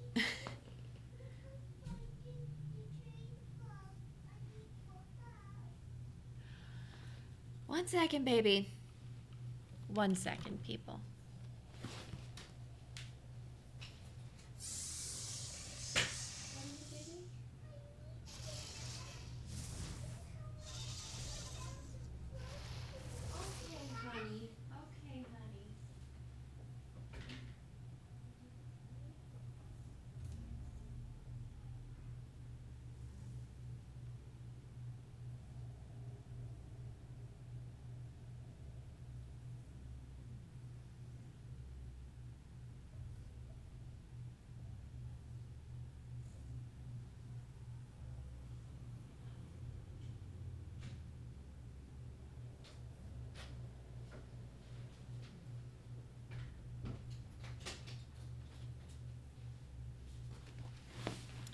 1 second, baby. 1 second, people.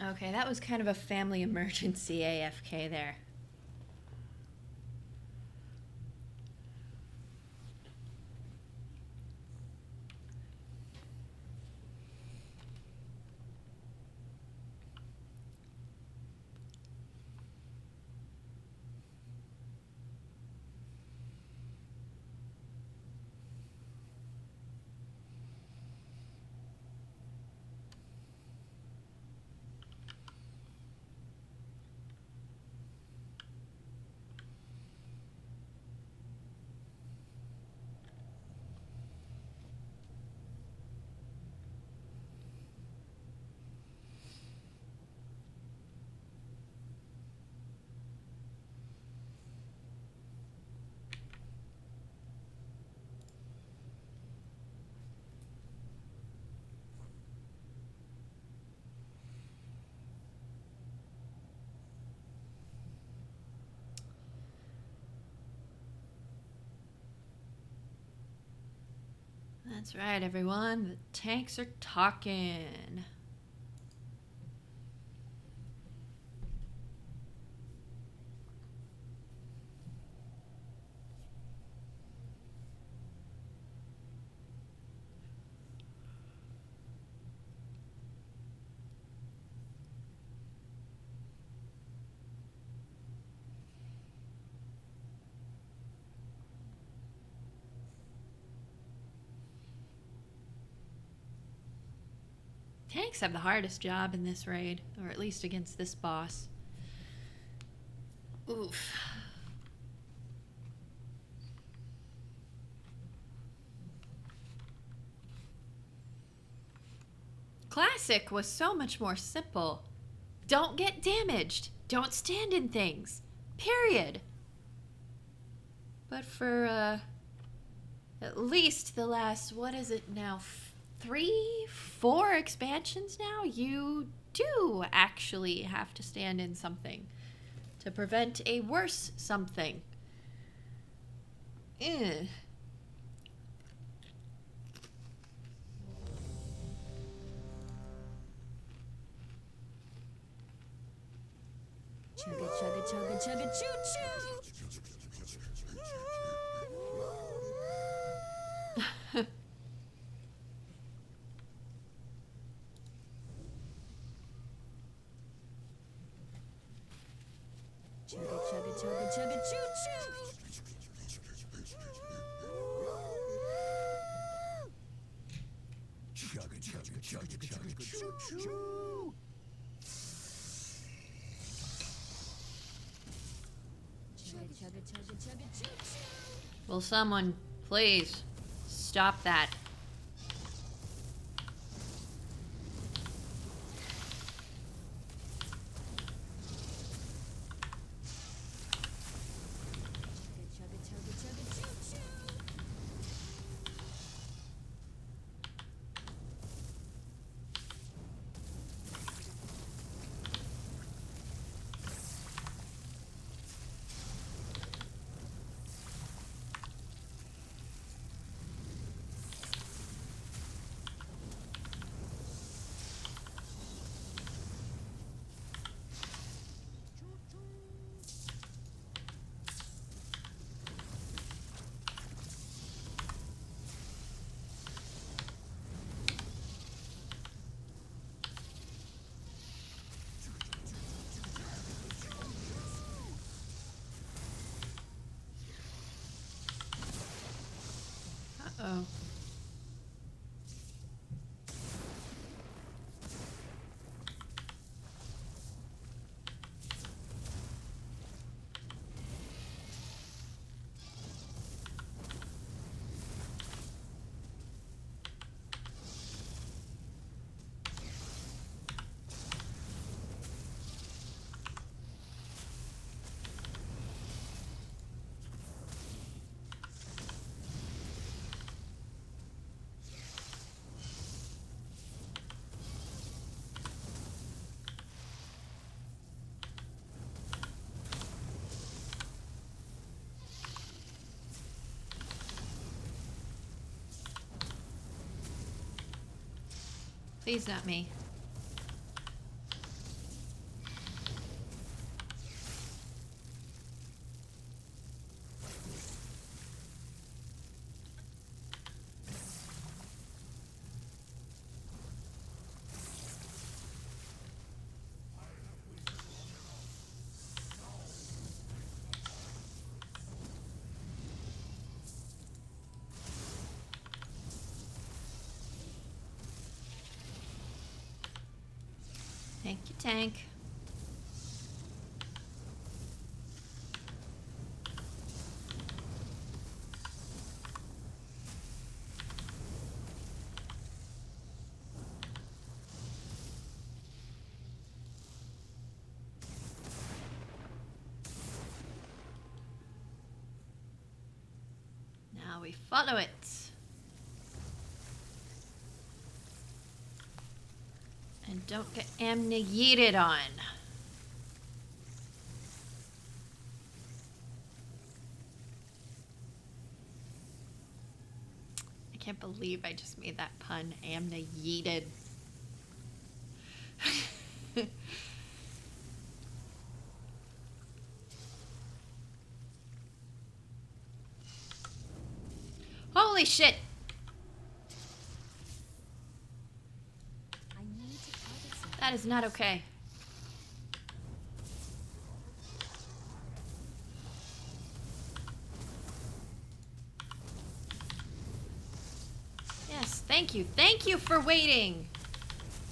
Okay, that was kind of a family emergency AFK there. That's right, everyone. The tanks are talking. Tanks have the hardest job in this raid, or at least against this boss. Oof. Classic was so much more simple. Don't get damaged. Don't stand in things. Period. But for at least the last, what is it now, 3, 4 expansions now, you do actually have to stand in something to prevent a worse something. Ugh. Chugga, chugga, chugga, chugga, choo choo! Chugga, chugga, chugga, chugga, choo choo! Chugga, chugga, chugga, chugga, choo choo! Chugga, chugga, chugga, chugga, choo choo! Will someone please stop that? Chugga, chugga, chugga, choo choo! Uh-oh. Please not me. Thank you, tank. Now we follow it. And don't get amniated on. I can't believe I just made that pun. Amniated. Holy shit! I need to target something. That is not okay. Yes, thank you. Thank you for waiting.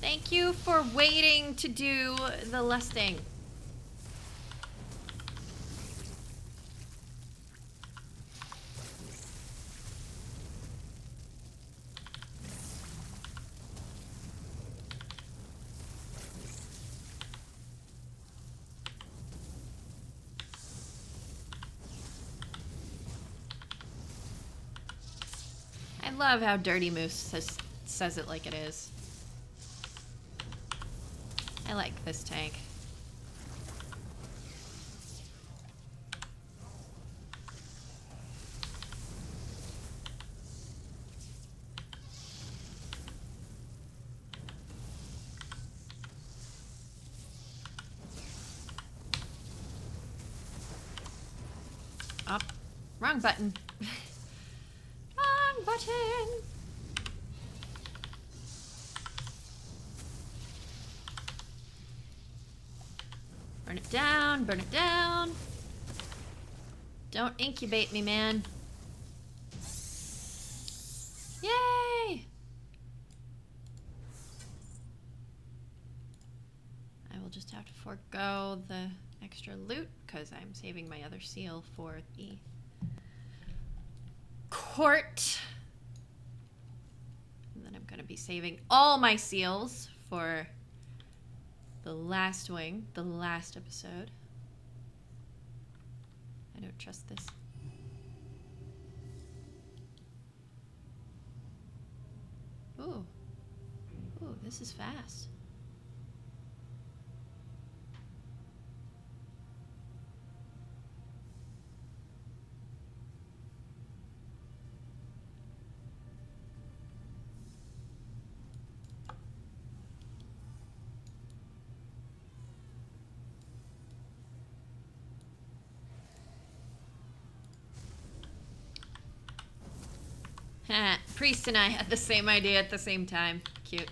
Thank you for waiting to do the lusting. I love how Dirty Moose says it like it is. I like this tank. Up. Wrong button. Wrong button. Burn it down, burn it down. Don't incubate me, man. Yay! I will just have to forego the extra loot because I'm saving my other seal for the court. And then I'm going to be saving all my seals for the last wing, the last episode. I don't trust this. Ooh. Ooh, this is fast. Ha, Priest and I had the same idea at the same time. Cute.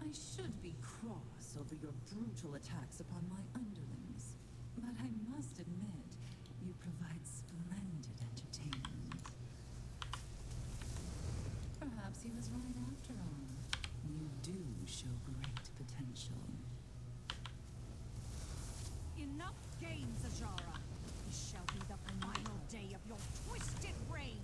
I should be cross over your brutal attacks upon my underlings, but I must admit, you provide splendid entertainment. Perhaps he was right after all. You do show great potential. Enough games, Azshara. This shall be the final day of your twisted reign.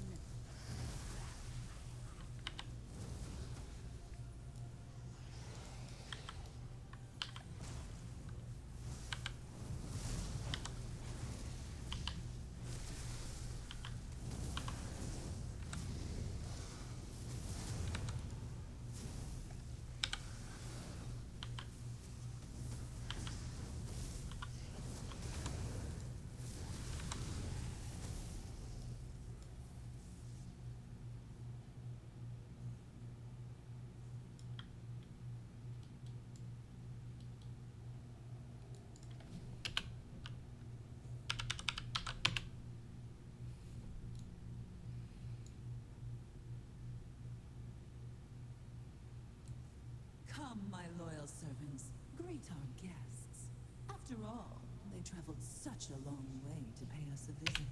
my loyal servants, greet our guests. After all, they traveled such a long way to pay us a visit.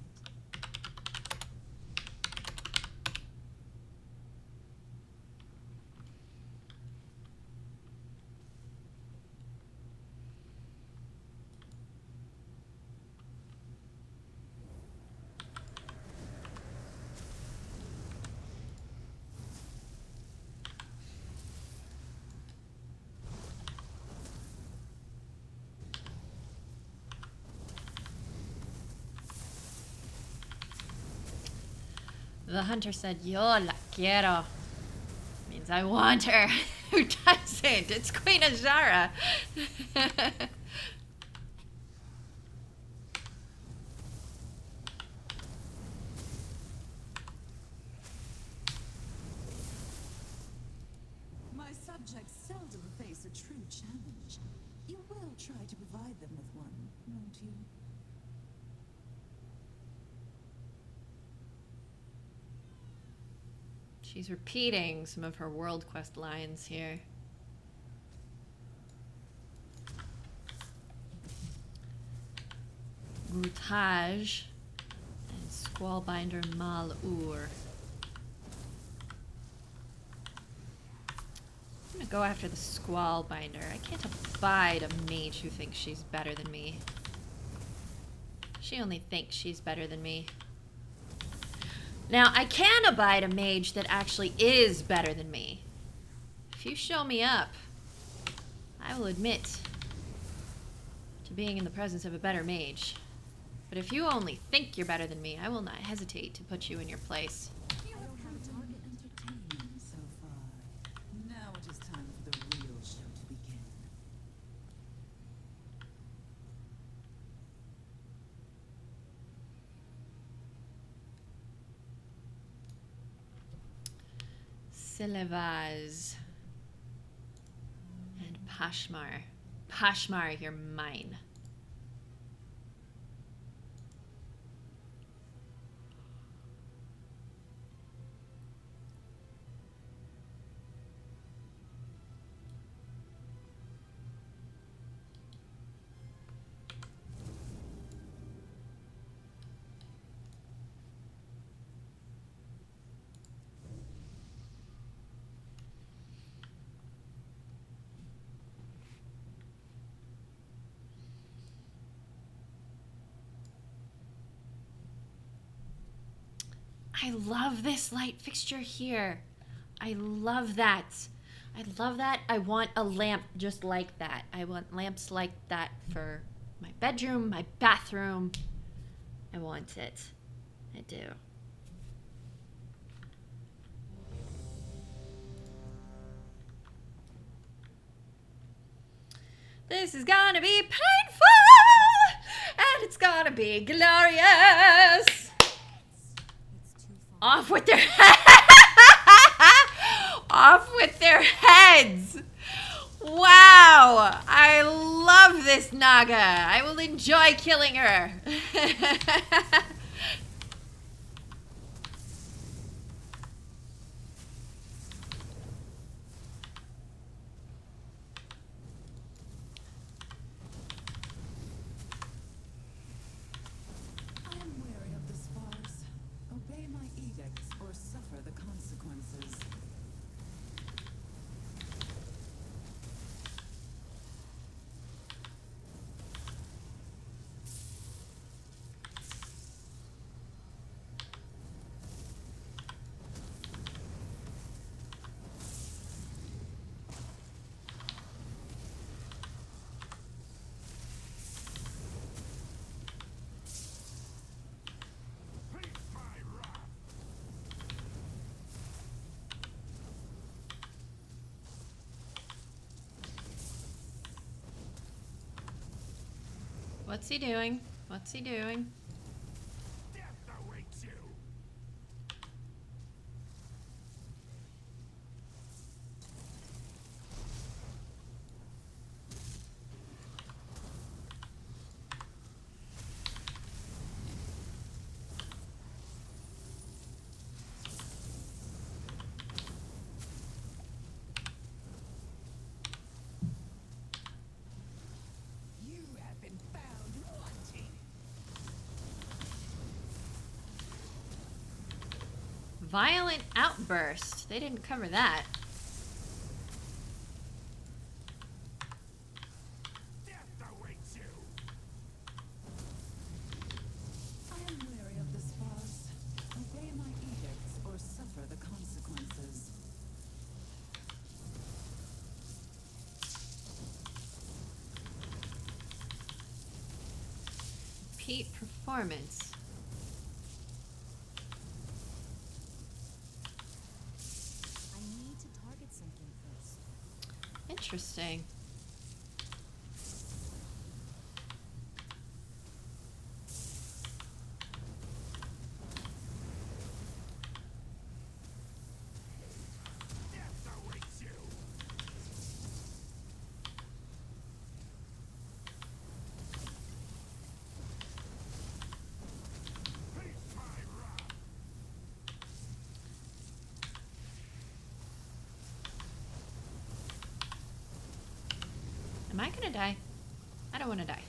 The hunter said, "Yo la quiero." Means I want her. Who doesn't? It's Queen Azshara. My subjects seldom face a true challenge. You will try to provide them with one, won't you? She's repeating some of her world quest lines here. Grutage and Squallbinder Mal-Ur. I'm gonna go after the Squallbinder. I can't abide a mage who thinks she's better than me. She only thinks she's better than me. Now, I can abide a mage that actually is better than me. If you show me up, I will admit to being in the presence of a better mage. But if you only think you're better than me, I will not hesitate to put you in your place. You have come target entertaining so far. Now it is time for the real show to begin. Silevaz and Pashmar. Pashmar, you're mine. I love this light fixture here. I love that. I love that. I want a lamp just like that. I want lamps like that for my bedroom, my bathroom. I want it. I do. This is gonna be painful, and it's gonna be glorious. Off with their off with their heads. Wow, I love this Naga. I will enjoy killing her. I am wary of this farce. Obey my edicts or suffer the consequences. What's he doing? What's he doing? Death awaits you. Violent outburst. They didn't cover that. Death awaits you. I am wary of this boss. Obey my edicts or suffer the consequences. Repeat performance. I need to target something first. Interesting. Death awaits you. Face my wrath. Am I gonna die? I don't want to die.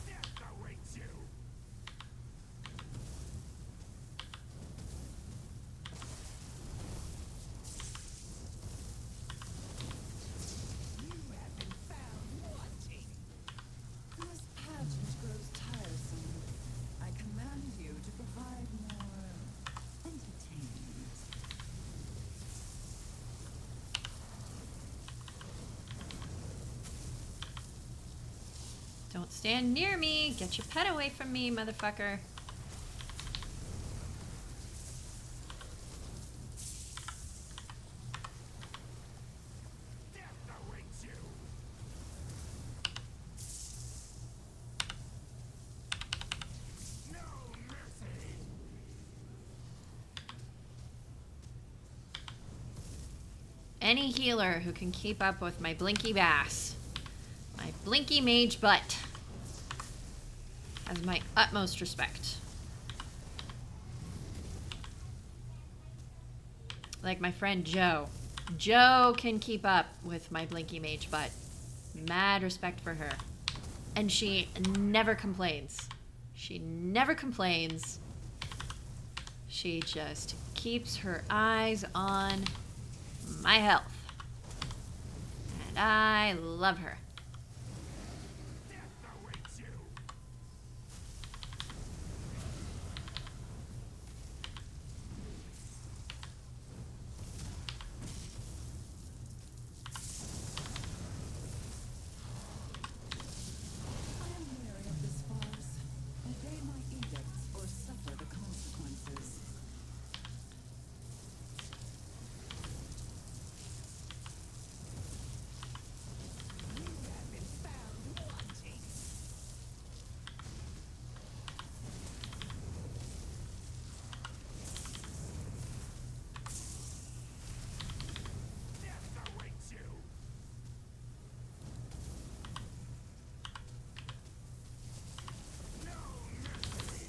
Death awaits you. You have been found wanting. This pageant grows tiresome. I command you to provide more entertainment. Don't stand near me. Get your pet away from me, motherfucker. Death awaits you. No mercy. Any healer who can keep up with my blinky bass. My blinky mage butt. Has my utmost respect. Like my friend Joe. Joe can keep up with my blinky mage butt. Mad respect for her. And she never complains. She never complains. She just keeps her eyes on my health. And I love her. Death awaits you. I am wary of this boss. Obey my edicts or suffer the consequences. You have been found wanting. Death awaits you. No mercy.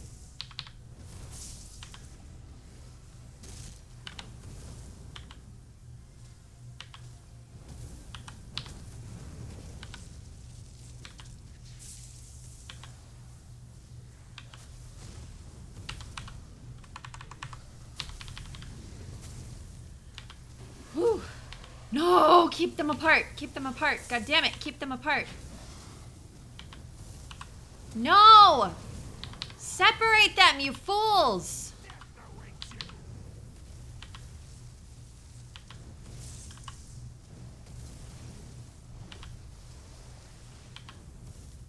Whew. No, keep them apart. Keep them apart. God damn it, keep them apart. No! Separate them, you fools! Death awaits you.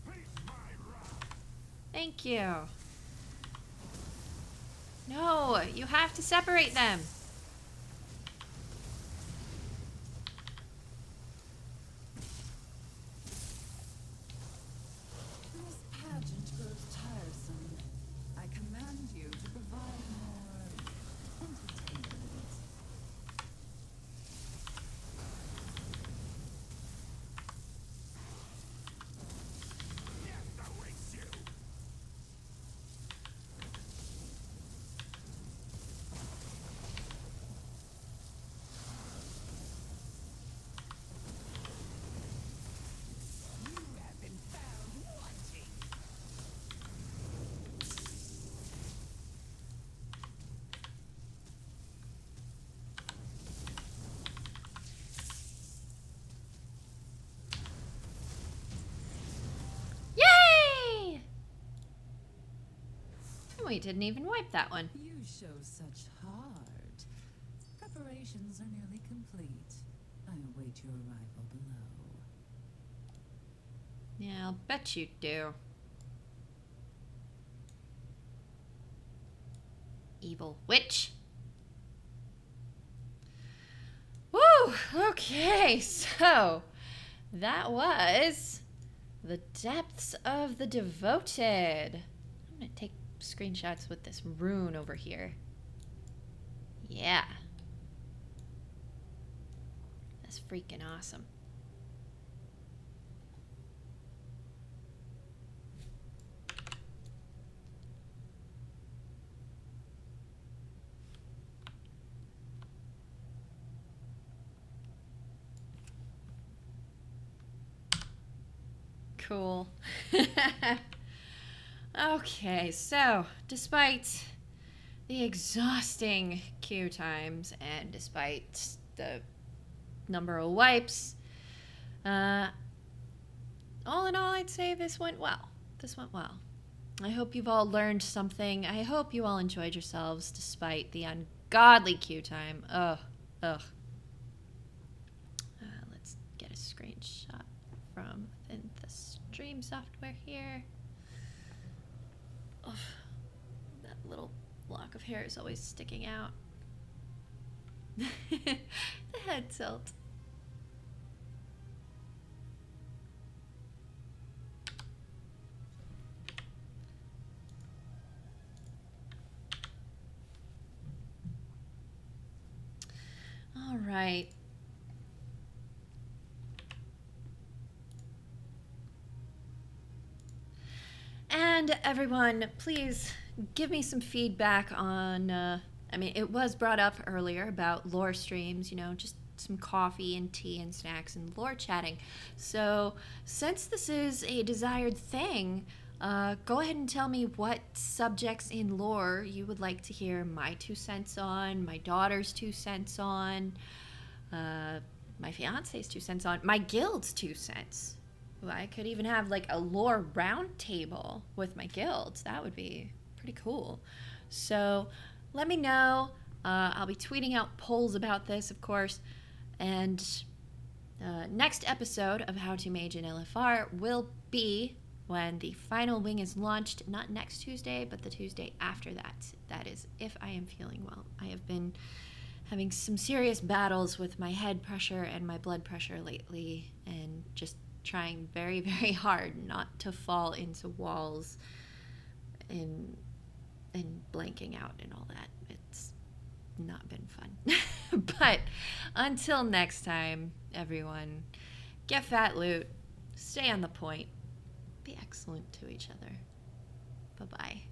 Face my wrath. Thank you. No, you have to separate them. This pageant grows tiresome. I command you to provide more entertainment. Death awaits you. We didn't even wipe that one. You show such heart. Preparations are nearly complete. I await your arrival below. Yeah, I'll bet you do. Evil witch. Woo! Okay, so that was the depths of the devoted. I'm gonna take screenshots with this rune over here. Yeah. That's freaking awesome. Cool. Okay, so despite the exhausting queue times and despite the number of wipes, all in all, I'd say this went well. This went well. I hope you've all learned something. I hope you all enjoyed yourselves despite the ungodly queue time. Ugh. Let's get a screenshot from within the stream software here. Ugh. That little lock of hair is always sticking out. The head tilt. All right. And everyone, please give me some feedback on, I mean, it was brought up earlier about lore streams, you know, just some coffee and tea and snacks and lore chatting. So since this is a desired thing, go ahead and tell me what subjects in lore you would like to hear my 2 cents on, my daughter's 2 cents on, my fiance's 2 cents on, my guild's 2 cents. I could even have like a lore round table with my guilds. That would be pretty cool. So let me know. I'll be tweeting out polls about this, of course. And next episode of How to Mage in LFR will be when the final wing is launched. Not next Tuesday, but the Tuesday after that. That is if I am feeling well. I have been having some serious battles with my head pressure and my blood pressure lately, and just trying very, very hard not to fall into walls and blanking out and all that. It's not been fun. But until next time, everyone, get fat loot, stay on the point, be excellent to each other. Bye-bye.